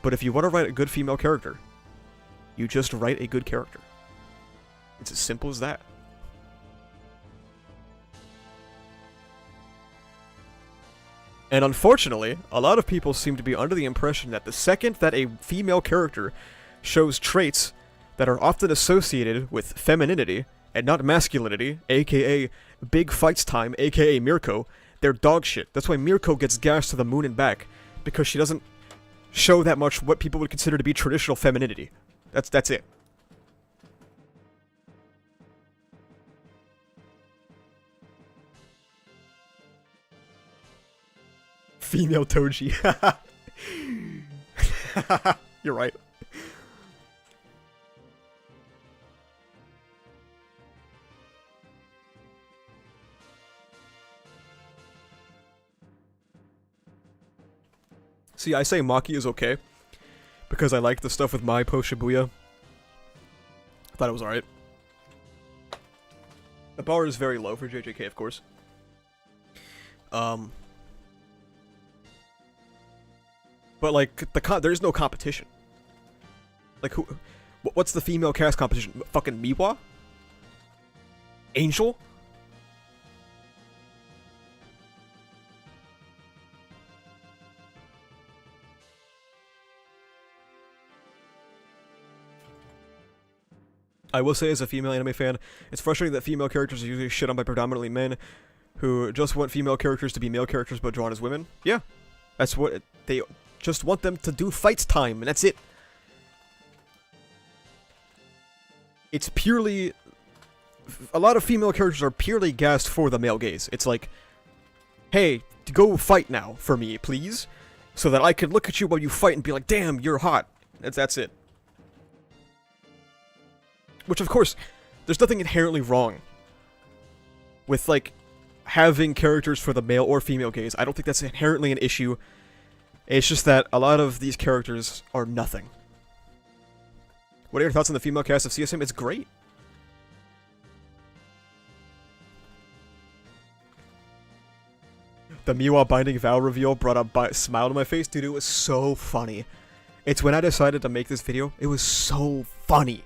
Speaker 1: But if you want to write a good female character, you just write a good character. It's as simple as that. And unfortunately, a lot of people seem to be under the impression that the second that a female character shows traits that are often associated with femininity and not masculinity, aka big fights time, aka Mirko, they're dog shit. That's why Mirko gets gassed to the moon and back, because she doesn't show that much what people would consider to be traditional femininity. That's it. Female Toji. You're right. See, I say Maki is okay, because I like the stuff with Mai post Shibuya. I thought it was alright. The bar is very low for JJK, of course. But, like, there's no competition. Like, what's the female cast competition? Fucking Miwa? Angel? I will say, as a female anime fan, it's frustrating that female characters are usually shit on by predominantly men who just want female characters to be male characters but drawn as women. Yeah. That's what they just want them to do fights time, and that's it. It's purely... A lot of female characters are purely gassed for the male gaze. It's like, hey, go fight now for me, please, so that I can look at you while you fight and be like, damn, you're hot. That's it. Which, of course, there's nothing inherently wrong with, like, having characters for the male or female gaze. I don't think that's inherently an issue. It's just that a lot of these characters are nothing. What are your thoughts on the female cast of CSM? It's great. The Miwa binding vow reveal brought a smile to my face. Dude, it was so funny. It's when I decided to make this video. It was so funny.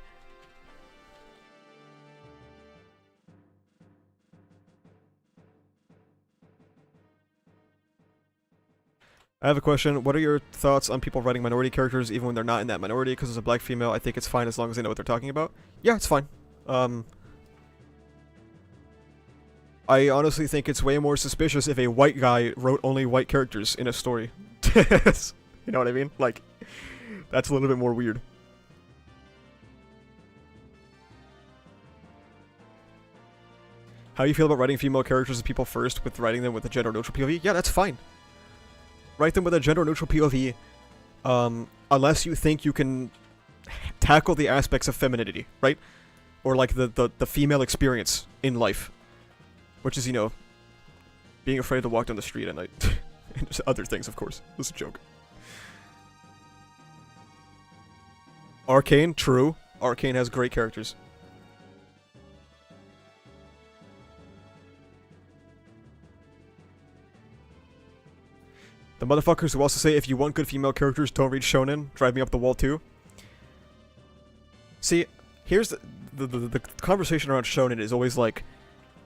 Speaker 1: I have a question. What are your thoughts on people writing minority characters even when they're not in that minority? Because as a black female, I think it's fine as long as they know what they're talking about. Yeah, it's fine. I honestly think it's way more suspicious if a white guy wrote only white characters in a story. You know what I mean? Like, that's a little bit more weird. How do you feel about writing female characters as people first with writing them with a gender-neutral POV? Yeah, that's fine. Write them with a gender-neutral POV, unless you think you can tackle the aspects of femininity, right? Or like the female experience in life. Which is, you know, being afraid to walk down the street at night. And just other things, of course. It was a joke. Arcane, true. Arcane has great characters. The motherfuckers who also say, if you want good female characters, don't read Shonen. Drive me up the wall, too. See, here's the conversation around Shonen is always like,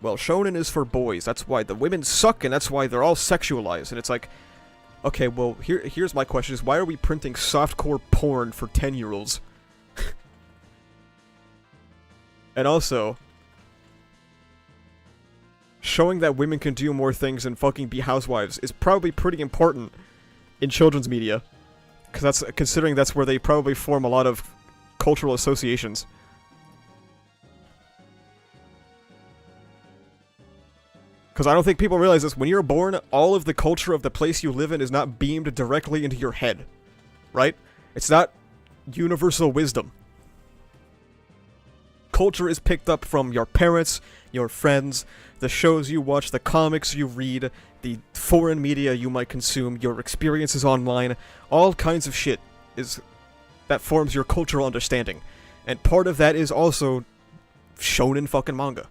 Speaker 1: well, shonen is for boys, that's why the women suck, and that's why they're all sexualized. And it's like, okay, well, here's my question, is why are we printing softcore porn for 10-year-olds? And also, showing that women can do more things than fucking be housewives is probably pretty important in children's media. Considering that's where they probably form a lot of cultural associations. Because I don't think people realize this. When you're born, all of the culture of the place you live in is not beamed directly into your head. Right? It's not universal wisdom. Culture is picked up from your parents, your friends, the shows you watch, the comics you read, the foreign media you might consume, your experiences online, all kinds of shit that forms your cultural understanding. And part of that is also shonen fucking manga.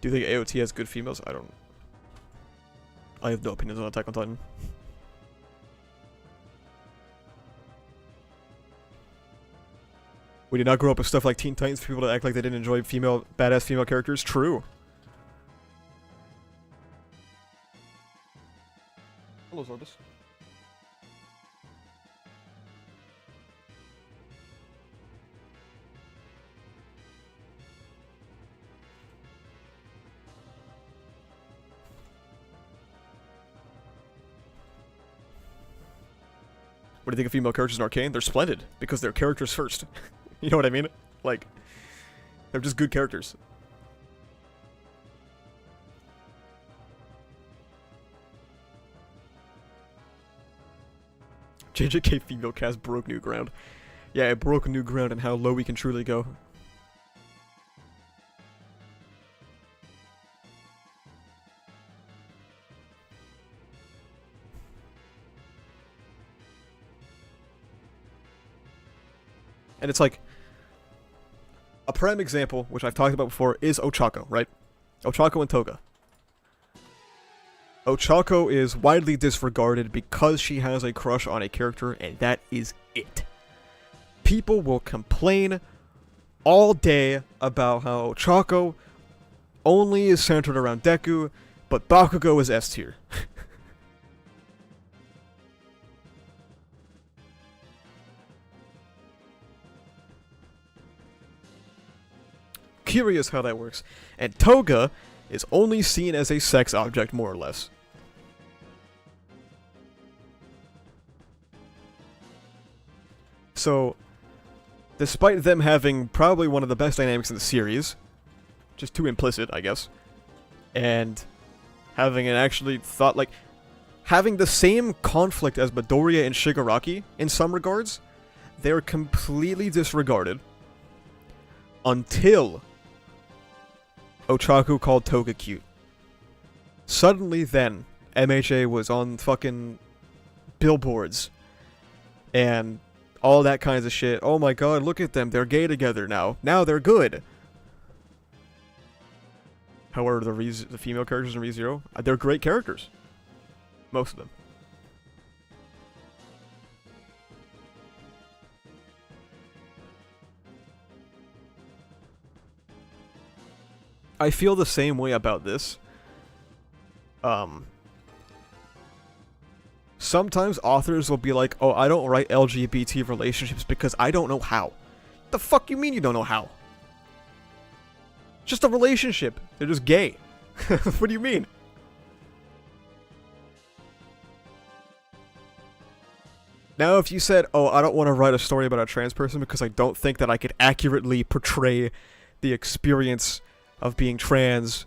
Speaker 1: Do you think AOT has good females? I have no opinions on Attack on Titan. We did not grow up with stuff like Teen Titans for people to act like they didn't enjoy badass female characters. True. Hello, Zorbus. What do you think of female characters in Arcane? They're splendid, because they're characters first. You know what I mean? Like, they're just good characters. JJK female cast broke new ground. Yeah, it broke new ground and how low we can truly go. And it's like, a prime example, which I've talked about before, is Ochako, right? Ochako and Toga. Ochako is widely disregarded because she has a crush on a character, and that is it. People will complain all day about how Ochako only is centered around Deku, but Bakugo is S tier. Curious how that works. And Toga is only seen as a sex object, more or less. So, despite them having probably one of the best dynamics in the series, just too implicit, I guess, and having an actually thought, like, having the same conflict as Midoriya and Shigaraki in some regards, they're completely disregarded until Ochako called Toga cute. Suddenly then, MHA was on fucking billboards and all that kinds of shit. Oh my god, look at them, they're gay together now. Now they're good. However, the female characters in ReZero, they're great characters. Most of them. I feel the same way about this. Sometimes authors will be like, oh, I don't write LGBT relationships because I don't know how. The fuck you mean you don't know how? Just a relationship. They're just gay. What do you mean? Now if you said, oh, I don't want to write a story about a trans person because I don't think that I could accurately portray the experience of being trans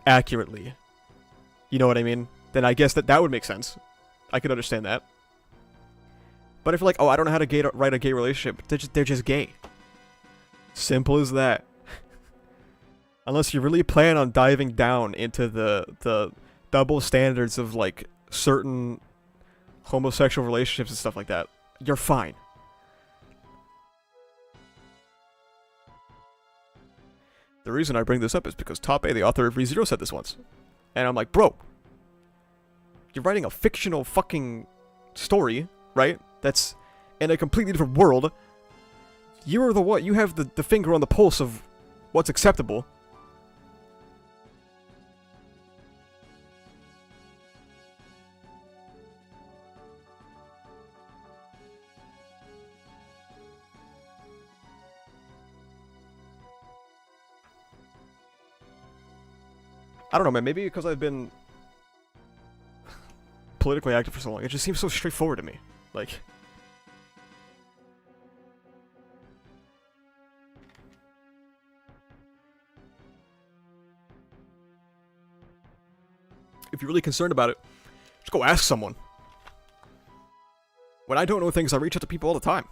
Speaker 1: accurately. You know what I mean? Then I guess that would make sense. I could understand that. But if you're like, oh, I don't know how to write a gay relationship, they're just gay. Simple as that. Unless you really plan on diving down into the double standards of, like, certain homosexual relationships and stuff like that, you're fine. The reason I bring this up is because Top A, the author of ReZero, said this once. And I'm like, bro, you're writing a fictional fucking story, right? That's in a completely different world. You're the what? You have the finger on the pulse of what's acceptable. I don't know, man. Maybe because I've been politically active for so long, it just seems so straightforward to me. Like, if you're really concerned about it, just go ask someone. When I don't know things, I reach out to people all the time.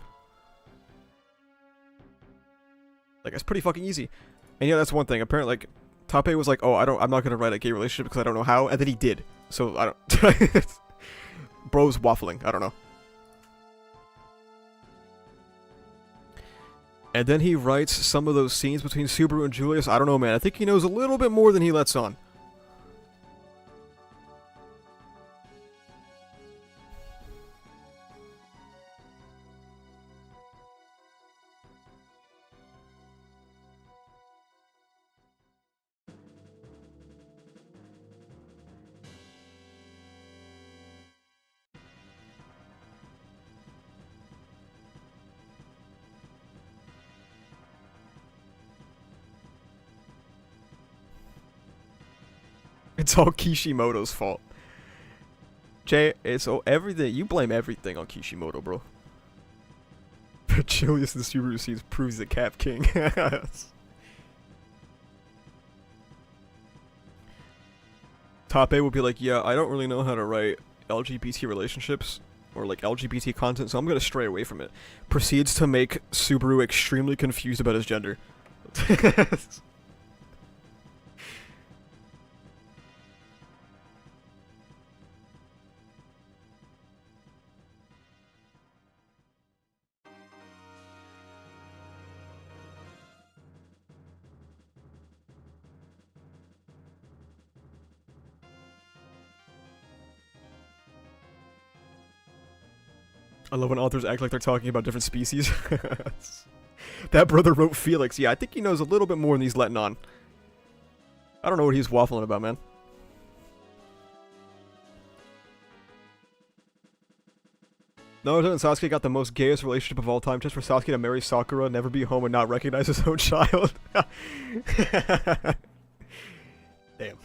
Speaker 1: Like, it's pretty fucking easy. And yeah, that's one thing. Apparently, like, Tape was like, oh, I'm not gonna write a gay relationship because I don't know how, and then he did. So, I don't... Bro's waffling. I don't know. And then he writes some of those scenes between Subaru and Julius. I don't know, man. I think he knows a little bit more than he lets on. It's all Kishimoto's fault. Jay, it's everything. You blame everything on Kishimoto, bro. But Julius in the Subaru scenes proves the Cap King. Tape will be like, yeah, I don't really know how to write LGBT relationships or like LGBT content, so I'm gonna stray away from it. Proceeds to make Subaru extremely confused about his gender. I love when authors act like they're talking about different species. That brother wrote Felix. Yeah, I think he knows a little bit more than he's letting on. I don't know what he's waffling about, man. Naruto and Sasuke got the most gayest relationship of all time just for Sasuke to marry Sakura, never be home, and not recognize his own child. Damn.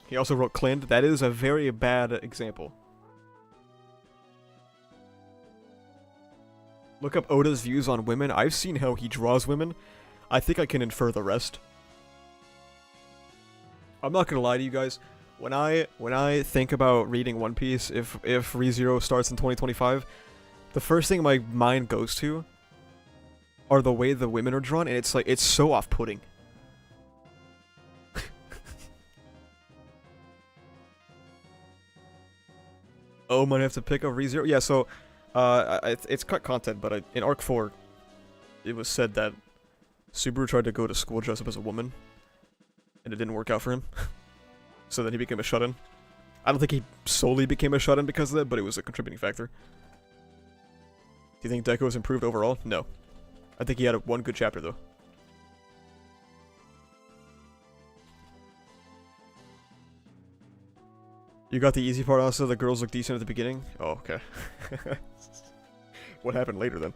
Speaker 1: He also wrote Clint. That is a very bad example. Look up Oda's views on women. I've seen how he draws women. I think I can infer the rest. I'm not gonna lie to you guys. When I think about reading One Piece, if ReZero starts in 2025, the first thing my mind goes to are the way the women are drawn, and it's like it's so off-putting. Oh, might have to pick up ReZero. Yeah, so it's cut content, but in Arc 4, it was said that Subaru tried to go to school dressed up as a woman, and it didn't work out for him. So then he became a shut-in. I don't think he solely became a shut-in because of that, but it was a contributing factor. Do you think Deku has improved overall? No. I think he had one good chapter, though. You got the easy part also, the girls look decent at the beginning? Oh, okay. What happened later, then?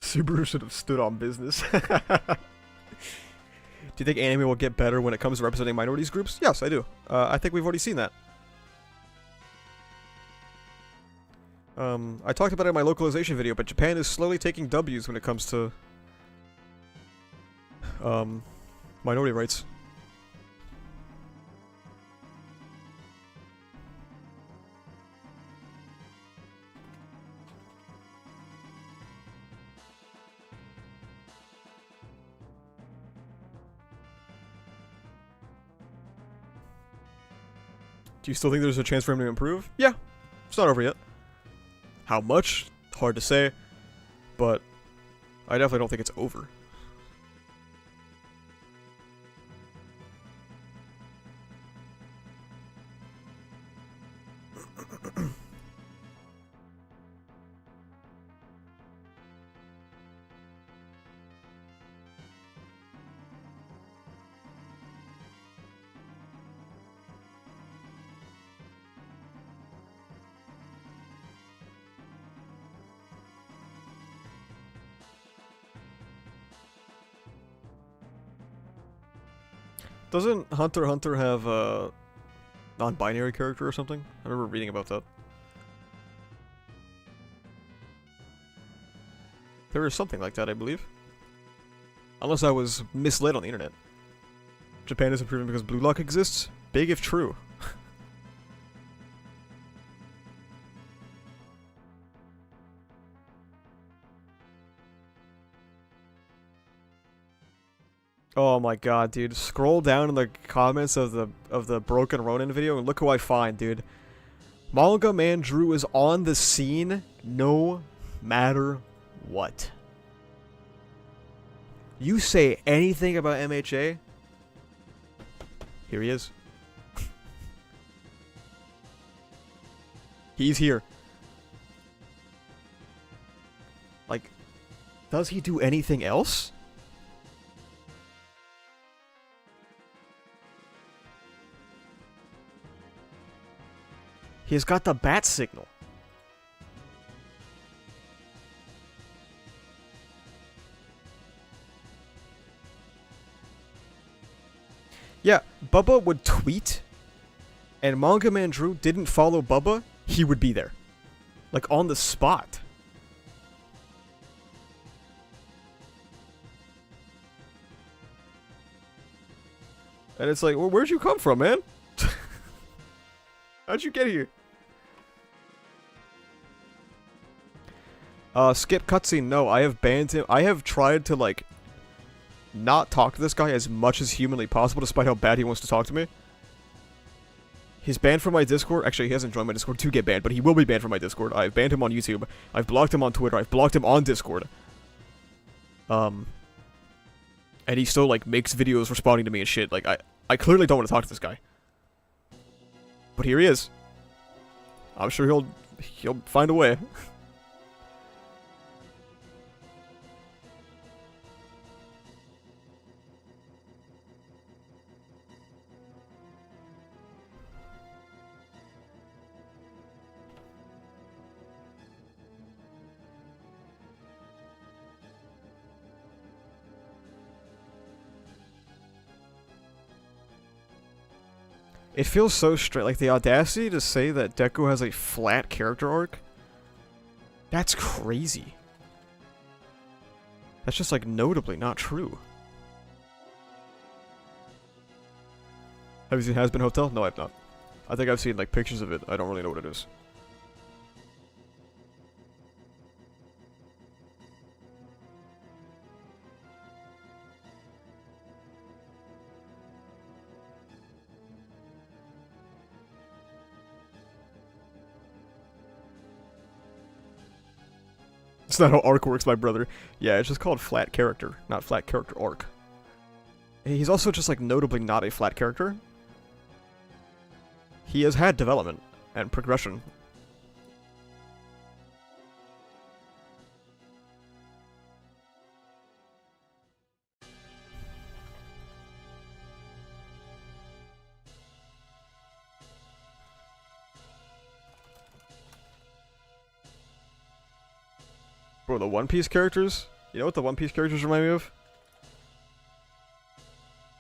Speaker 1: Subaru should have stood on business. Do you think anime will get better when it comes to representing minorities groups? Yes, I do. I think we've already seen that. I talked about it in my localization video, but Japan is slowly taking W's when it comes to minority rights. Do you still think there's a chance for him to improve? Yeah. It's not over yet. How much? Hard to say. But I definitely don't think it's over. Doesn't Hunter x Hunter have a non-binary character or something? I remember reading about that. There is something like that, I believe. Unless I was misled on the internet. Japan is improving because Blue Lock exists? Big if true. Oh my god, dude. Scroll down in the comments of the Broken Ronin video and look who I find, dude. Manga Man Drew is on the scene no matter what. You say anything about MHA? Here he is. He's here. Like, does he do anything else? He's got the bat signal. Yeah, Bubba would tweet, and Manga Man Drew didn't follow Bubba, he would be there. Like, on the spot. And it's like, well, where'd you come from, man? How'd you get here? Skip cutscene, no, I have banned him. I have tried to, like, not talk to this guy as much as humanly possible, despite how bad he wants to talk to me. He's banned from my Discord. Actually, he hasn't joined my Discord to get banned, but he will be banned from my Discord. I've banned him on YouTube. I've blocked him on Twitter. I've blocked him on Discord. And he still, like, makes videos responding to me and shit. Like, I clearly don't want to talk to this guy. But here he is. I'm sure he'll find a way. It feels so straight, like the audacity to say that Deku has a flat character arc. That's crazy. That's just like notably not true. Have you seen Has Been Hotel? No, I've not. I think I've seen like pictures of it. I don't really know what it is. It's not how arc works, my brother. Yeah, it's just called flat character, not flat character arc. He's also just, like, notably not a flat character. He has had development and progression. Bro, the One Piece characters? You know what the One Piece characters remind me of?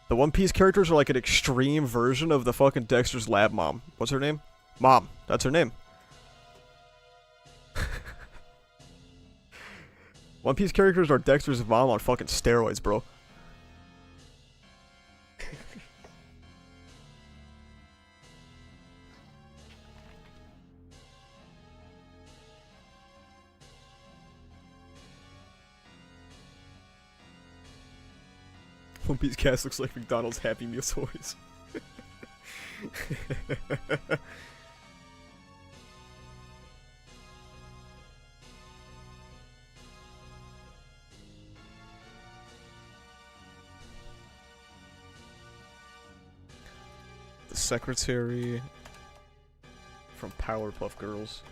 Speaker 1: The One Piece characters are like an extreme version of the fucking Dexter's Lab mom. What's her name? Mom. That's her name. One Piece characters are Dexter's mom on fucking steroids, bro. One Piece cast looks like McDonald's Happy Meal toys. The secretary from Powerpuff Girls.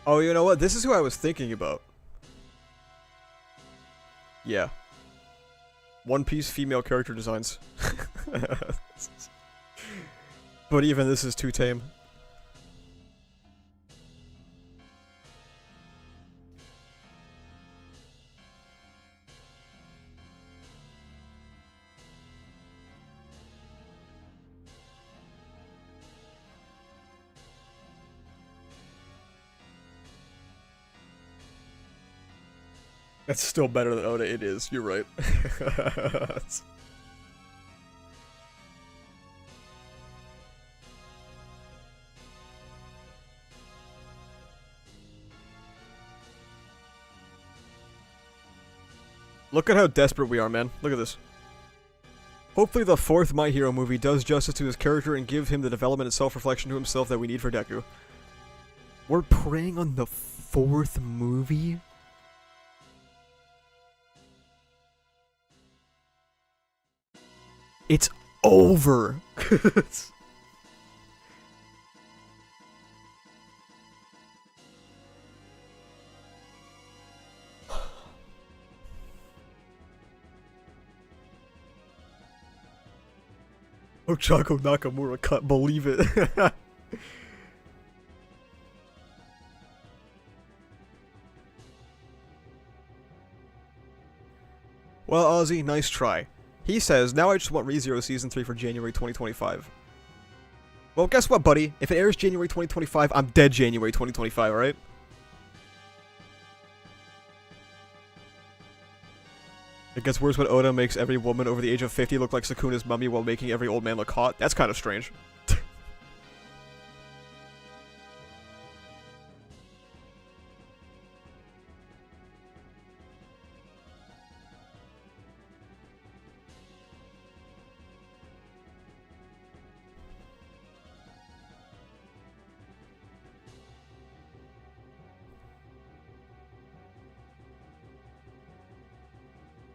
Speaker 1: Oh, you know what? This is who I was thinking about. Yeah. One Piece female character designs. But even this is too tame. That's still better than Oda, it is, you're right. Look at how desperate we are, man. Look at this. Hopefully the 4th My Hero movie does justice to his character and give him the development and self-reflection to himself that we need for Deku. We're preying on the 4th movie? It's over. Ochako Nakamura can't believe it. Well, Ozzy, nice try. He says, now I just want ReZero Season 3 for January 2025. Well, guess what, buddy? If it airs January 2025, I'm dead January 2025, alright? It gets worse when Oda makes every woman over the age of 50 look like Sukuna's mummy while making every old man look hot. That's kind of strange.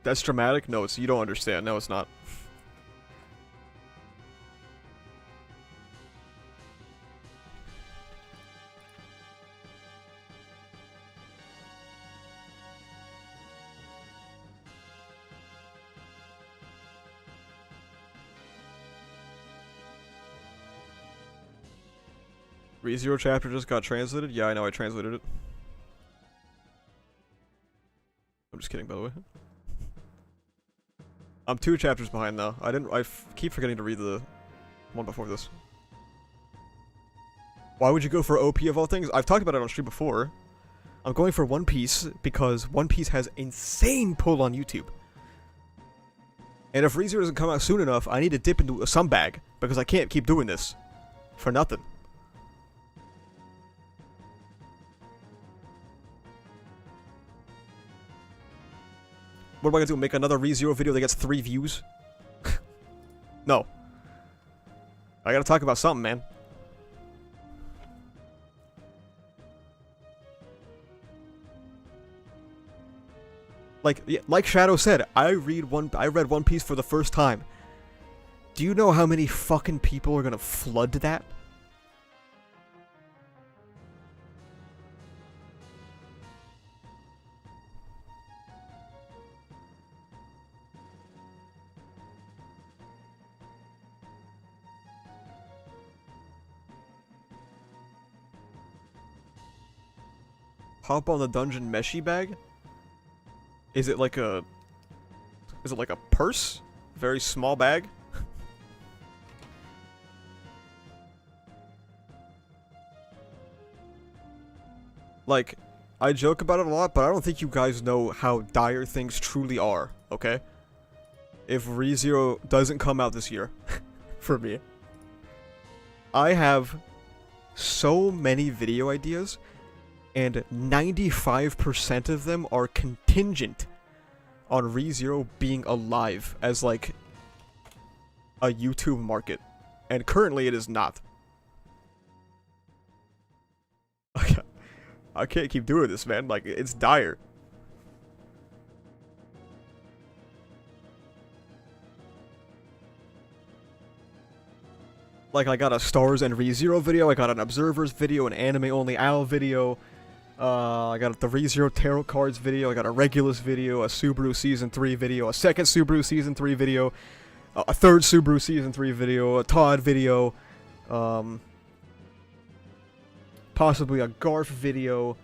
Speaker 1: That's dramatic? No, you don't understand. No, it's not. ReZero chapter just got translated? Yeah, I know, I translated it. I'm just kidding, by the way. I'm 2 chapters behind now. I keep forgetting to read the one before this. Why would you go for OP of all things? I've talked about it on stream before. I'm going for One Piece because One Piece has insane pull on YouTube. And if ReZero doesn't come out soon enough, I need to dip into some bag because I can't keep doing this for nothing. What am I gonna do? Make another ReZero video that gets 3 views? No. I gotta talk about something, man. Like Shadow said, I read One Piece for the first time. Do you know how many fucking people are gonna flood to that? Hop on the dungeon meshy bag? Is it like a purse? Very small bag? Like, I joke about it a lot, but I don't think you guys know how dire things truly are, okay? If ReZero doesn't come out this year, for me. I have so many video ideas, and 95% of them are contingent on ReZero being alive as, like, a YouTube market. And currently it is not. I can't keep doing this, man. Like, it's dire. Like, I got a Stars and ReZero video, I got an Observers video, an Anime Only Owl video, I got the ReZero Tarot Cards video, I got a Regulus video, a Subaru Season 3 video, a second Subaru Season 3 video, a third Subaru Season 3 video, a Todd video, possibly a Garf video,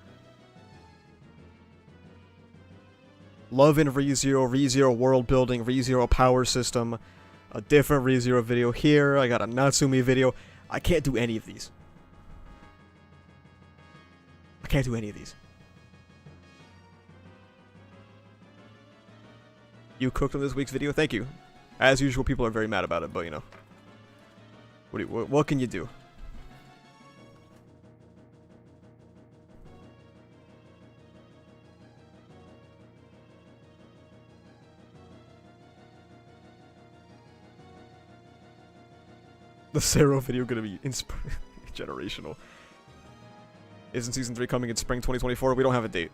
Speaker 1: Love in ReZero, ReZero World Building, ReZero Power System, a different ReZero video here, I got a Natsumi video. I can't do any of these. I can't do any of these. You cooked on this week's video? Thank you. As usual, people are very mad about it, but you know. What can you do? The Sero video gonna be generational. Isn't Season 3 coming in spring 2024? We don't have a date.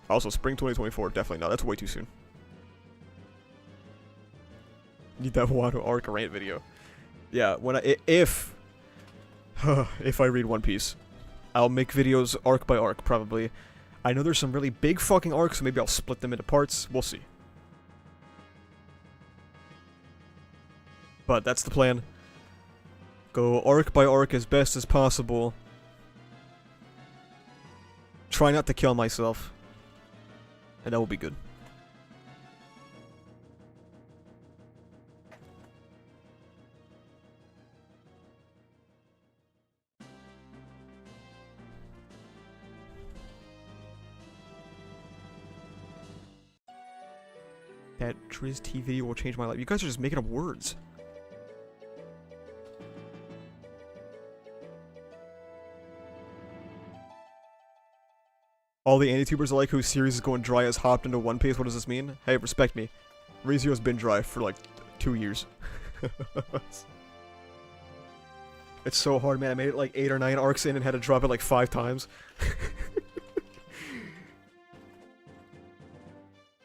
Speaker 1: Also, spring 2024, definitely not. That's way too soon. Need that Wano arc rant video. Yeah, when if I read One Piece, I'll make videos arc by arc, probably. I know there's some really big fucking arcs, so maybe I'll split them into parts. We'll see. But that's the plan. Go arc by arc as best as possible. Try not to kill myself. And that will be good. That Driz TV will change my life. You guys are just making up words. All the anti-tubers are like whose series is going dry has hopped into One Piece. What does this mean? Hey, respect me. ReZero's been dry for like 2 years. It's so hard, man. I made it like 8 or 9 arcs in and had to drop it like 5 times.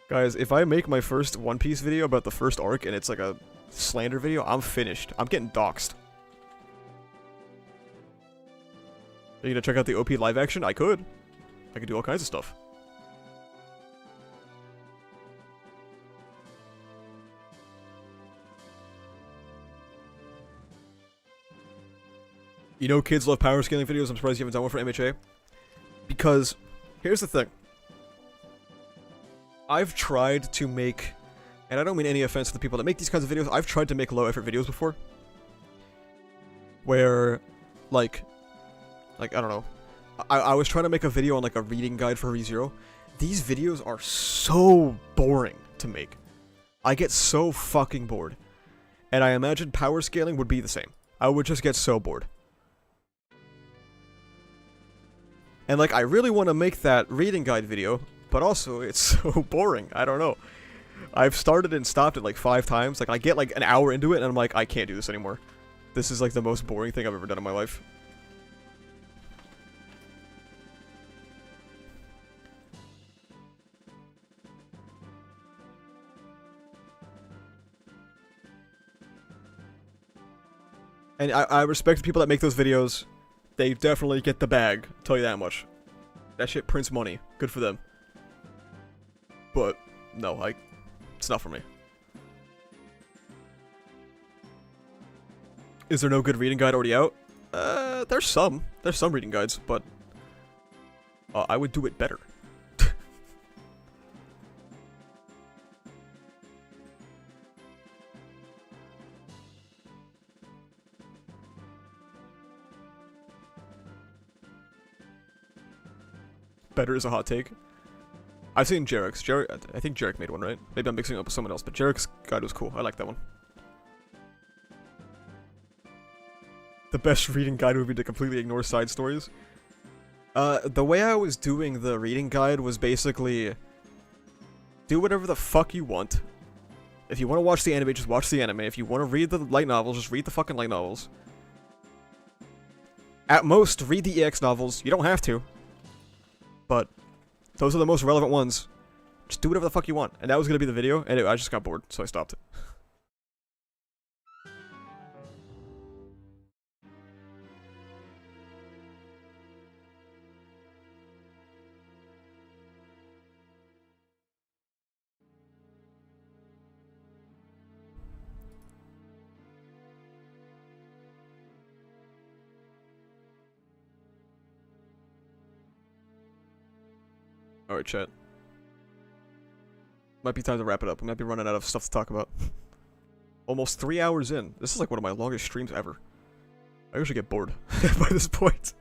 Speaker 1: Guys, if I make my first One Piece video about the first arc and it's like a slander video, I'm finished. I'm getting doxxed. Are you gonna check out the OP live action? I could. I could do all kinds of stuff. You know kids love power scaling videos, I'm surprised you haven't done one for MHA. Because, here's the thing. I've tried to make, and I don't mean any offense to the people that make these kinds of videos, I've tried to make low effort videos before. Where, like, I don't know. I was trying to make a video on like a reading guide for ReZero. These videos are so boring to make. I get so fucking bored. And I imagine power scaling would be the same. I would just get so bored. And like, I really want to make that reading guide video, but also it's so boring. I don't know. I've started and stopped it like 5 times. Like, I get like an hour into it and I'm like, I can't do this anymore. This is like the most boring thing I've ever done in my life. And I respect the people that make those videos. They definitely get the bag, I'll tell you that much. That shit prints money. Good for them. But, no, it's not for me. Is there no good reading guide already out? There's some. There's some reading guides, but I would do it better. Better is a hot take. I've seen Jarek's. I think Jarek made one, right? Maybe I'm mixing it up with someone else, but Jarek's guide was cool. I like that one. The best reading guide would be to completely ignore side stories. The way I was doing the reading guide was basically do whatever the fuck you want, If you want to watch the anime, just watch the anime. If you want to read the light novels, just read the fucking light novels. At most, read the EX novels. You don't have to. But those are the most relevant ones. Just do whatever the fuck you want. And that was going to be the video, and I just got bored, so I stopped it. Alright, chat. Might be time to wrap it up. I might be running out of stuff to talk about. Almost 3 hours in. This is like one of my longest streams ever. I usually get bored by this point.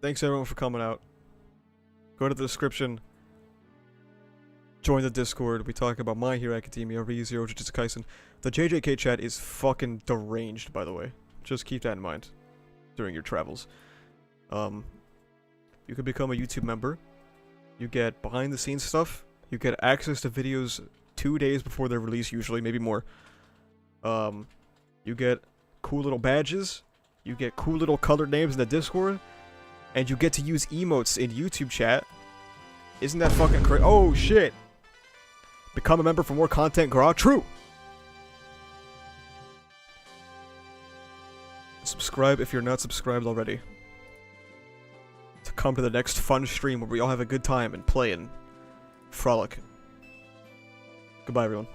Speaker 1: Thanks everyone for coming out. Go to the description. Join the Discord. We talk about My Hero Academia, ReZero, Jujutsu Kaisen. The JJK chat is fucking deranged, by the way. Just keep that in mind during your travels. You can become a YouTube member. You get behind-the-scenes stuff. You get access to videos 2 days before they're released, usually, maybe more. You get cool little badges. You get cool little colored names in the Discord. And you get to use emotes in YouTube chat. Isn't that fucking crazy? Oh, shit! Become a member for more content, girl. True! Subscribe if you're not subscribed already. To come to the next fun stream where we all have a good time and play and frolic. Goodbye, everyone.